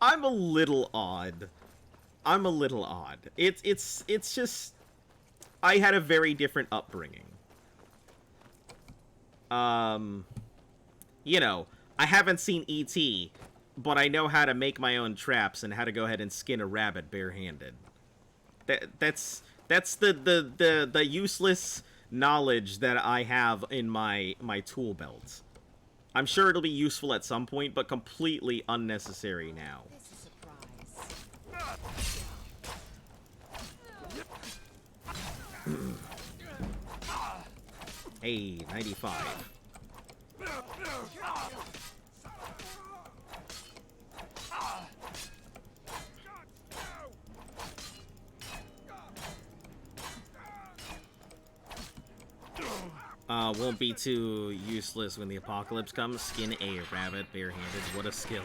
I'm a little odd. It's just, I had a very different upbringing. You know, I haven't seen E.T., but I know how to make my own traps and how to go ahead and skin a rabbit barehanded. That's the useless knowledge that I have in my tool belt. I'm sure it'll be useful at some point, but completely unnecessary now. Hey, 95. Won't be too useless when the apocalypse comes. Skin a rabbit barehanded. What a skill.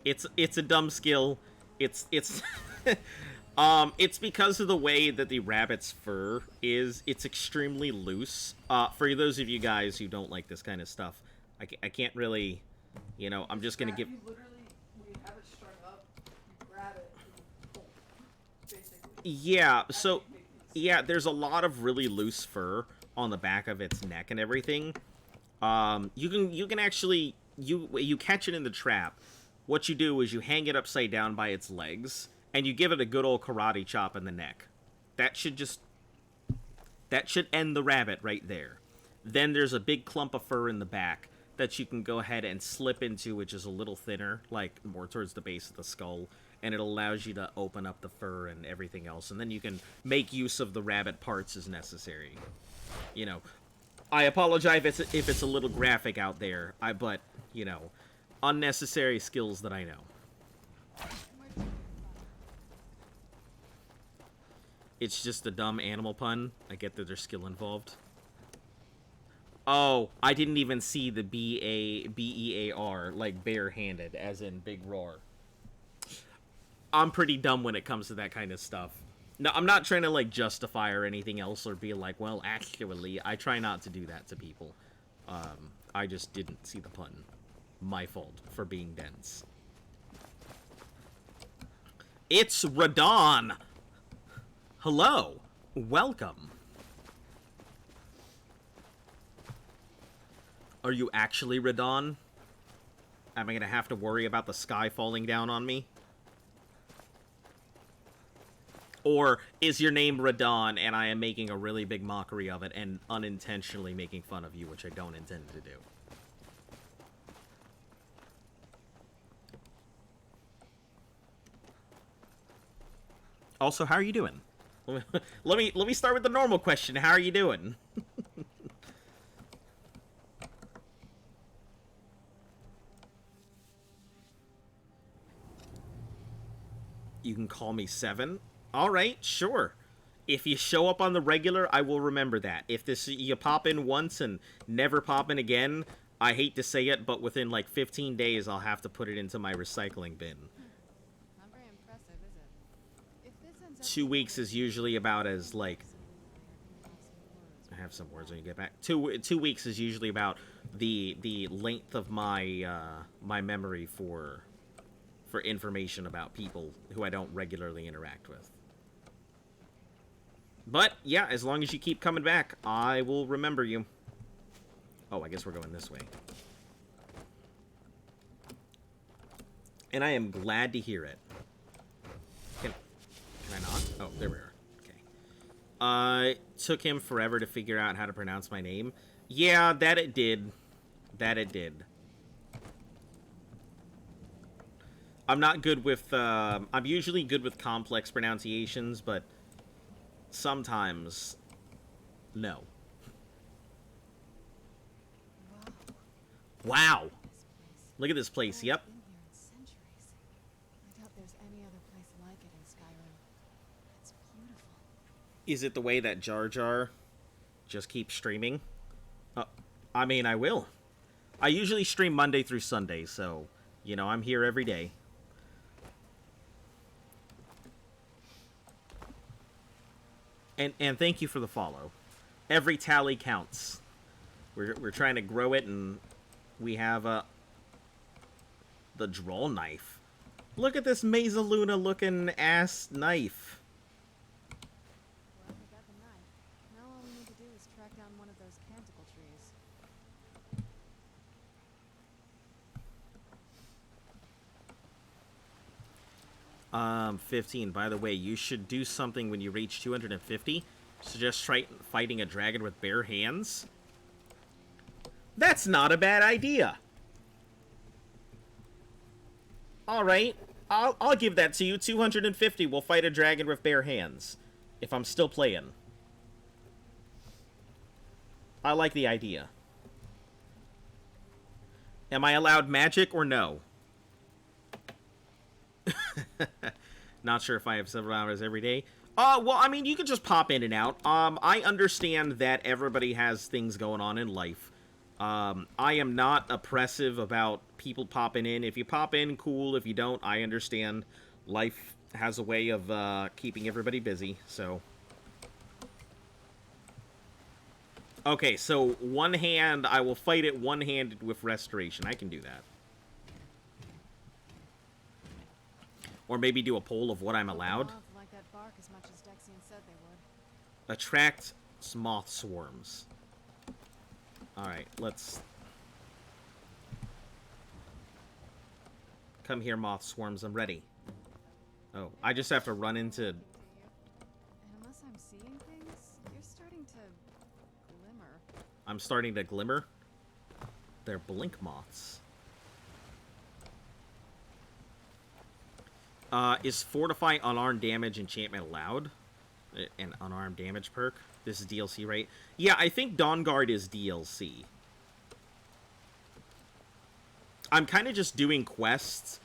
It's a dumb skill. It's it's because of the way that the rabbit's fur is. It's extremely loose. For those of you guys who don't like this kind of stuff, I can't really, you know, I'm just gonna give. You literally, when you have it strung up, you grab it and you pull, basically. Yeah. So, yeah, there's a lot of really loose fur on the back of its neck and everything. You can actually you catch it in the trap. What you do is you hang it upside down by its legs, and you give it a good old karate chop in the neck. That should end the rabbit right there. Then there's a big clump of fur in the back that you can go ahead and slip into, which is a little thinner, like more towards the base of the skull, and it allows you to open up the fur and everything else, and then you can make use of the rabbit parts as necessary. You know, I apologize if it's a little graphic out there, but, you know, unnecessary skills that I know. It's just a dumb animal pun. I get that there's skill involved. Oh, I didn't even see the B-A-B-E-A-R, like barehanded, as in big roar. I'm pretty dumb when it comes to that kind of stuff. No, I'm not trying to, like, justify or anything else or be like, well, actually, I try not to do that to people. I just didn't see the pun. My fault for being dense. It's Radon! Hello! Welcome! Are you actually Radon? Am I gonna have to worry about the sky falling down on me? Or is your name Radon and I am making a really big mockery of it and unintentionally making fun of you, which I don't intend to do? Also, how are you doing? Let me start with the normal question. How are you doing? You can call me Seven. All right, sure. If you show up on the regular, I will remember that. If you pop in once and never pop in again, I hate to say it, but within like 15 days, I'll have to put it into my recycling bin. Not very impressive, is it? If this ends up 2 weeks is usually about as, like... I have some words when you get back. 2 weeks is usually about the length of my my memory for information about people who I don't regularly interact with. But, yeah, as long as you keep coming back, I will remember you. Oh, I guess we're going this way. And I am glad to hear it. Can I not? Oh, there we are. Okay. Took him forever to figure out how to pronounce my name. Yeah, that it did. That it did. I'm not good with, I'm usually good with complex pronunciations, but sometimes, no. Wow. Look at this place, yep. I doubt there's any other place like it in Skyrim. It's beautiful. Is it the way that Jar Jar just keeps streaming? I mean, I will. I usually stream Monday through Sunday, so, you know, I'm here every day. And thank you for the follow. Every tally counts. We're trying to grow it, and we have the draw knife. Look at this Mesaluna looking ass knife. Well, we got the knife. Now all we need to do is track down one of those canticle trees. 15. By the way, you should do something when you reach 250. Suggest fighting a dragon with bare hands. That's not a bad idea. All right, I'll give that to you. 250. We'll fight a dragon with bare hands. If I'm still playing. I like the idea. Am I allowed magic or no? Not sure if I have several hours every day. Well, I mean, you can just pop in and out. I understand that everybody has things going on in life. I am not oppressive about people popping in. If you pop in, cool. If you don't, I understand. Life has a way of keeping everybody busy, so... Okay, so one hand, I will fight it one-handed with Restoration. I can do that. Or maybe do a poll of what I'm allowed. Like that bark as much as Dexian said they would. Attract moth swarms. Alright, let's... Come here, moth swarms. I'm ready. Oh, I just have to run into... Unless I'm seeing things, you're starting to glimmer. I'm starting to glimmer. They're blink moths. Is Fortify Unarmed Damage enchantment allowed? An unarmed damage perk? This is DLC, right? Yeah, I think Dawnguard is DLC. I'm kind of just doing quests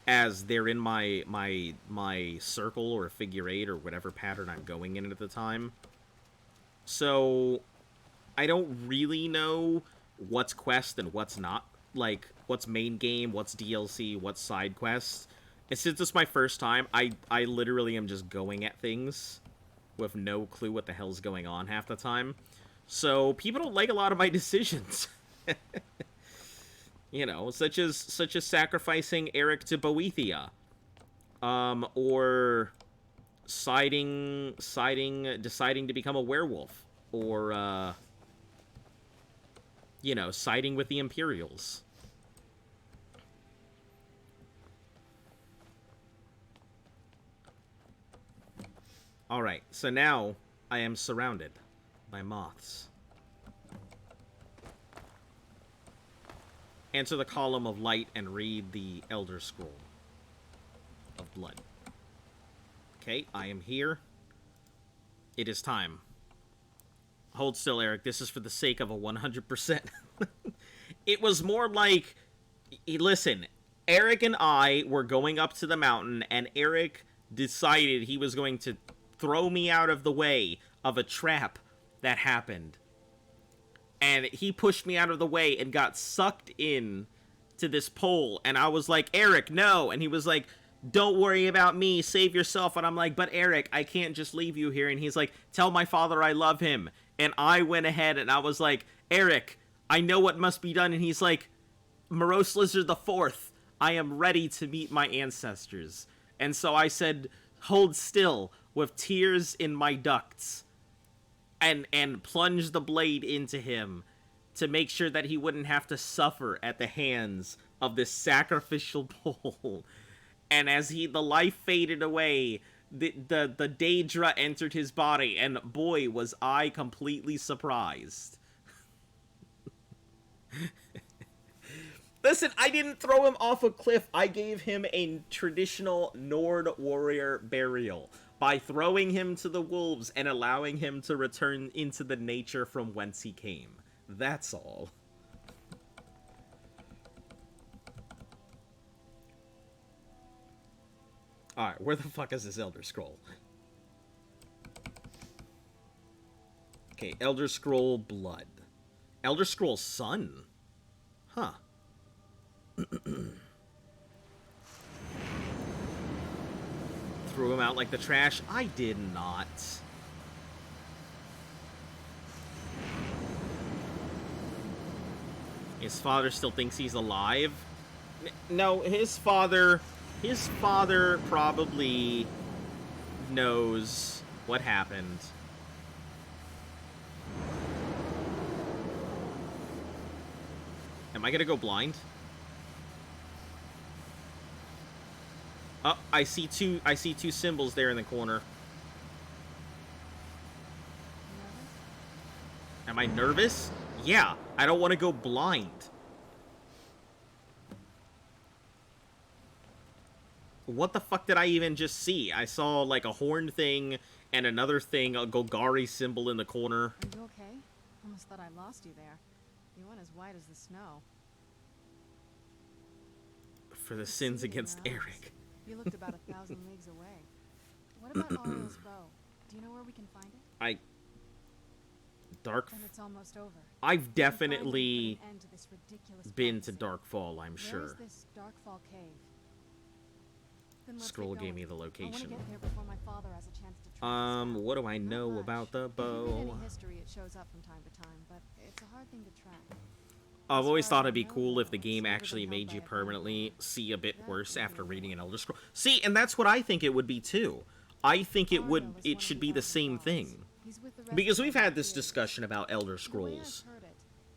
as they're in my circle or figure eight or whatever pattern I'm going in at the time. So, I don't really know what's quest and what's not. Like, what's main game, what's DLC, what's side quests. And since it's my first time, I literally am just going at things with no clue what the hell's going on half the time. So, people don't like a lot of my decisions. You know, such as sacrificing Eric to Boethia. Or deciding to become a werewolf. Or, you know, siding with the Imperials. Alright, so now I am surrounded by moths. Answer the column of light and read the Elder Scroll of Blood. Okay, I am here. It is time. Hold still, Eric. This is for the sake of a 100%. It was more like... Listen, Eric and I were going up to the mountain, and Eric decided he was going to throw me out of the way of a trap that happened. And he pushed me out of the way and got sucked in to this pole. And I was like, Eric, no. And he was like, don't worry about me. Save yourself. And I'm like, but Eric, I can't just leave you here. And he's like, tell my father I love him. And I went ahead and I was like, Eric, I know what must be done. And he's like, Morose Lizard IV, I am ready to meet my ancestors. And so I said, hold still, with tears in my ducts, and plunge the blade into him to make sure that he wouldn't have to suffer at the hands of this sacrificial pole. And as the life faded away, the Daedra entered his body, and boy, was I completely surprised. Listen, I didn't throw him off a cliff. I gave him a traditional Nord warrior burial by throwing him to the wolves and allowing him to return into the nature from whence he came. That's all. Alright, where the fuck is this Elder Scroll? Okay, Elder Scroll Blood. Elder Scroll Sun? Huh. Threw him out like the trash? I did not. His father still thinks he's alive? No, his father probably knows what happened. Am I gonna go blind? Oh, I see two symbols there in the corner. Am I nervous? Yeah, I don't want to go blind. What the fuck did I even just see? I saw like a horn thing and another thing, a Golgari symbol in the corner. Are you okay? Almost thought I lost you there. You went as white as the snow. For the sins against Your eyes. Eric. You looked about 1,000 leagues away. What about Ariel's bow? Do you know where we can find it? Dark. And it's almost over. I've We can find it and definitely put an end to this ridiculous been to prophecy. Darkfall, I'm Where sure. is this Darkfall cave? Then let's Scroll get gave going. me the I want location. to get there before my father has a chance to track us What do I know about the down. If you read bow? any history, it shows up from time to time, but it's a hard thing to track. I've always thought it'd be cool if the game actually made you permanently see a bit worse after reading an Elder Scroll. See, and that's what I think it would be too. I think it should be the same thing. Because we've had this discussion about Elder Scrolls.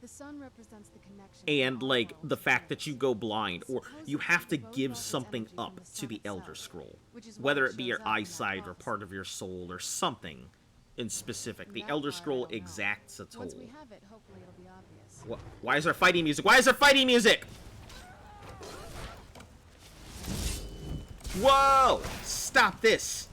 The sun represents the connection. And, like, the fact that you go blind, or you have to give something up to the Elder Scroll. Whether it be your eyesight, or part of your soul, or something in specific. The Elder Scroll exacts a toll. Once we have it, hopefully it'll be obvious. Why is there fighting music? Why is there fighting music? Whoa! Stop this!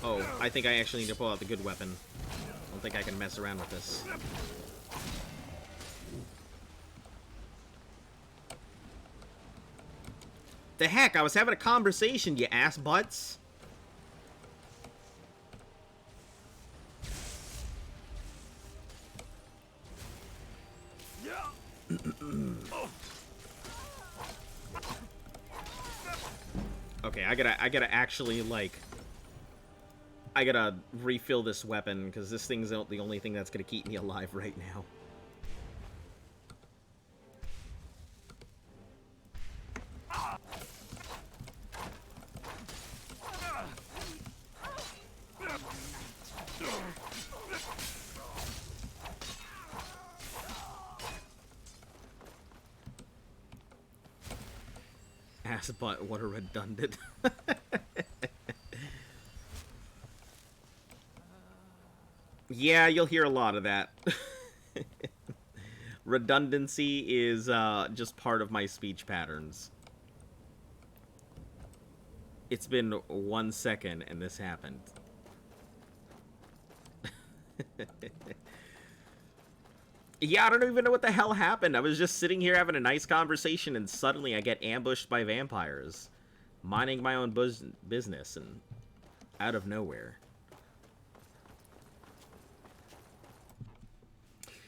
Oh, I think I actually need to pull out the good weapon. I don't think I can mess around with this. The heck? I was having a conversation, you ass butts. Okay, I gotta actually, like... I gotta refill this weapon, because this thing's the only thing that's gonna keep me alive right now. Ass butt, what a redundant. Yeah, you'll hear a lot of that. Redundancy is just part of my speech patterns. It's been 1 second and this happened. Yeah, I don't even know what the hell happened. I was just sitting here having a nice conversation and suddenly I get ambushed by vampires. Minding my own business and out of nowhere.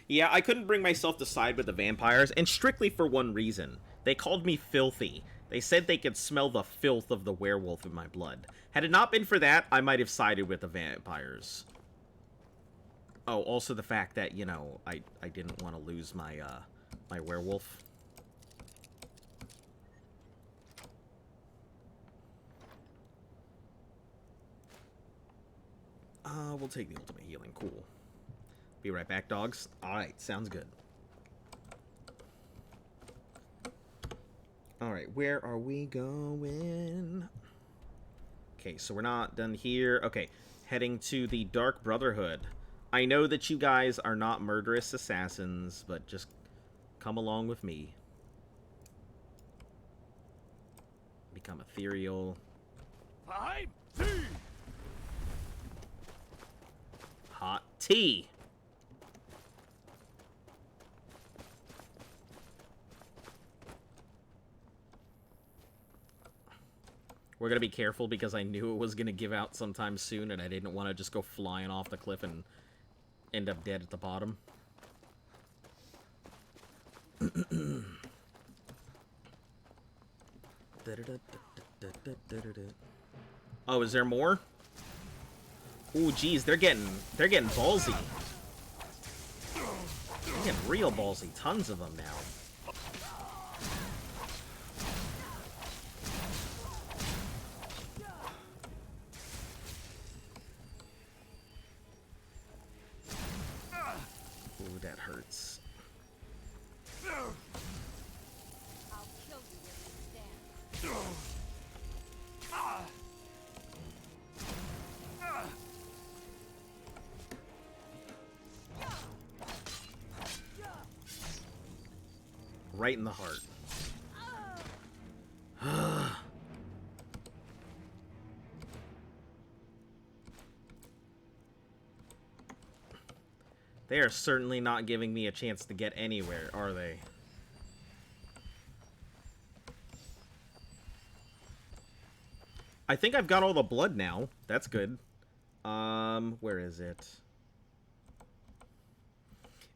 Yeah, I couldn't bring myself to side with the vampires, and strictly for one reason. They called me filthy. They said they could smell the filth of the werewolf in my blood. Had it not been for that, I might have sided with the vampires. Oh, also the fact that, you know, I didn't want to lose my, my werewolf. We'll take the ultimate healing. Cool. Be right back, dogs. Alright, sounds good. Alright, where are we going? Okay, so we're not done here. Okay, heading to the Dark Brotherhood. I know that you guys are not murderous assassins, but just come along with me. Become ethereal. Hot tea! We're gonna be careful because I knew it was gonna give out sometime soon and I didn't want to just go flying off the cliff and end up dead at the bottom. Oh, is there more? Ooh, geez, they're getting ballsy. They're getting real ballsy. Tons of them now. Ooh, that hurts. I'll kill you where you stand. Right in the heart. They are certainly not giving me a chance to get anywhere, are they? I think I've got all the blood now. That's good. Where is it?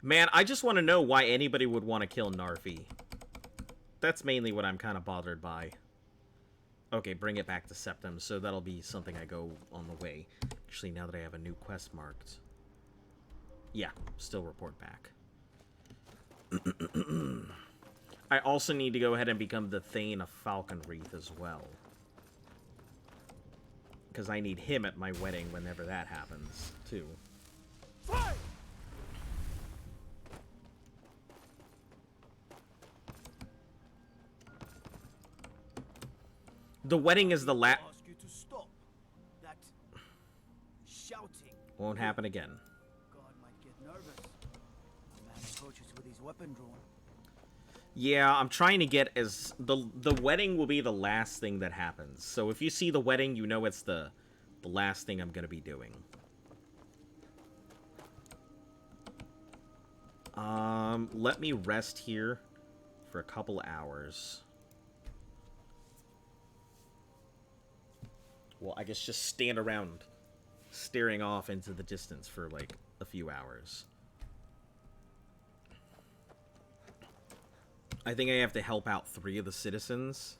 Man, I just want to know why anybody would want to kill Narfi. That's mainly what I'm kind of bothered by. Okay, bring it back to Septum, so that'll be something I go on the way. Actually, now that I have a new quest marked. Yeah, still report back. I also need to go ahead and become the Thane of Falconwreath as well. Because I need him at my wedding whenever that happens, too. Fight! The wedding is the last... Ask you to stop. That shouting. Won't happen again. God might get nervous. A man approaches with his weapon drawn. Yeah, I'm trying to get as... The wedding will be the last thing that happens. So if you see the wedding, you know it's the last thing I'm going to be doing. Let me rest here for a couple hours. Well, I guess just stand around staring off into the distance for, like, a few hours. I think I have to help out 3 of the citizens.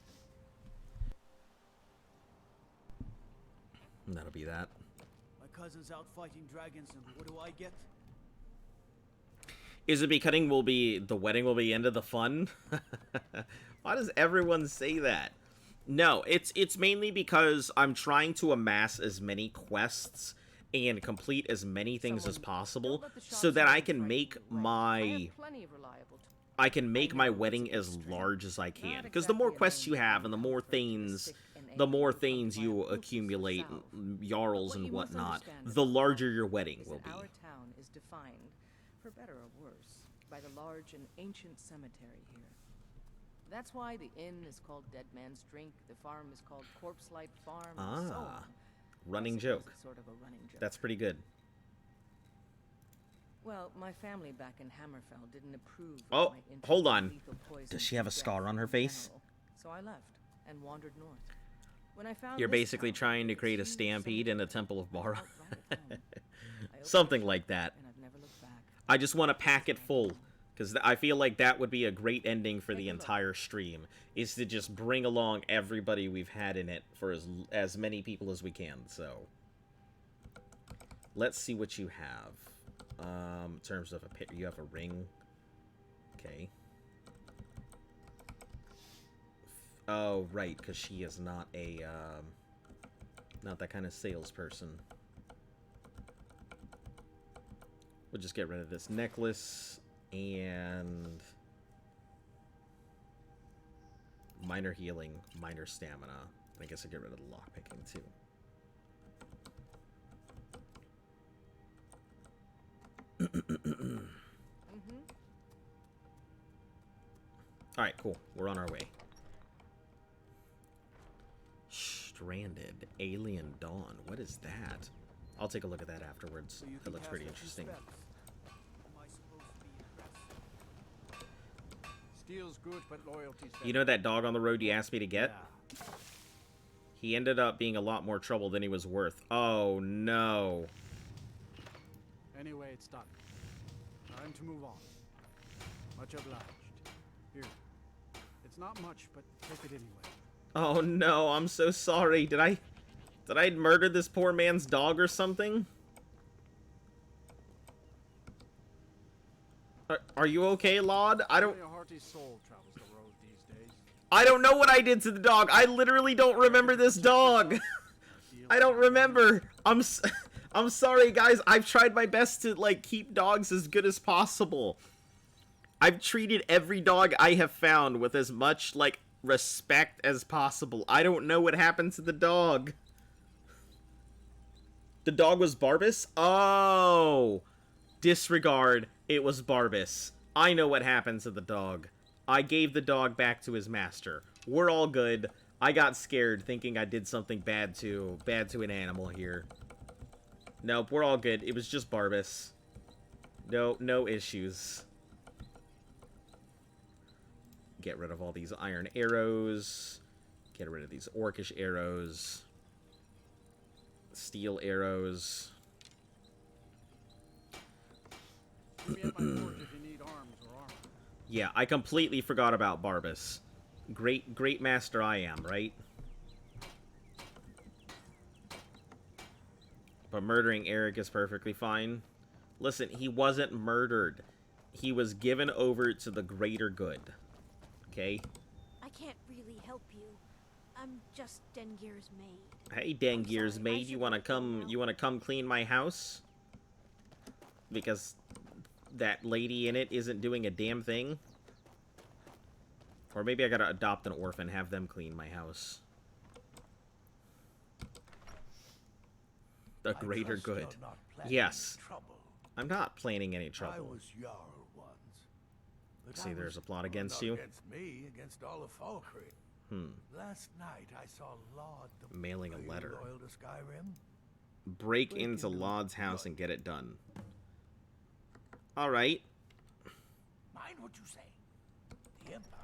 And that'll be that. My cousin's out fighting dragons, and what do I get? Is it because the wedding will be end of the fun? Why does everyone say that? No, it's mainly because I'm trying to amass as many quests and complete as many things as possible so that I can make my wedding as large as I can. Because the more quests you have and the more things you accumulate, jarls and whatnot, the larger your wedding will be. Our town is defined, for better or worse, by the large and ancient cemetery here. That's why the inn is called Dead Man's Drink, the farm is called Corpse Light Farm, and so on. Running joke. Sort of a running joke. That's pretty good. Well, my family back in Hammerfell didn't approve of Oh, my interest hold in on. lethal poison Does she have a death scar on her in face? general, so I left and wandered north. When I found You're this basically town, trying to this create a huge stampede in a Temple of Bara. I Something like that. and I've never looked back. I just want to pack it full. Because I feel like that would be a great ending for the entire stream. Is to just bring along everybody we've had in it for as many people as we can. So, let's see what you have. In terms of you have a ring. Okay. Oh, right, because she is not a, not that kind of salesperson. We'll just get rid of this necklace. And minor healing, minor stamina. I guess I get rid of the lockpicking too. Alright, cool. We're on our way. Stranded. Alien Dawn. What is that? I'll take a look at that afterwards. That looks pretty interesting. Steel's good, but loyalty's better. You know that dog on the road you asked me to get? Yeah. He ended up being a lot more trouble than he was worth. Oh, no. Anyway, it's done. Time to move on. Much obliged. Here. It's not much, but take it anyway. Oh, no. I'm so sorry. Did I murder this poor man's dog or something? Are you okay, Laud? I don't... Only a hearty soul travels the road these days. I don't know what I did to the dog. I literally don't remember this dog. I don't remember. I'm sorry, guys. I've tried my best to, like, keep dogs as good as possible. I've treated every dog I have found with as much, like, respect as possible. I don't know what happened to the dog. The dog was Barbas? Oh. Disregard. It was Barbas. I know what happened to the dog. I gave the dog back to his master. We're all good. I got scared thinking I did something bad to an animal here. Nope, we're all good. It was just Barbas. No issues. Get rid of all these iron arrows. Get rid of these orcish arrows. Steel arrows. Meet me at my forge if you need arms or armor. Yeah, I completely forgot about Barbas. Great master I am, right? But murdering Eric is perfectly fine. Listen, he wasn't murdered. He was given over to the greater good. Okay? I can't really help you. I'm just Dengir's maid. Hey, Dengir's maid, you wanna come clean my house? Because that lady in it isn't doing a damn thing? Or maybe I gotta adopt an orphan, have them clean my house. The greater good. Yes. I'm not planning any I trouble. was Jarl once. But See, I there's was- a plot well, against not you. Against me, against all of Falkreath. Last night I saw Laud the Mailing a Are you letter. loyal to Skyrim? Break into Laud's house and get it done. Alright. Mind what you say. The Empire.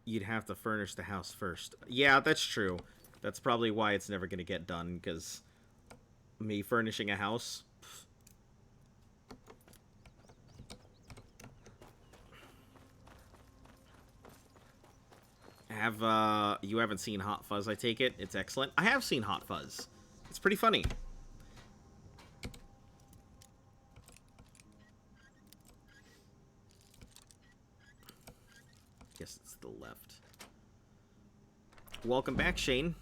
You'd have to furnish the house first. Yeah, that's true. That's probably why it's never gonna get done, because me furnishing a house... you haven't seen Hot Fuzz, I take it? It's excellent. I have seen Hot Fuzz. It's pretty funny. Guess it's the left. Welcome back, Shane.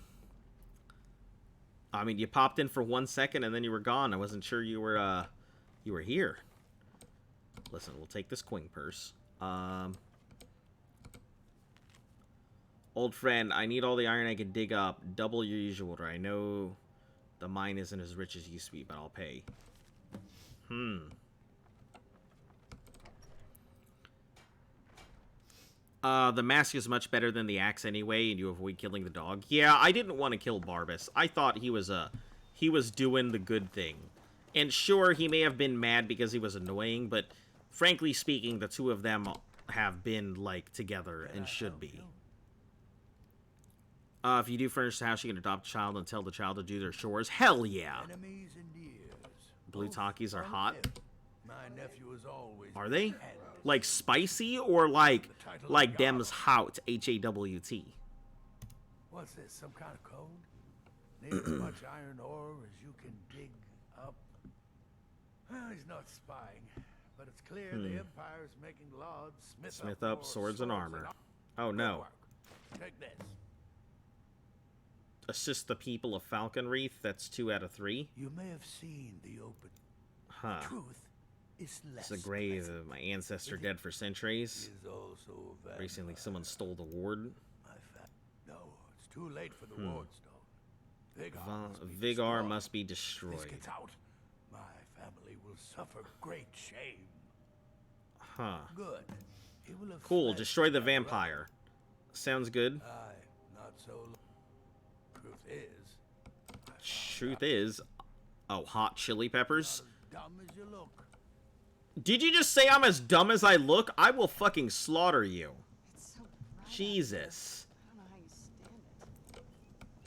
I mean, you popped in for 1 second and then you were gone. I wasn't sure you were here. Listen, we'll take this Queen purse. Old friend, I need all the iron I can dig up. Double your usual order. I know the mine isn't as rich as used to be, but I'll pay. The mask is much better than the axe anyway, and you avoid killing the dog. Yeah, I didn't want to kill Barbas. I thought he was doing the good thing. And sure, he may have been mad because he was annoying, but frankly speaking, the two of them have been, like, together and should be. If you do furnish the house, you can adopt a child and tell the child to do their chores. Hell yeah! Enemies and years. Blue Takis are hot. My nephew was always Are they? handy. Like spicy or like Dem's Hout, H-A-W-T? What's this, some kind of code? Need as much iron ore as you can dig up. Well, he's not spying, but it's clear the Empire's making Laud smith up more swords and armor. Oh Good no. work. Take this. Assist the people of Falconreath, that's 2 out of 3. You may have seen the open. Huh. Truth is less. It's the grave of my ancestor dead for centuries. Is also a Recently someone stole the ward. No, it's too late for the Wardstone. Vigar must be destroyed. This gets out. My family will suffer great shame. Huh. Good. He will have Cool, fled destroy the that vampire. Sounds good. Aye, not so long. Truth is... Oh, hot chili peppers? Dumb as you look. Did you just say I'm as dumb as I look? I will fucking slaughter you. Jesus.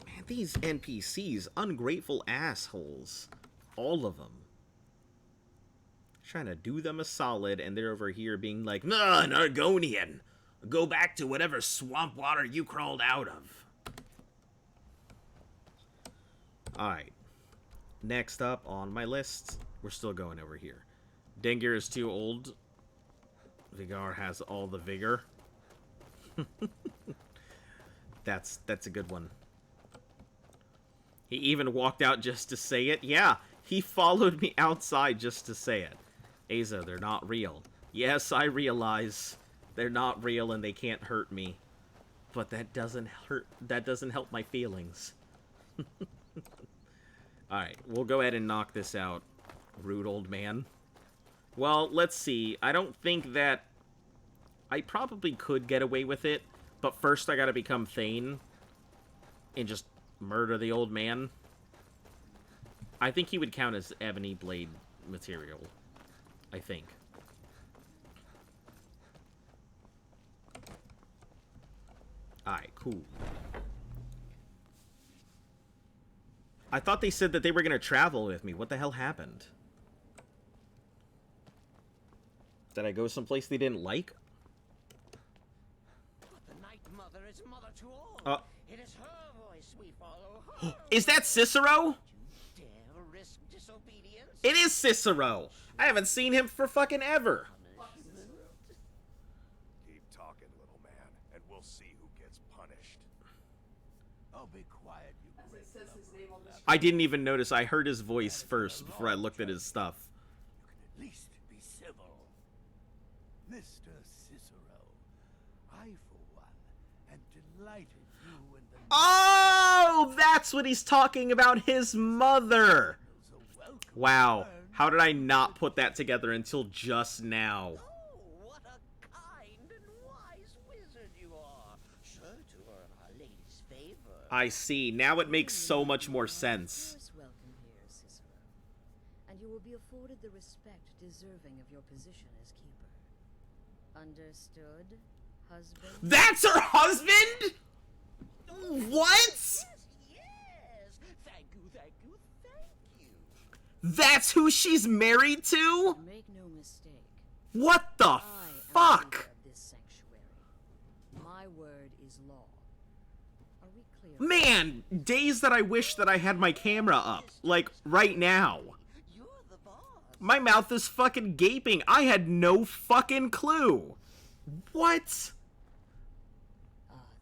Man, these NPCs, ungrateful assholes. All of them. Trying to do them a solid, and they're over here being like, nah, an Argonian. Go back to whatever swamp water you crawled out of. Alright. Next up on my list, we're still going over here. Dengir is too old. Vigar has all the vigor. That's a good one. He even walked out just to say it. Yeah, he followed me outside just to say it. Asa, they're not real. Yes, I realize they're not real and they can't hurt me. But that doesn't help my feelings. Alright, we'll go ahead and knock this out. Rude old man. Well, let's see. I don't think that... I probably could get away with it, but first I gotta become Thane and just murder the old man. I think he would count as Ebony Blade material, I think. Alright, cool. I thought they said that they were gonna travel with me. What the hell happened? Did I go someplace they didn't like? The Night Mother is mother to all. It is her voice we follow. Is that Cicero? Dare risk disobedience? It is Cicero. I haven't seen him for fucking ever. Keep talking, little man, and we'll see who gets punished. Oh, be quiet, you As it says his name on the screen. I didn't even notice. I heard his voice first before I looked at his stuff. At least be civil. Mr. Cicero, I, for one, am delighted you and the... Oh, that's what he's talking about, his mother. Wow. How did I not put that together until just now? Oh, what a kind and wise wizard you are. Sure to earn Our Lady's favor. I see. Now it makes so much more sense. Most welcome here, Cicero. And you will be afforded the respect deserving of your position as keeper. Understood, husband? That's her husband? What? Yes. Thank you, thank you, thank you. That's who she's married to? Make no mistake. What the fuck? Of this sanctuary. My word is law. Are we clear? Man, days that I wish that I had my camera up. Like, right now. You're the boss. My mouth is fucking gaping. I had no fucking clue. What?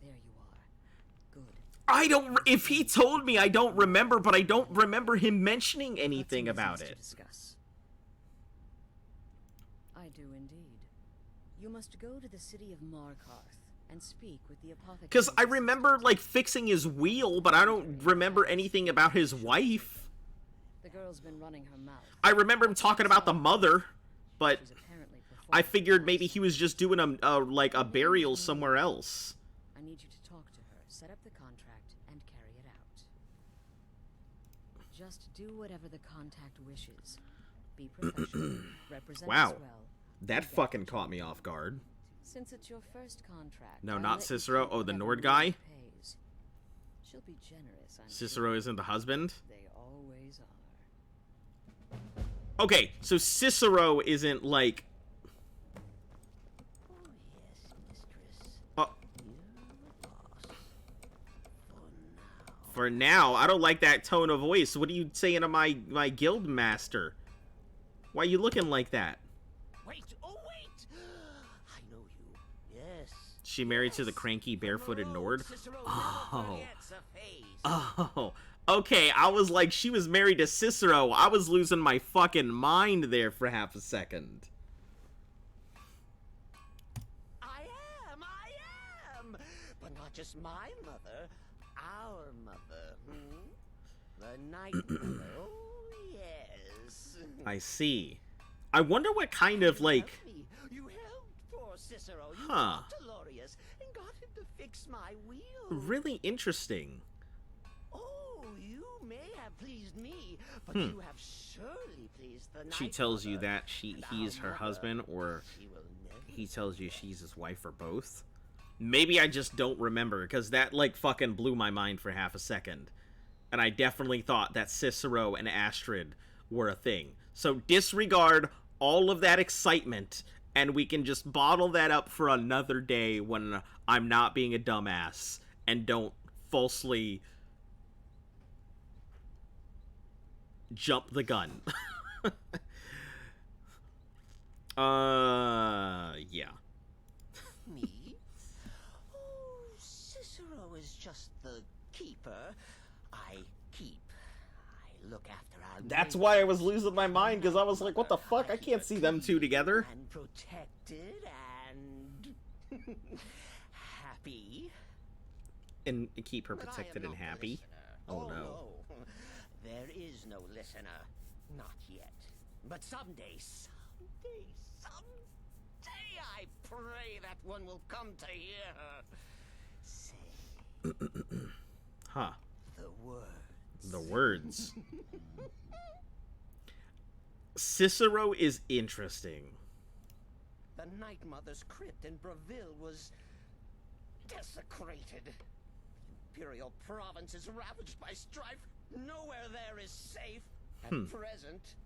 There you are. Good. I don't... If he told me, I don't remember, but I don't remember him mentioning anything about it. Discuss. I do indeed. You must go to the city of Markarth and speak with the apothecary. Because I remember, like, fixing his wheel, but I don't remember anything about his wife. The girl's been running her mouth. I remember him talking about the mother, but I figured maybe he was just doing a burial somewhere else. I need you to talk to her, set up the contract, and carry it out. Just do whatever the contact wishes. Be professional. Represent Wow. us well. That fucking caught me off guard. Since it's your first contract. No, I'll not let you Cicero. keep Oh, the whatever Nord Lady guy? pays. She'll be generous, I'm Cicero sure. isn't the husband? They always are. Okay, so Cicero isn't, like... Oh, yes, mistress. For now, I don't like that tone of voice. What are you saying to my guild master? Why are you looking like that? Wait, oh wait! I know you. Yes. She married to the cranky, barefooted Nord? Cicero Oh. never forgets a face. Oh. Okay, I was like, she was married to Cicero. I was losing my fucking mind there for half a second. I am! But not just my mother, our mother, The Night Mother, oh yes. I see. I wonder what kind of, like... You helped poor Cicero. You Huh. talked to Lorius and got him to fix my wheel. Really interesting. Oh, you may have pleased me, but Hmm. you have surely pleased the Night She tells you Mother, that and he's our her mother, husband, or she will never he tells you she's his wife, or both. Maybe I just don't remember, because that, like, fucking blew my mind for half a second. And I definitely thought that Cicero and Astrid were a thing. So disregard all of that excitement, and we can just bottle that up for another day when I'm not being a dumbass, and don't falsely jump the gun. Yeah. Me? Oh, Cicero is just the keeper. I keep. I look after our That's why I was losing my mind, because I was like, what the fuck? I can't see them two together. and protected and happy. And keep her But I am protected and not the happy. listener. Oh, no. No. There is no listener. Not yet. But someday, I pray that one will come to hear her say Huh. the words. The words. Cicero is interesting. The Night Mother's crypt in Breville was desecrated. The Imperial province is ravaged by strife. Nowhere there is safe. At present,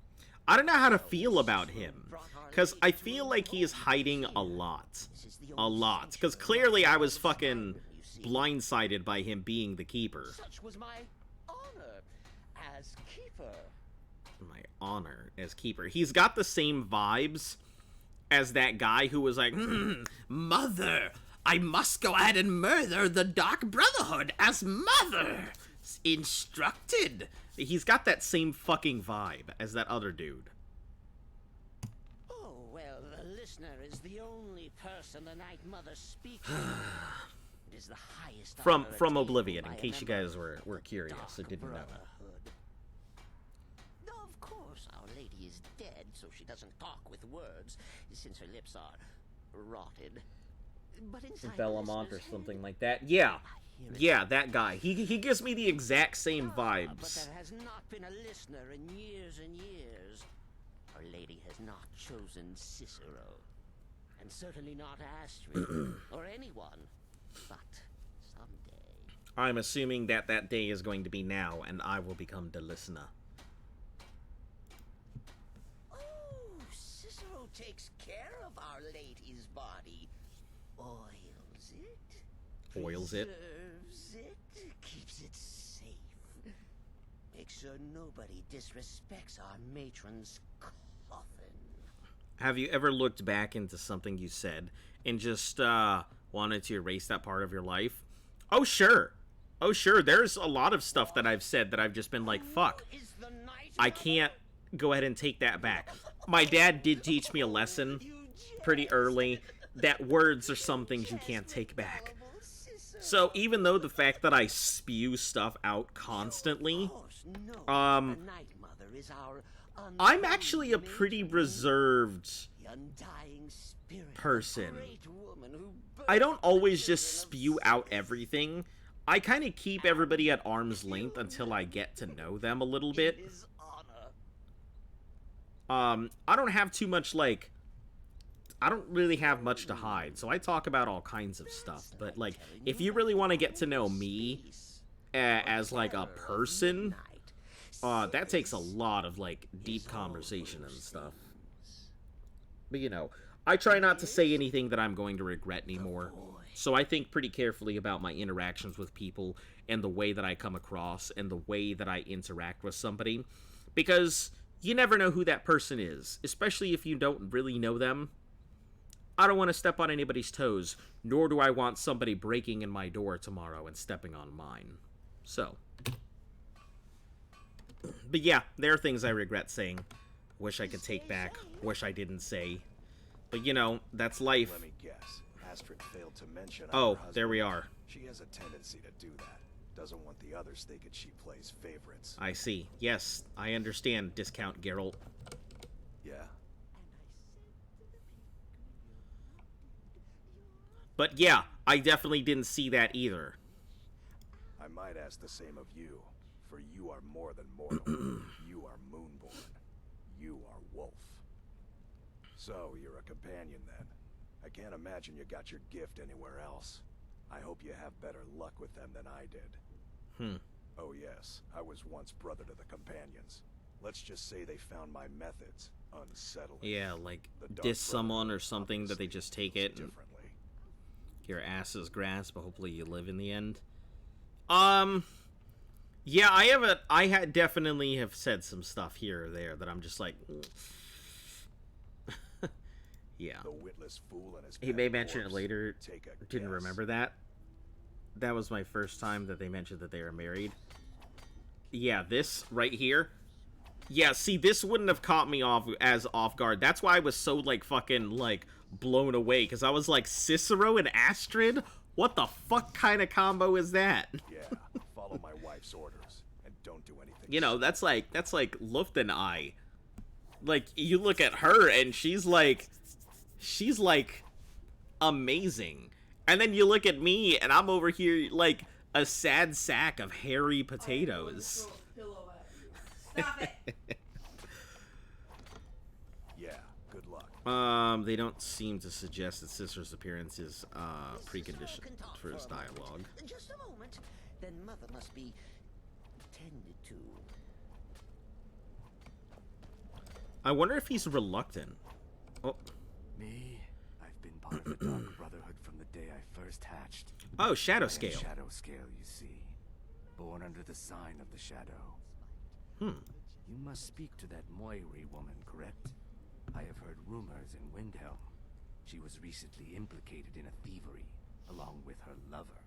I don't know how to feel about him, because I feel like he is hiding a lot. A lot. Because clearly I was fucking blindsided by him being the keeper. such was my honor as keeper. My honor as keeper. He's got the same vibes as that guy who was like, Mother, I must go ahead and murder the Dark Brotherhood as Mother instructed. He's got that same fucking vibe as that other dude. Oh, well, the listener is the only person the Night Mother speaks. It is the highest From honor Oblivion, attainable in by case a you member guys were of the curious or Dark didn't know. Brotherhood. Though, of course, Our Lady is dead, so she doesn't talk with words, since her lips are rotted. But inside the Bellamont or listener's something like that. Yeah. Yeah, that guy. He gives me the exact same But vibes. there has not been a listener in years and years. Our Lady has not chosen Cicero. And certainly not Astrid, or anyone. But someday. I'm assuming that that day is going to be now, and I will become the listener. Oh, Cicero takes care of Our Lady's body. Oils it. Oils it? Preserves it. Keeps it safe. Makes sure nobody disrespects our matron's coffin. Have you ever looked back into something you said and just wanted to erase that part of your life? Oh, sure. Oh, sure. There's a lot of stuff that I've said that I've just been like, fuck. I can't go ahead and take that back. My dad did teach me a lesson pretty early that words are some things you can't take back. So even though the fact that I spew stuff out constantly, I'm actually a pretty reserved person. I don't always just spew out everything. I kind of keep everybody at arm's length until I get to know them a little bit. I don't have too much, like, I don't really have much to hide, so I talk about all kinds of stuff. But, like, if you really want to get to know me as, like, a person, that takes a lot of, like, deep conversation and stuff. But, you know, I try not to say anything that I'm going to regret anymore. So I think pretty carefully about my interactions with people and the way that I come across and the way that I interact with somebody. Because you never know who that person is, especially if you don't really know them. I don't want to step on anybody's toes, nor do I want somebody breaking in my door tomorrow and stepping on mine. So. But yeah, there are things I regret saying. Wish I could take back. Wish I didn't say. But you know, that's life. Let me guess. Astrid failed to mention Oh, her husband. there we are. She has a tendency to do that. Doesn't want the others thinking she plays favorites. I see. Yes, I understand, Discount Geralt. Yeah. But yeah, I definitely didn't see that either. I might ask the same of you, for you are more than mortal. You are Moonborn. You are Wolf. So, you're a companion then. I can't imagine you got your gift anywhere else. I hope you have better luck with them than I did. Oh yes, I was once brother to the companions. Let's just say they found my methods unsettling. Yeah, like The Dark diss someone or Brotherhood something that they just take it and differently. your ass's grass, but hopefully you live in the end. Yeah, I had definitely have said some stuff here or there that I'm just like, yeah. The witless fool and his He may pet mention it dwarfs. later. Take a Didn't guess. remember that. That was my first time that they mentioned that they were married. Yeah, this right here. Yeah, see, this wouldn't have caught me off guard. That's why I was so, like, fucking, like, blown away. Because I was like, Cicero and Astrid? What the fuck kind of combo is that? Yeah, follow my wife's orders and don't do anything. You know, that's like Lufthansa. Like, you look at her and she's like amazing. And then you look at me and I'm over here like a sad sack of hairy potatoes. Throw a pillow at you. Stop it. They don't seem to suggest that Cicero's appearance is preconditioned for his dialogue. Just a moment. Then Mother must be tended to. I wonder if he's reluctant. Oh. Me? I've been part of the Dark Brotherhood from the day I first hatched. Oh, Shadow I am Scale. Shadow Scale, you see. Born under the sign of the Shadow. You must speak to that Moiri woman, correct? I have heard rumors in Windhelm. She was recently implicated in a thievery, along with her lover.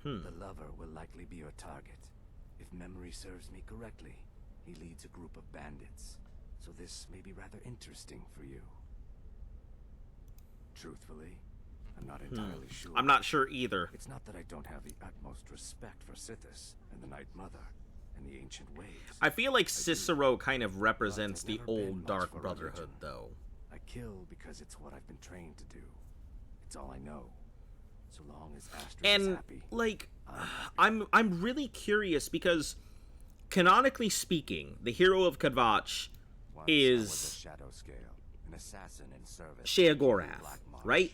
The lover will likely be your target. If memory serves me correctly, he leads a group of bandits. So this may be rather interesting for you. Truthfully, I'm not entirely sure. I'm not sure either. It's not that I don't have the utmost respect for Sithis and the Night Mother and the ancient ways. I feel like Cicero kind of represents the old Dark Brotherhood, though. I kill because it's what I've been trained to do. It's all I know. So long as Astrid is And happy. like, I'm really curious because, canonically speaking, the hero of Kvatch Once I was a is Shadow Scale, an assassin in service. Sheogorath, Black March, right?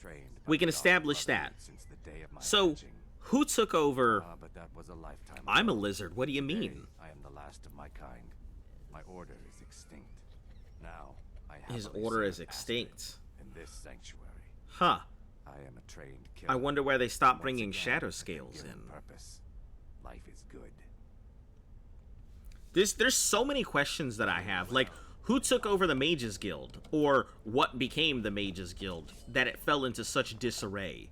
trained We by can the Dark establish Brotherhood that. since the day of my So, hatching. who took over? But that was a lifetime I'm a ago. lizard. What do you Today, mean? I am the last of my kind. My order is extinct. Now, I His happily order serve is extinct. in this sanctuary. Huh. I am a trained killer. I wonder why they stopped Once bringing again, Shadow I've been Scales given in. Purpose. Life is good. There's so many questions that I have. Like, who took over the Mages Guild? Or what became the Mages Guild that it fell into such disarray?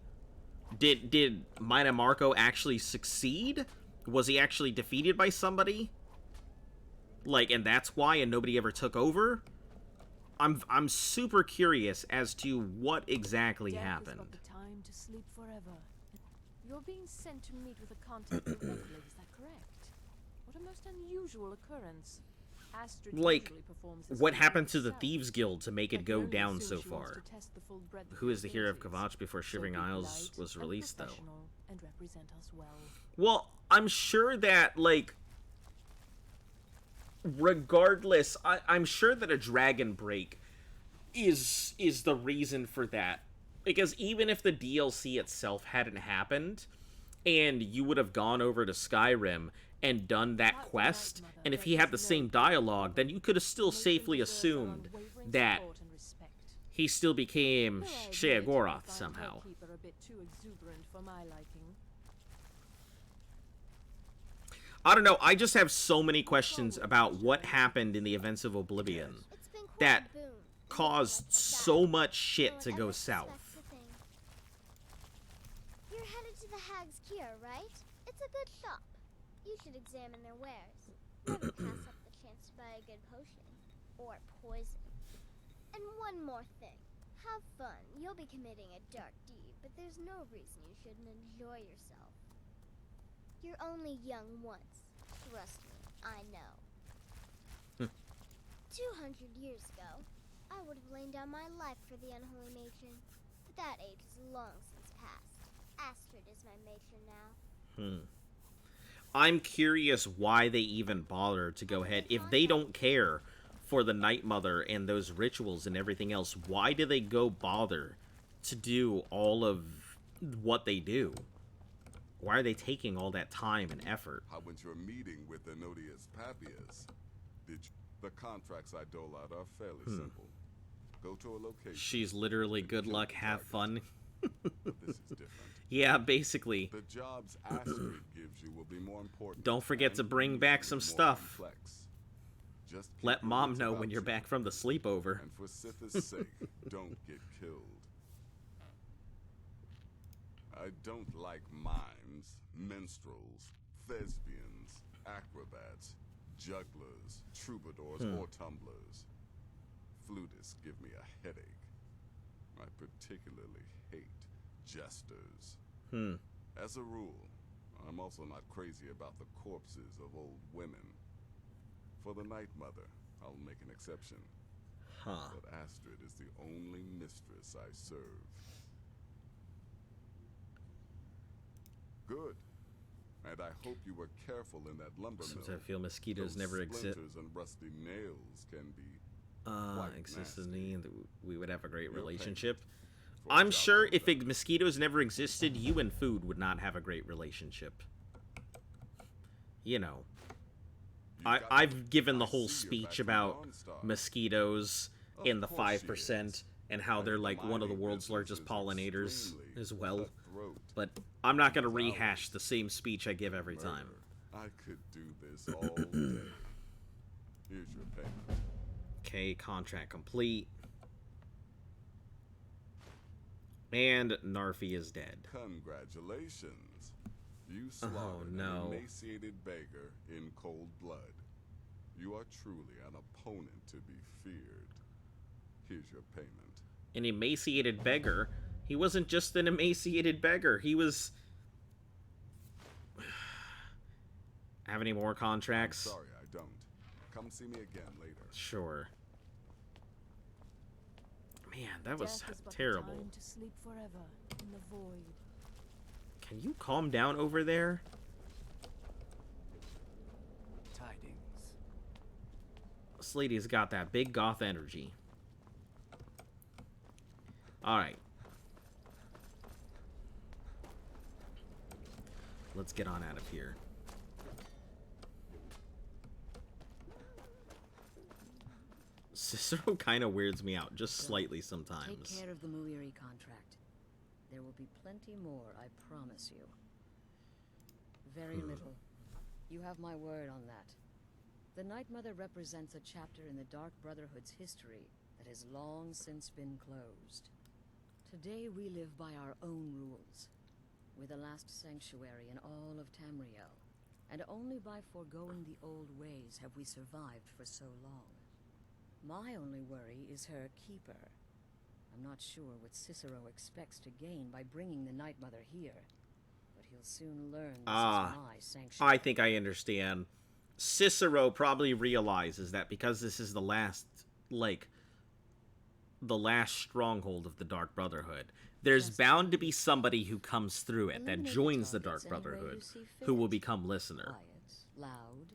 Did Mina Marco actually succeed? Was he actually defeated by somebody? Like, and that's why and nobody ever took over? I'm super curious as to what exactly Death happened. Is but the time to sleep forever. You're being sent to meet with a contact directly, is that correct? What a most unusual occurrence. Astrid Like, usually performs this what ritual happened to the herself. Thieves Guild to make I it can go only down assume so she wants far? to test the full breadth of Who is the hero of abilities. Kvatch before So Shivering be Isles polite was and released, though? professional and represent us well. Well, I'm sure that, like, regardless, I'm sure that a dragon break is the reason for that. Because even if the DLC itself hadn't happened, and you would have gone over to Skyrim and done that quest, and if he had the same dialogue, then you could have still safely assumed that he still became Sheogorath somehow. Keeper a bit too exuberant for my liking. I don't know, I just have so many questions about what happened in the events of Oblivion that caused so much shit to go south. You're headed to the Hag's Cure, right? It's a good shop. You should examine their wares. Never pass up the chance to buy a good potion. Or poison. And one more thing. Have fun. You'll be committing a dark deed, but there's no reason you shouldn't enjoy yourself. You're only young once. Trust me, I know. 200 years ago, I would have laid down my life for the unholy matron. But that age is long since past. Astrid is my matron now. I'm curious why they even bothered to go ahead. If they don't care for the Night Mother and those rituals and everything else, why do they go bother to do all of what they do? Why are they taking all that time and effort? How went your meeting with Enodius Papias? The contracts I dole out are fairly simple. Go to a location. She's literally good luck, have fun. But this is different. Yeah, basically. The jobs Astrid gives you will be more important. Don't forget to bring back some stuff. Complex. Just Let keep Mom words know about when you're you. back from the sleepover. And for Sithis' sake, don't get killed. I don't like mimes, minstrels, thespians, acrobats, jugglers, troubadours, or tumblers. Flutists give me a headache. I particularly hate jesters. As a rule, I'm also not crazy about the corpses of old women. For the Night Mother, I'll make an exception. But Astrid is the only mistress I serve. Good. And I hope you were careful in that lumber mill. Sometimes I feel mosquitoes Those never exist. splinters and rusty nails can be Existed in that we would have a great relationship. I'm sure if mosquitoes never existed, you and food would not have a great relationship. You know. I've given the whole speech about mosquitoes in the 5% and how they're like one of the world's largest pollinators as well. But I'm not going to rehash the same speech I give every time. I could do this all day. Here's your payment. Okay, contract complete. And Narfi is dead. Congratulations. You slaughtered an emaciated beggar in cold blood. You are truly an opponent to be feared. Here's your payment. An emaciated beggar? He wasn't just an emaciated beggar. He was... Have any more contracts? I'm sorry, I don't. Come see me again later. Sure. Man, that was terrible. Time to sleep forever in the void. Can you calm down over there? Tidings. This lady's got that big goth energy. Alright. Let's get on out of here. Cicero kind of weirds me out, just slightly sometimes. Take care of the Muiri contract. There will be plenty more, I promise you. Very little. You have my word on that. The Night Mother represents a chapter in the Dark Brotherhood's history that has long since been closed. Today we live by our own rules. We're the last sanctuary in all of Tamriel, and only by foregoing the old ways have we survived for so long. My only worry is her keeper. I'm not sure what Cicero expects to gain by bringing the Night Mother here, but he'll soon learn this is my sanctuary. I think I understand. Cicero probably realizes that because this is the last, like, the last stronghold of the Dark Brotherhood, there's bound to be somebody who comes through it that joins the Dark Brotherhood who will become listener. Loud.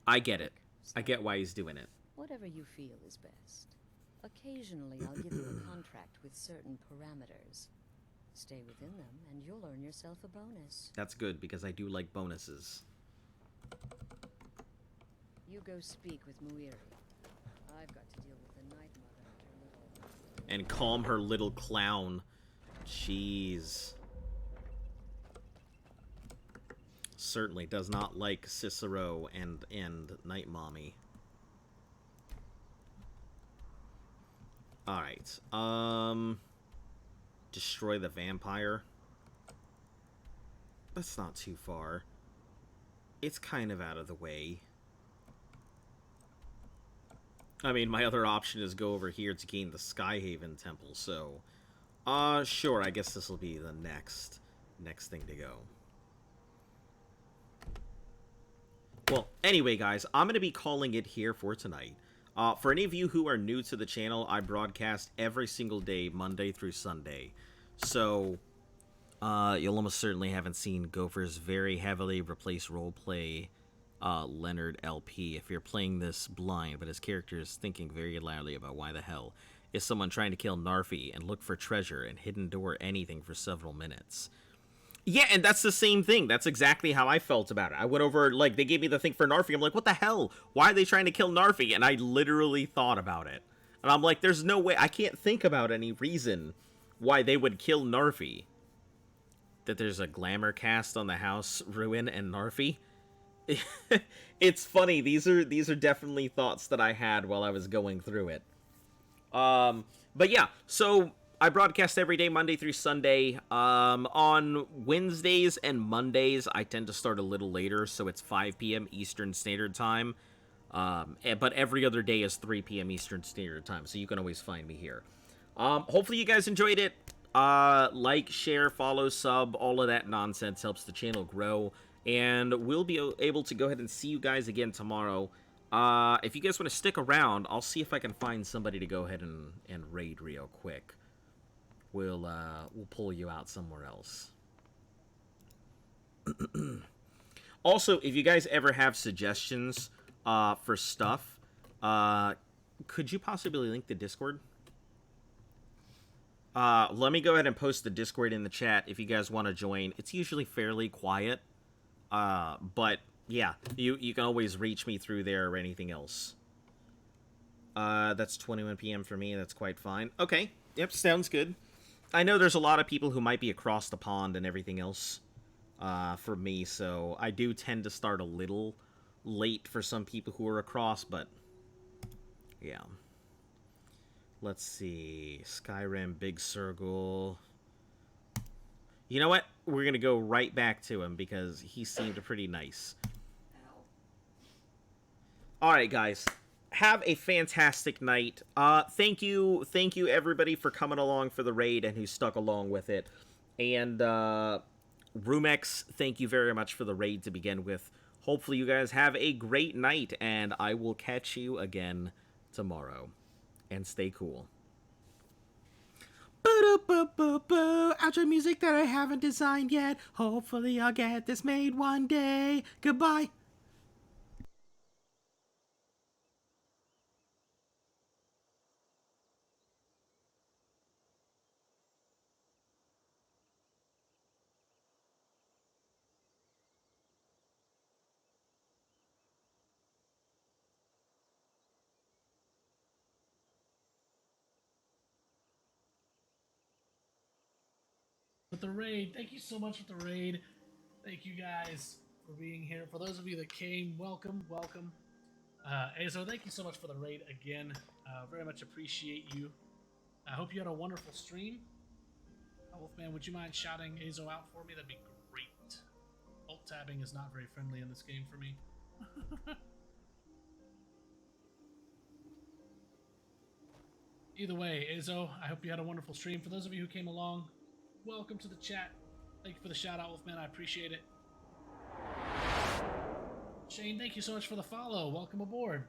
I get it. I get why he's doing it. Whatever you feel is best. Occasionally, I'll give you a contract with certain parameters. Stay within them, and you'll earn yourself a bonus. That's good, because I do like bonuses. You go speak with Muiri. I've got to deal with the Night Mother and her little... And calm her little clown. Jeez. Certainly does not like Cicero and Night Mommy. Alright, destroy the vampire. That's not too far. It's kind of out of the way. I mean, my other option is go over here to gain the Skyhaven Temple, so... sure, I guess this will be the next thing to go. Well, anyway, guys, I'm going to be calling it here for tonight. For any of you who are new to the channel, I broadcast every single day, Monday through Sunday. So, you'll almost certainly haven't seen Gopher's very heavily replaced roleplay Leonard LP if you're playing this blind, but his character is thinking very loudly about why the hell is someone trying to kill Narfi and look for treasure and hidden door anything for several minutes. Yeah, and that's the same thing. That's exactly how I felt about it. I went over, like, they gave me the thing for Narfi. I'm like, what the hell? Why are they trying to kill Narfi? And I literally thought about it. And I'm like, there's no way. I can't think about any reason why they would kill Narfi. That there's a glamour cast on the house, Ruin and Narfi. It's funny. These are definitely thoughts that I had while I was going through it. But yeah, so... I broadcast every day, Monday through Sunday. On Wednesdays and Mondays, I tend to start a little later, so it's 5 p.m. Eastern Standard Time. But every other day is 3 p.m. Eastern Standard Time, so you can always find me here. Hopefully you guys enjoyed it. Like, share, follow, sub, all of that nonsense helps the channel grow. And we'll be able to go ahead and see you guys again tomorrow. If you guys want to stick around, I'll see if I can find somebody to go ahead and raid real quick. We'll pull you out somewhere else. Also, if you guys ever have suggestions for stuff, could you possibly link the Discord? Let me go ahead and post the Discord in the chat if you guys want to join. It's usually fairly quiet. But yeah, you can always reach me through there or anything else. That's 21 p.m. for me. That's quite fine. Okay. Yep, sounds good. I know there's a lot of people who might be across the pond and everything else for me, so I do tend to start a little late for some people who are across, but yeah. Let's see. Skyrim, Big Circle. You know what? We're going to go right back to him because he seemed pretty nice. Alright, guys. Have a fantastic night. Thank you everybody for coming along for the raid and who stuck along with it. And Rumex, thank you very much for the raid to begin with. Hopefully you guys have a great night, and I will catch you again tomorrow. And stay cool. Boo-doo-boo-boo-boo. Outro music that I haven't designed yet. Hopefully I'll get this made one day. Goodbye. With the raid, thank you so much for the raid. Thank you guys for being here. For those of you that came, welcome. Azo, thank you so much for the raid again. Very much appreciate you. I hope you had a wonderful stream. Wolfman, would you mind shouting Azo out for me? That'd be great. Alt tabbing is not very friendly in this game for me. Either way, Azo, I hope you had a wonderful stream. For those of you who came along, welcome to the chat. Thank you for the shout out, Wolfman. I appreciate it. Shane, thank you so much for the follow. Welcome aboard.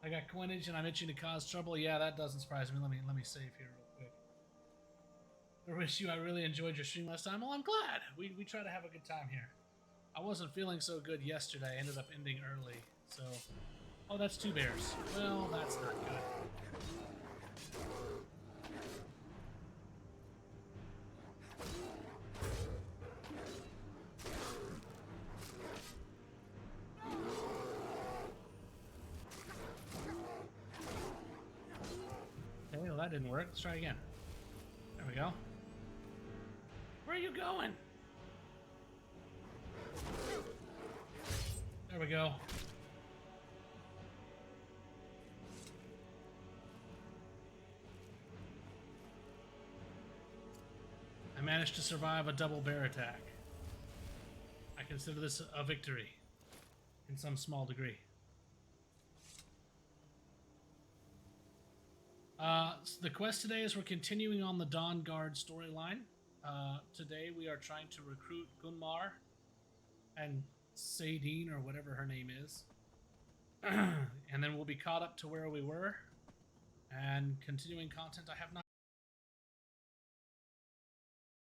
I got coinage and I'm itching to cause trouble. Yeah, that doesn't surprise me. Let me save here real quick. I wish you I really enjoyed your stream last time. Well, I'm glad. We try to have a good time here. I wasn't feeling so good yesterday. I ended up ending early. So, oh, that's 2 bears. Well, that's not good. Okay, well that didn't work. Let's try again. There we go. Where are you going? There we go. I managed to survive a double bear attack. I consider this a victory in some small degree. So the quest today is we're continuing on the Dawn Guard storyline. Today we are trying to recruit Gunmar and Sadine, or whatever her name is. And then we'll be caught up to where we were. And continuing content, I have not